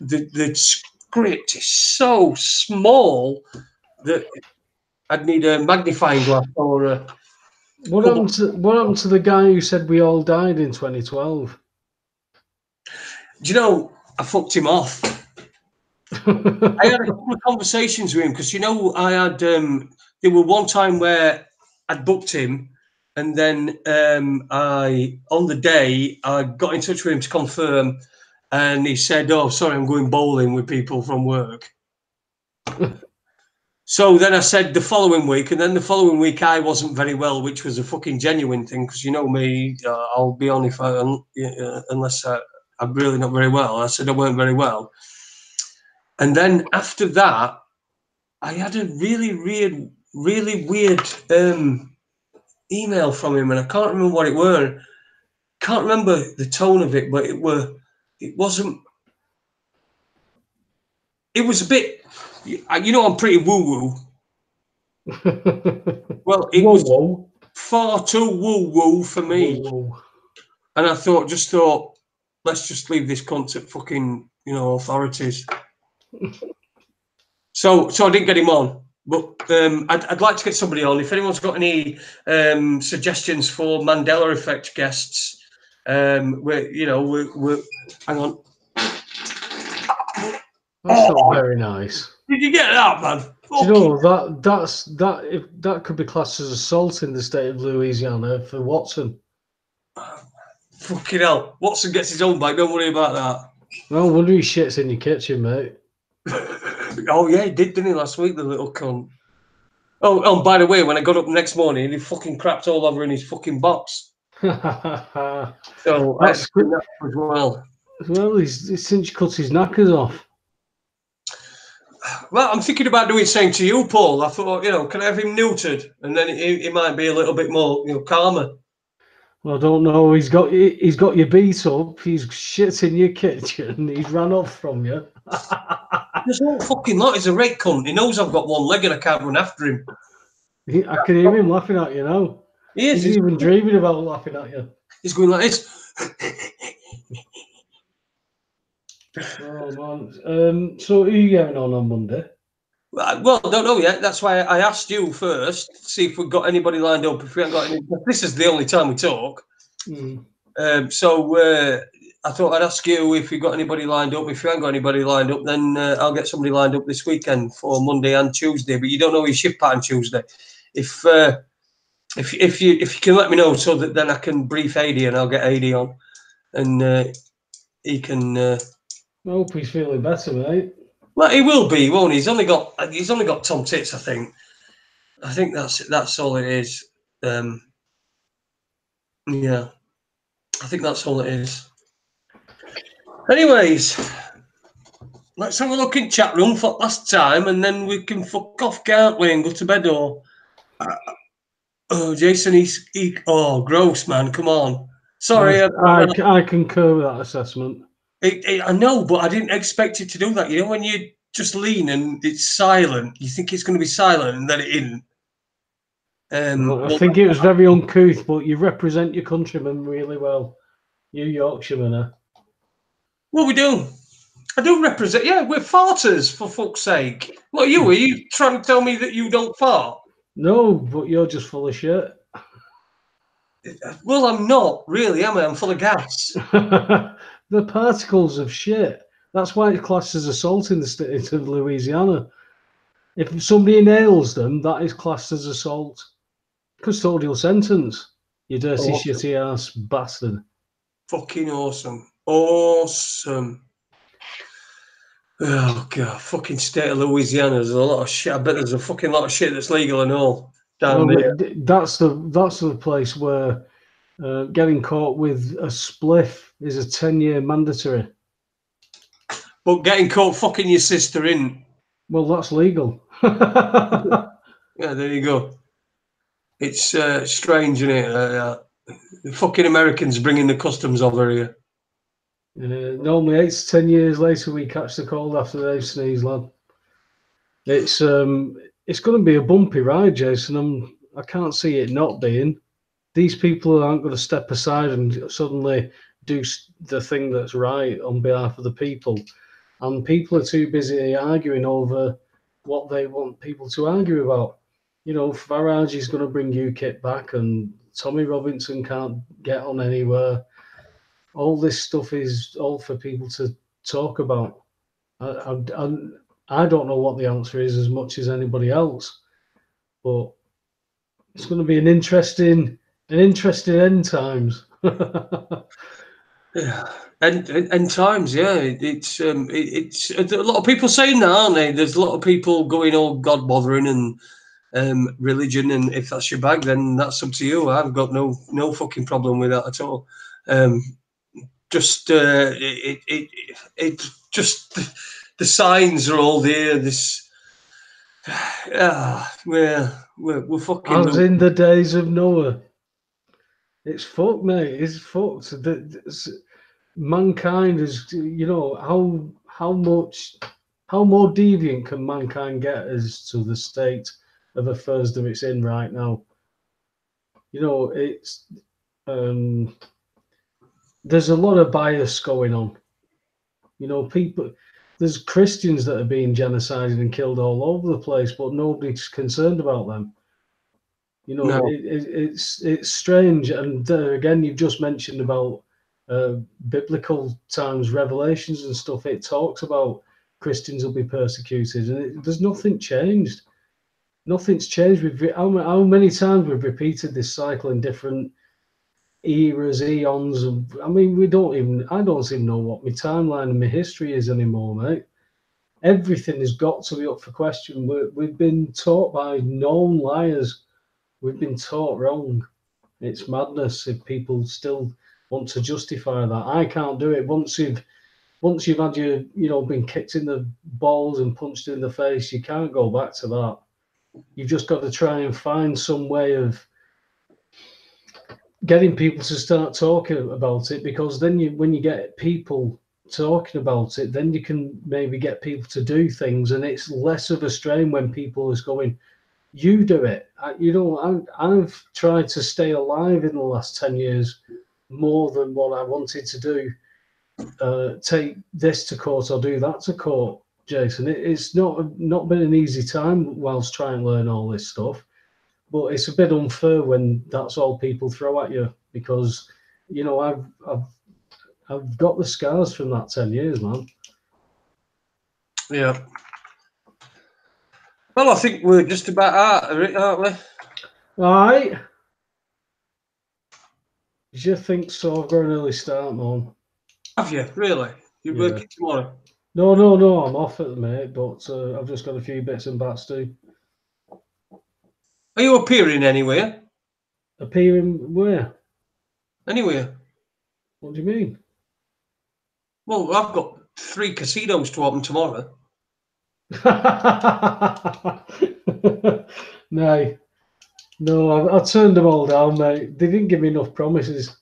Speaker 1: the script is so small that I'd need a magnifying glass or a...
Speaker 2: What happened to the guy who said we all died in 2012?
Speaker 1: Do you know, I fucked him off. I had a couple of conversations with him because, I had... there were one time where I'd booked him, and then on the day, I got in touch with him to confirm, and he said, "Oh, sorry, I'm going bowling with people from work." So then I said the following week, and then the following week I wasn't very well, which was a fucking genuine thing, because you know me, I'll be on unless I'm really not very well. I said I weren't very well. And then after that, I had a really weird email from him, and I can't remember what it were. Can't remember the tone of it, but it wasn't. It was a bit. I'm pretty woo-woo. Well, it was far too woo-woo for me.
Speaker 2: Whoa.
Speaker 1: And I thought, let's just leave this cunt at fucking, authorities. So I didn't get him on. But I'd like to get somebody on. If anyone's got any suggestions for Mandela Effect guests, we're hang on.
Speaker 2: That's not very nice.
Speaker 1: Did you get that, man?
Speaker 2: Do you know that could be classed as assault in the state of Louisiana for Watson.
Speaker 1: Fucking hell. Watson gets his own bike, don't worry about that.
Speaker 2: No wonder he shits in your kitchen, mate.
Speaker 1: Oh yeah, he did, didn't he, last week, the little cunt. Oh, by the way, when I got up the next morning, he fucking crapped all over in his fucking box. So that's good as well.
Speaker 2: Well, he's since cut his knackers off.
Speaker 1: Well, I'm thinking about doing the same to you, Paul. I thought, can I have him neutered? And then he might be a little bit more, calmer.
Speaker 2: Well, I don't know. He's got you beat up. He's shit in your kitchen. He's ran off from you.
Speaker 1: There's no fucking lot. He's a rake cunt. He knows I've got one leg and I can't run after him.
Speaker 2: I can hear him laughing at you now.
Speaker 1: He is.
Speaker 2: He's even dreaming about laughing at you.
Speaker 1: He's going like this.
Speaker 2: Oh man. So who are you going on Monday?
Speaker 1: Well, I don't know yet. That's why I asked you first to see if we've got anybody lined up. If we haven't got any, this is the only time we talk. So I thought I'd ask you if you've got anybody lined up. If you haven't got anybody lined up, then I'll get somebody lined up this weekend for Monday and Tuesday. But you don't know your shift pattern Tuesday. If you can let me know so that then I can brief Adie and I'll get Adie on, and he can. I
Speaker 2: hope he's feeling better, mate.
Speaker 1: Well, he will be, won't he? He's only got Tom Tits, I think. I think that's all it is. Yeah, I think that's all it is. Anyways, let's have a look in chat room for last time, and then we can fuck off, can't we, and go to bed. Or oh, Jason, oh, gross, man. Come on. Sorry,
Speaker 2: I concur with that assessment.
Speaker 1: I know, but I didn't expect it to do that. You know, when you just lean and it's silent, you think it's going to be silent, and then it isn't.
Speaker 2: I think it was very uncouth, but you represent your countrymen really well. You Yorkshiremen, eh?
Speaker 1: Well, we do. I do represent. Yeah, we're farters, for fuck's sake. What are you? Are you trying to tell me that you don't fart?
Speaker 2: No, but you're just full of shit.
Speaker 1: Well, I'm not really, am I? I'm full of gas.
Speaker 2: The particles of shit. That's why it's classed as assault in the state of Louisiana. If somebody inhales them, that is classed as assault. Custodial sentence. You dirty, shitty ass bastard.
Speaker 1: Fucking awesome. Awesome. Oh, God. Fucking state of Louisiana. There's a lot of shit. I bet there's a fucking lot of shit that's legal and all. Down there.
Speaker 2: That's the place where getting caught with a spliff is a 10-year mandatory.
Speaker 1: But getting caught fucking your sister in.
Speaker 2: Well, that's legal.
Speaker 1: Yeah, there you go. It's strange, isn't it? The fucking Americans bringing the customs over here.
Speaker 2: Normally 8 to 10 years later, we catch the cold after they've sneezed, lad. It's going to be a bumpy ride, Jason. I can't see it not being. These people aren't going to step aside and suddenly do the thing that's right on behalf of the people. And people are too busy arguing over what they want people to argue about. You know, Farage is going to bring UKIP back and Tommy Robinson can't get on anywhere. All this stuff is all for people to talk about. I don't know what the answer is as much as anybody else, but it's going to be an interesting end times.
Speaker 1: Yeah, end times. Yeah, it's a lot of people saying that, aren't they? There's a lot of people going all God bothering and religion, and if that's your bag, then that's up to you. I've got no fucking problem with that at all. Just the signs are all there. This, we're fucking.
Speaker 2: As in the days of Noah. It's fucked, mate. It's fucked. Mankind is, you know, how more deviant can mankind get as to the state of affairs that it's in right now? You know, it's there's a lot of bias going on. You know, there's Christians that are being genocided and killed all over the place, but nobody's concerned about them. You know,
Speaker 1: No.
Speaker 2: it's strange. And again, you've just mentioned about biblical times, Revelations and stuff. It talks about Christians will be persecuted, and there's nothing changed. Nothing's changed. How many times we've repeated this cycle in different eras, eons. I mean, I don't even know what my timeline and my history is anymore, mate. Everything has got to be up for question. We've been taught by known liars. We've been taught wrong. It's madness if people still want to justify that. I can't do it. Once you've had been kicked in the balls and punched in the face, you can't go back to that. You've just got to try and find some way of getting people to start talking about it, because then when you get people talking about it, then you can maybe get people to do things, and it's less of a strain when people is going, you do it. I've tried to stay alive in the last 10 years more than what I wanted to do. Take this to court or do that to court, Jason. It's not been an easy time whilst trying to learn all this stuff. But it's a bit unfair when that's all people throw at you, because I've got the scars from that 10 years, man.
Speaker 1: Yeah. Well, I think we're just about out of it, aren't we?
Speaker 2: All right. Did you think so? I've got an early start, man.
Speaker 1: Have you really? You're working tomorrow?
Speaker 2: No. I'm off at the minute, but I've just got a few bits and bats to do.
Speaker 1: Are you appearing anywhere?
Speaker 2: Appearing where?
Speaker 1: Anywhere.
Speaker 2: What do you mean?
Speaker 1: Well, I've got 3 casinos to open tomorrow.
Speaker 2: No, I turned them all down, mate. They didn't give me enough promises.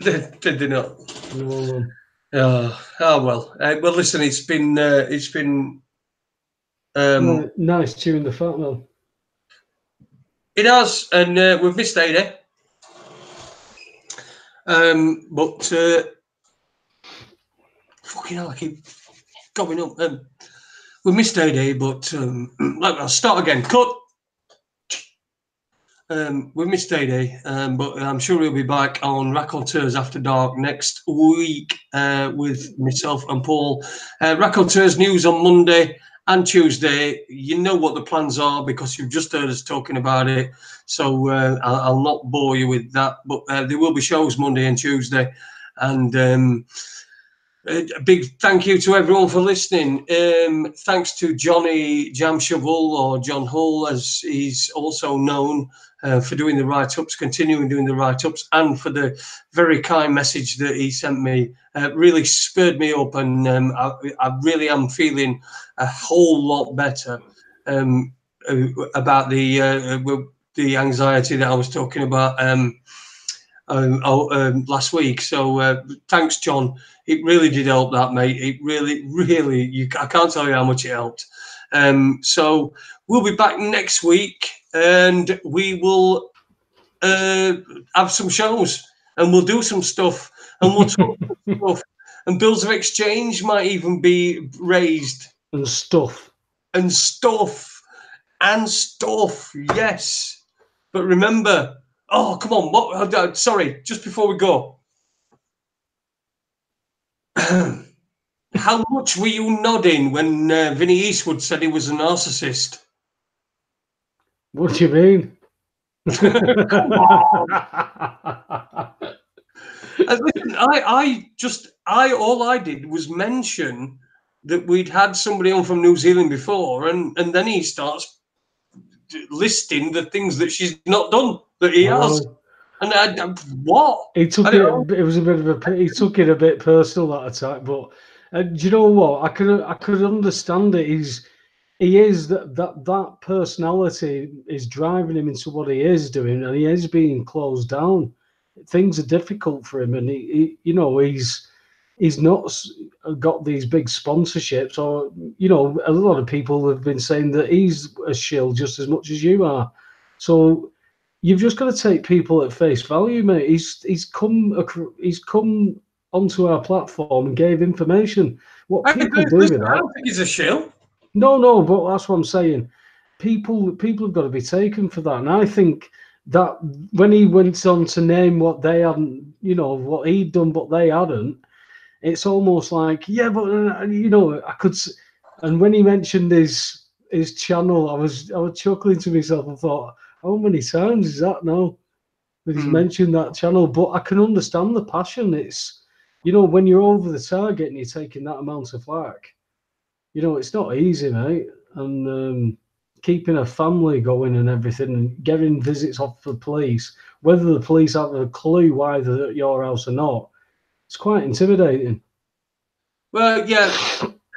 Speaker 1: Did they not?
Speaker 2: No.
Speaker 1: Oh well. Well, listen, it's been
Speaker 2: nice chewing the fat, man.
Speaker 1: It has, and we've missed Adie. But fucking hell, I keep going up. We missed Adie, but I'll start again. Cut. We missed Adie, but I'm sure he'll be back on Raconteurs After Dark next week with myself and Paul. Raconteurs news on Monday and Tuesday. You know what the plans are because you've just heard us talking about it. So I'll not bore you with that. But there will be shows Monday and Tuesday. And a big thank you to everyone for listening. Thanks to Johnny Jam Shovel, or John Hull, as he's also known, for doing the write-ups, continuing doing the write-ups, and for the very kind message that he sent me. Really spurred me up, and I really am feeling a whole lot better about the anxiety that I was talking about last week. So thanks, John. It really did help, that, mate. It really, I can't tell you how much it helped. So we'll be back next week, and we will have some shows, and we'll do some stuff, and we'll talk stuff, and bills of exchange might even be raised.
Speaker 2: And stuff.
Speaker 1: Yes. But remember, oh, come on. Sorry, just before we go. How much were you nodding when Vinnie Eastwood said he was a narcissist?
Speaker 2: What do you mean?
Speaker 1: Come on. Listen, all I did was mention that we'd had somebody on from New Zealand before, and then he starts listing the things that she's not done that he has. And what?
Speaker 2: He took it. It was a bit of a. He took it a bit personal, that attack. But do you know what? I could understand it. He is that personality is driving him into what he is doing, and he is being closed down. Things are difficult for him, and he's not got these big sponsorships, or a lot of people have been saying that he's a shill just as much as you are. So you've just got to take people at face value, mate. He's come onto our platform and gave information. What people do with that?
Speaker 1: I don't think he's a shill.
Speaker 2: No, but that's what I'm saying. People have got to be taken for that, and I think that when he went on to name what they hadn't, what he'd done, but they hadn't, it's almost like, yeah, but I could. And when he mentioned his channel, I was chuckling to myself. I thought, how many times is that now that he's mentioned that channel? But I can understand the passion. It's, when you're over the target and you're taking that amount of flack, it's not easy, mate. And keeping a family going and everything, and getting visits off the police, whether the police have a clue why they're at your house or not, it's quite intimidating.
Speaker 1: Well, yeah,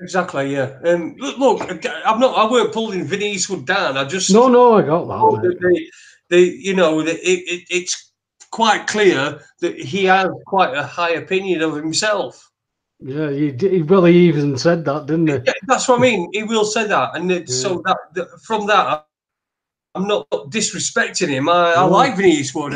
Speaker 1: exactly, yeah. Look, I weren't pulling Vinny Eastwood down. I just
Speaker 2: no, I got that.
Speaker 1: It's quite clear that he has quite a high opinion of himself.
Speaker 2: Yeah, he even said that, didn't he?
Speaker 1: Yeah, that's what I mean. He will say that, and so that from that, I'm not disrespecting him. I like Vinny Eastwood.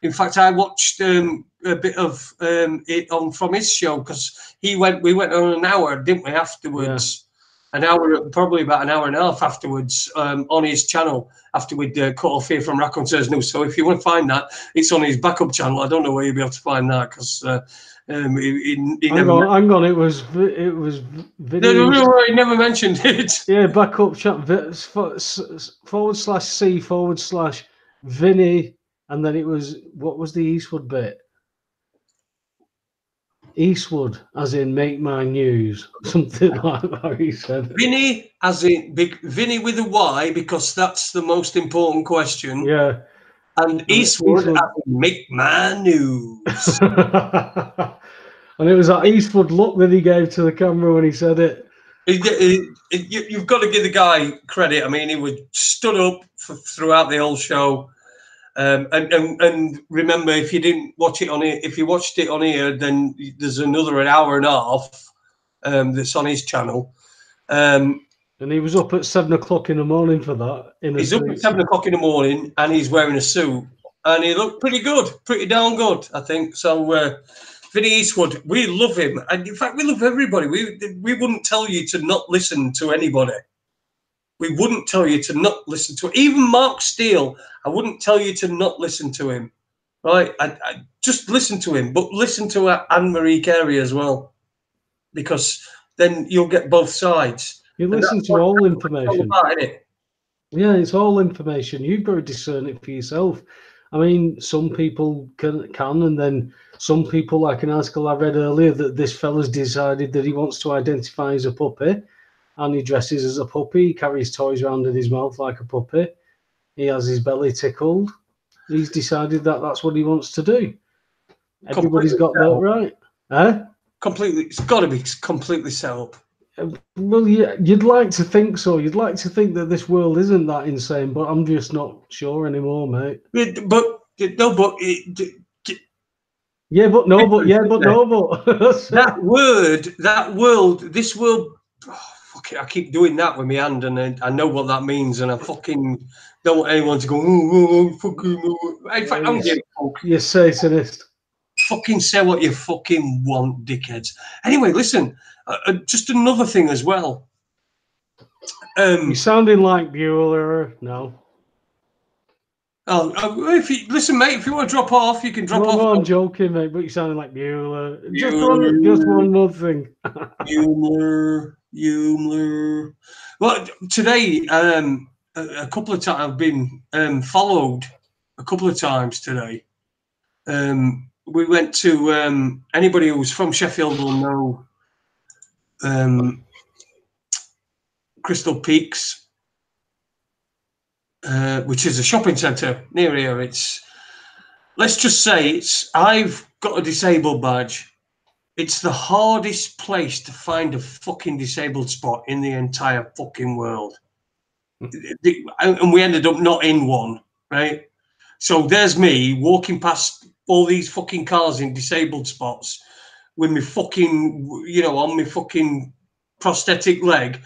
Speaker 1: In fact, I watched a bit of it from his show, because we went on an hour, didn't we? Afterwards, an hour, probably about an hour and a half afterwards, on his channel after we'd cut off here from Raconteurs News. So if you want to find that, it's on his backup channel. I don't know where you'll be able to find that, because
Speaker 2: hang on, it was Vinny.
Speaker 1: No, he never mentioned it.
Speaker 2: Yeah, backup chat /C/Vinny, and then it was, what was the Eastwood bit? Eastwood, as in make my news, something like that. He said
Speaker 1: Vinny, as in Vinny with a Y, because that's the most important question.
Speaker 2: Yeah.
Speaker 1: And Eastwood, as in make my news.
Speaker 2: And it was that Eastwood look that he gave to the camera when he said it.
Speaker 1: You've got to give the guy credit. I mean, he was stood up throughout the whole show. And remember, if you didn't watch it on here, if you watched it on here, then there's another hour and a half that's on his channel.
Speaker 2: And he was up at 7 o'clock in the morning for that.
Speaker 1: He's up at 7 o'clock in the morning, and he's wearing a suit, and he looked pretty good, pretty darn good, I think. So, Vinny Eastwood, we love him, and in fact, we love everybody. We wouldn't tell you to not listen to anybody. We wouldn't tell you to not listen to even Mark Steele. I wouldn't tell you to not listen to him, right? I just listen to him, but listen to Anne-Marie Carey as well, because then you'll get both sides.
Speaker 2: You listen to all information. Yeah, it's all information. You've got to discern it for yourself. I mean, some people can, and then some people, like an article I read earlier, that this fella's decided that he wants to identify as a puppy, and he dresses as a puppy. He carries toys around in his mouth like a puppy. He has his belly tickled. He's decided that that's what he wants to do. Everybody's got that right. Huh?
Speaker 1: Completely, it's got to be completely set up.
Speaker 2: Well, yeah, you'd like to think so. You'd like to think that this world isn't that insane, but I'm just not sure anymore, mate.
Speaker 1: But no, but
Speaker 2: yeah, but no, but yeah, but no, but
Speaker 1: that world, this world. Oh, fuck it, I keep doing that with my hand, and I know what that means, and I fucking don't want anyone to go. In fact, I don't give a fuck.
Speaker 2: You're Satanist.
Speaker 1: Fucking say what you fucking want, dickheads. Anyway, listen. Just another thing as well.
Speaker 2: You're sounding like Bueller. No.
Speaker 1: Oh, if you listen, mate. If you want to drop off, you can drop off.
Speaker 2: No, I'm joking, mate. But you're sounding like Bueller. Just one more thing.
Speaker 1: Bueller. Well, today, a couple of times I've been followed. A couple of times today. We went to anybody who's from Sheffield will know. Crystal Peaks, which is a shopping centre near here. Let's just say I've got a disabled badge. It's the hardest place to find a fucking disabled spot in the entire fucking world. And we ended up not in one, right? So there's me walking past all these fucking cars in disabled spots with me fucking, on my fucking prosthetic leg,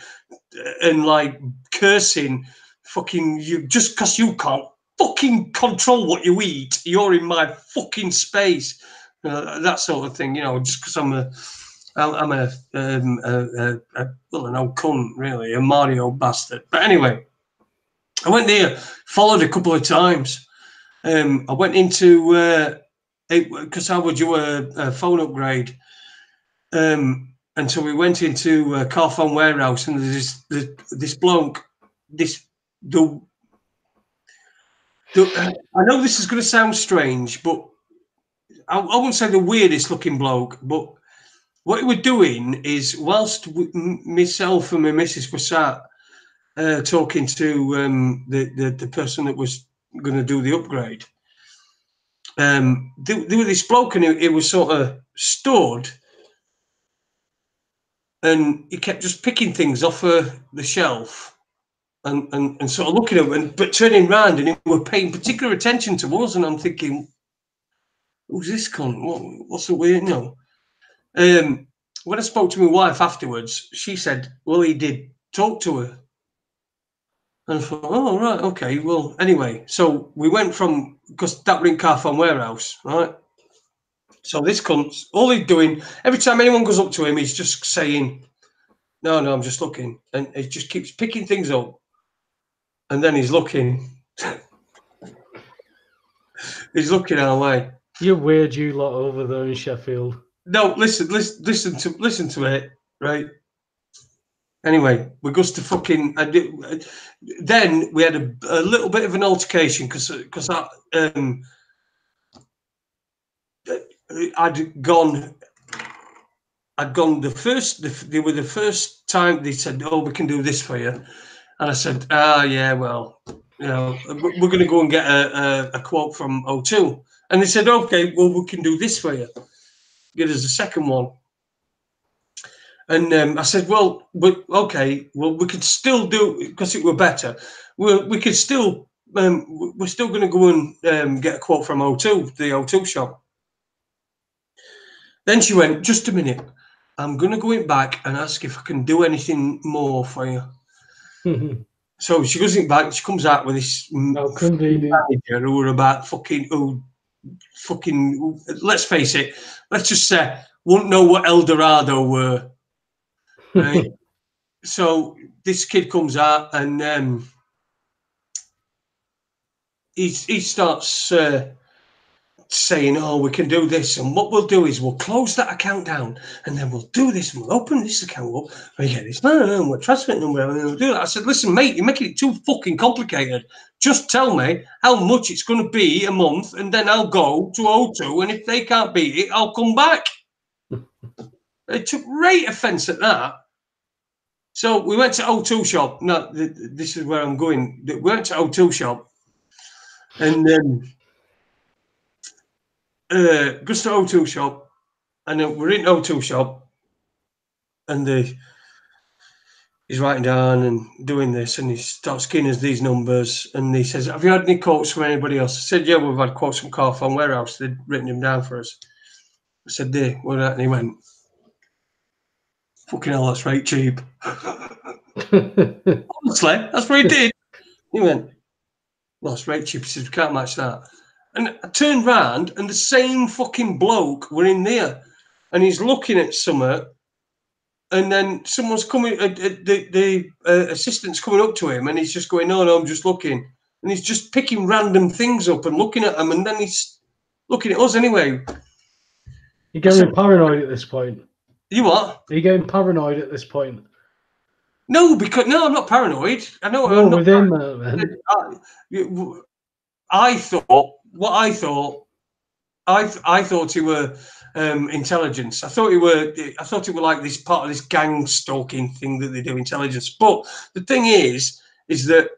Speaker 1: and like cursing fucking you just because you can't fucking control what you eat. You're in my fucking space. That sort of thing, you know, just because I'm an old cunt, really, a Mario bastard. But anyway, I went there, followed a couple of times. I went into because I would do a phone upgrade. And so we went into a car phone warehouse, and there's this bloke, I know this is going to sound strange, but I wouldn't say the weirdest looking bloke, but what he was doing is, whilst myself and my missus were sat talking to the person that was going to do the upgrade, there was this bloke, and he was sort of stood, and he kept just picking things off the shelf and sort of looking at them, but turning round, and he was paying particular attention to us, and I'm thinking, who's this cunt? What's the weird, you know? When I spoke to my wife afterwards, she said, well, he did talk to her. And I thought, oh, right, okay. Well, anyway, so we went from, because that were in car phone warehouse, right? So this cunt, all he's doing, every time anyone goes up to him, he's just saying, no, I'm just looking. And he just keeps picking things up. And then he's looking. He's looking our way.
Speaker 2: You're weird, you lot over there in Sheffield.
Speaker 1: No, listen to it, right? Anyway, we goes to fucking. Then we had a little bit of an altercation because I'd gone they were the first time they said, oh, we can do this for you, and I said, yeah, well, you know, we're going to go and get a quote from O2, and they said, okay, well, we can do this for you, get us a second one. And I said, well, okay, well, we could still do, because it were better. We could still, we're still going to go and get a quote from O2, the O2 shop. Then she went, just a minute, I'm going to go in back and ask if I can do anything more for you. So she goes in back, she comes out with this manager who were about let's face it, let's just say, wouldn't know what El Dorado were. Right? So this kid comes out, and he starts saying, oh, we can do this, and what we'll do is we'll close that account down, and then we'll do this, and we'll open this account up, and we get this, and we'll transfer it, and we'll do that. I said, listen, mate, you're making it too fucking complicated. Just tell me how much it's going to be a month, and then I'll go to O2, and if they can't beat it, I'll come back. They took great offence at that. So we went to O2 shop. No, this is where I'm going. We went to O2 shop, and goes to O2 shop, and then we're in O2 shop, and he's writing down and doing this, and he starts giving us these numbers, and he says, have you had any quotes from anybody else? I said, yeah, we've had quotes from Car Phone Warehouse. They'd written them down for us. I said, there, what that? And he went, fucking hell, that's right cheap. Honestly, that's what he did. He went, well, that's right cheap. He says, we can't match that. And I turned round, and the same fucking bloke were in there, and he's looking at something, and then someone's coming, the assistant's coming up to him, and he's just going, no, I'm just looking. And he's just picking random things up and looking at them, and then he's looking at us anyway.
Speaker 2: You're getting paranoid at this point.
Speaker 1: You what?
Speaker 2: Are you getting paranoid at this point?
Speaker 1: No, I'm not paranoid. I know.
Speaker 2: No, within that,
Speaker 1: man. I thought he were intelligence. I thought it were like this part of this gang stalking thing that they do, intelligence. But the thing is that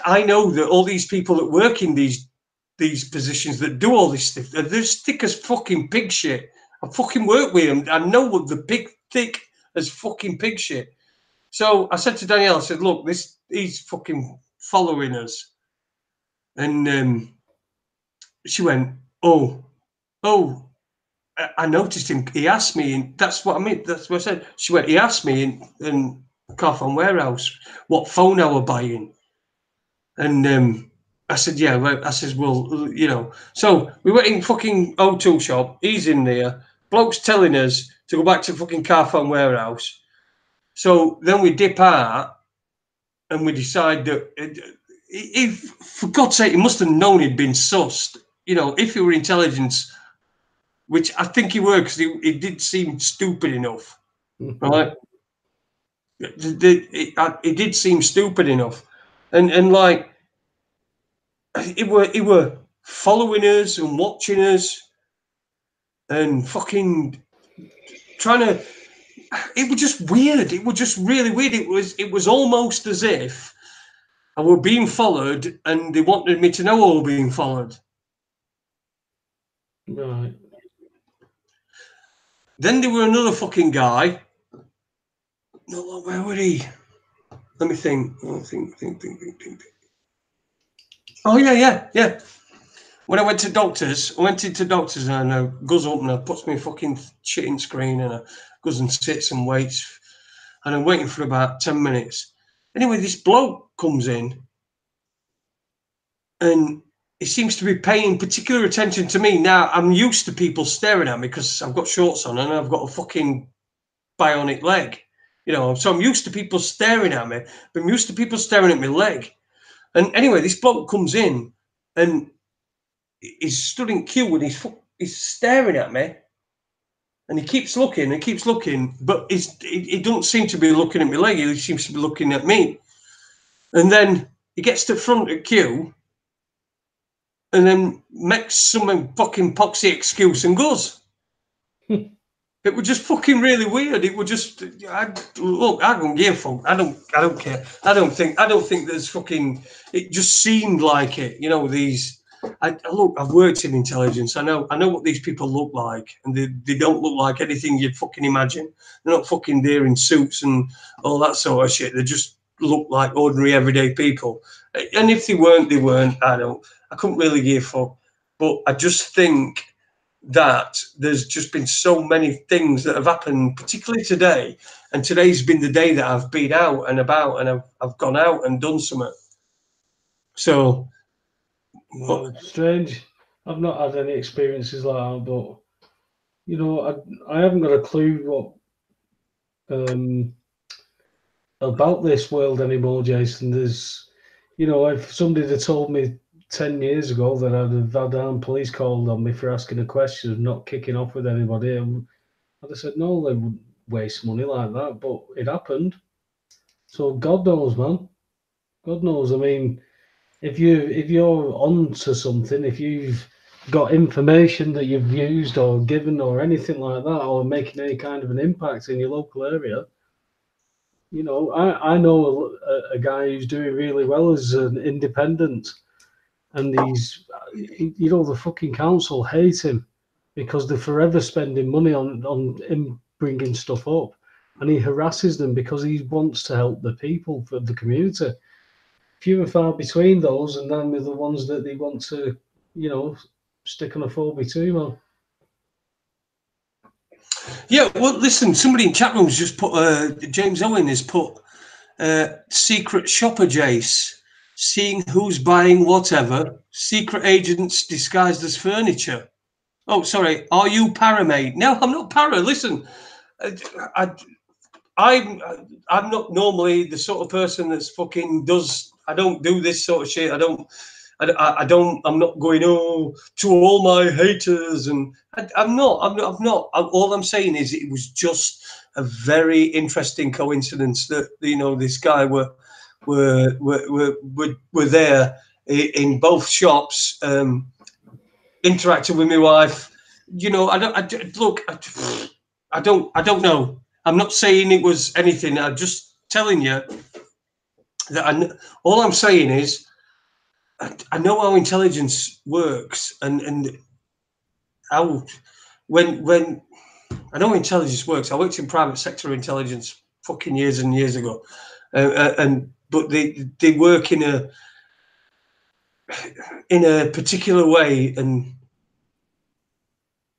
Speaker 1: I know that all these people that work in these positions that do all this stuff, they're as thick as fucking pig shit. I fucking work with them. I know what the thick as fucking pig shit. So I said to Danielle, I said, look, he's fucking following us. And she went, oh, I noticed him. He asked me, and that's what I mean. That's what I said. She went, he asked me in Car Phone Warehouse what phone I were buying. And I said, yeah. Well, I says, well, you know. So we went in fucking O2 shop. He's in there. Bloke's telling us to go back to fucking Carphone warehouse. So then we dip out and we decide that if, for God's sake, he must have known he'd been sussed. You know, if he were intelligence, which I think he were, because he did seem stupid enough, right? It did seem stupid enough, and like he were following us and watching us and fucking trying to. It was just weird. It was just really weird. It was almost as if I were being followed, and they wanted me to know I were being followed.
Speaker 2: Right.
Speaker 1: Then there were another fucking guy. No, where were he? Let me think. Think. Oh yeah. When I went into doctors and goes up and puts me fucking shitting screen and goes and sits and waits, and I'm waiting for about 10 minutes. Anyway, this bloke comes in and he seems to be paying particular attention to me. Now, I'm used to people staring at me because I've got shorts on and I've got a fucking bionic leg, you know, so I'm used to people staring at me, but I'm used to people staring at my leg. And anyway, this bloke comes in and he's stood in queue and he's staring at me, and he keeps looking, but he don't seem to be looking at my leg. He seems to be looking at me. And then he gets to the front of the queue and then makes some fucking poxy excuse and goes. It was just fucking really weird. It was just, I don't give a fuck. I don't care. I don't think there's fucking. It just seemed like it. You know, these. Look, I've worked in intelligence. I know what these people look like, and they don't look like anything you'd fucking imagine. They're not fucking there in suits and all that sort of shit. They just look like ordinary everyday people. And if they weren't, they weren't. I couldn't really give a fuck. But I just think that there's just been so many things that have happened, particularly today. And today's been the day that I've been out and about, and I've gone out and done something. So,
Speaker 2: well, strange. I've not had any experiences like that, but you know, I haven't got a clue what about this world anymore, Jason. There's, you know, if somebody had told me 10 years ago that I'd have had armed police called on me for asking a question and not kicking off with anybody, I'd have said, no, they wouldn't waste money like that, but it happened. So God knows, man. God knows. I mean, if you're on to something, if you've got information that you've used or given or anything like that, or making any kind of an impact in your local area, you know, I know a guy who's doing really well as an independent, and you know, the fucking council hate him because they're forever spending money on him bringing stuff up, and he harasses them because he wants to help the people for the community. Few and far between those, and then with the ones that they want to, you know, stick on a 4x2, man.
Speaker 1: yeah, well, listen, somebody in chat room's just put, James Owen has put, secret shopper Jace, seeing who's buying whatever, secret agents disguised as furniture. Oh, sorry, are you paramate? No, I'm not para. Listen, I'm not normally the sort of person that's fucking does. I don't do this sort of shit. I'm not going to all my haters, and I'm not. All I'm saying is it was just a very interesting coincidence that, you know, this guy were there in both shops, interacting with my wife. You know, I don't know. I'm not saying it was anything. I'm just telling you that all I'm saying is I know how intelligence works, and how when I know how intelligence works. I worked in private sector intelligence fucking years and years ago, but they work in a particular way, and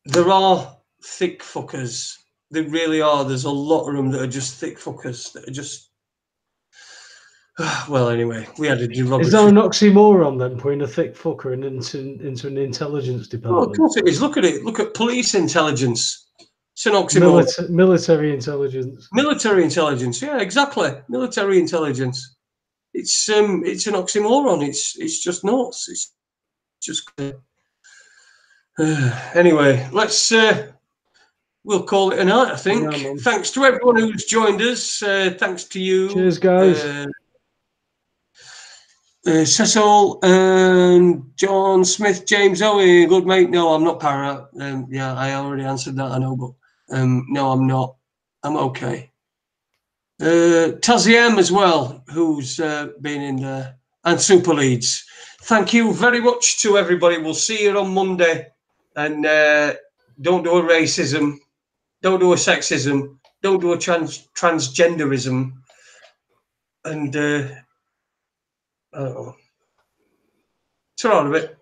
Speaker 1: there are thick fuckers. There really are. There's a lot of them that are just thick fuckers that are just Well, anyway, we had a derogatory.
Speaker 2: Is that an oxymoron then, putting a thick fucker into an intelligence
Speaker 1: Well, of
Speaker 2: department?
Speaker 1: course it is. Look at it. Look at police intelligence. It's an oxymoron.
Speaker 2: Military intelligence.
Speaker 1: Military intelligence. Yeah, exactly. Military intelligence. It's an oxymoron. It's just nuts. It's just. Anyway, let's. We'll call it a night, I think.
Speaker 2: Yeah,
Speaker 1: thanks to everyone who's joined us. Thanks to you.
Speaker 2: Cheers, guys.
Speaker 1: Cecil and John Smith, James Owen, good mate. No, I'm not para. Yeah, I already answered that, I know, but no, I'm not. I'm okay. Tazzy M as well, who's been in there, and Super Leads. Thank you very much to everybody. We'll see you on Monday. And don't do a racism, don't do a sexism, don't do a transgenderism, and I don't know. Ta-ra a bit.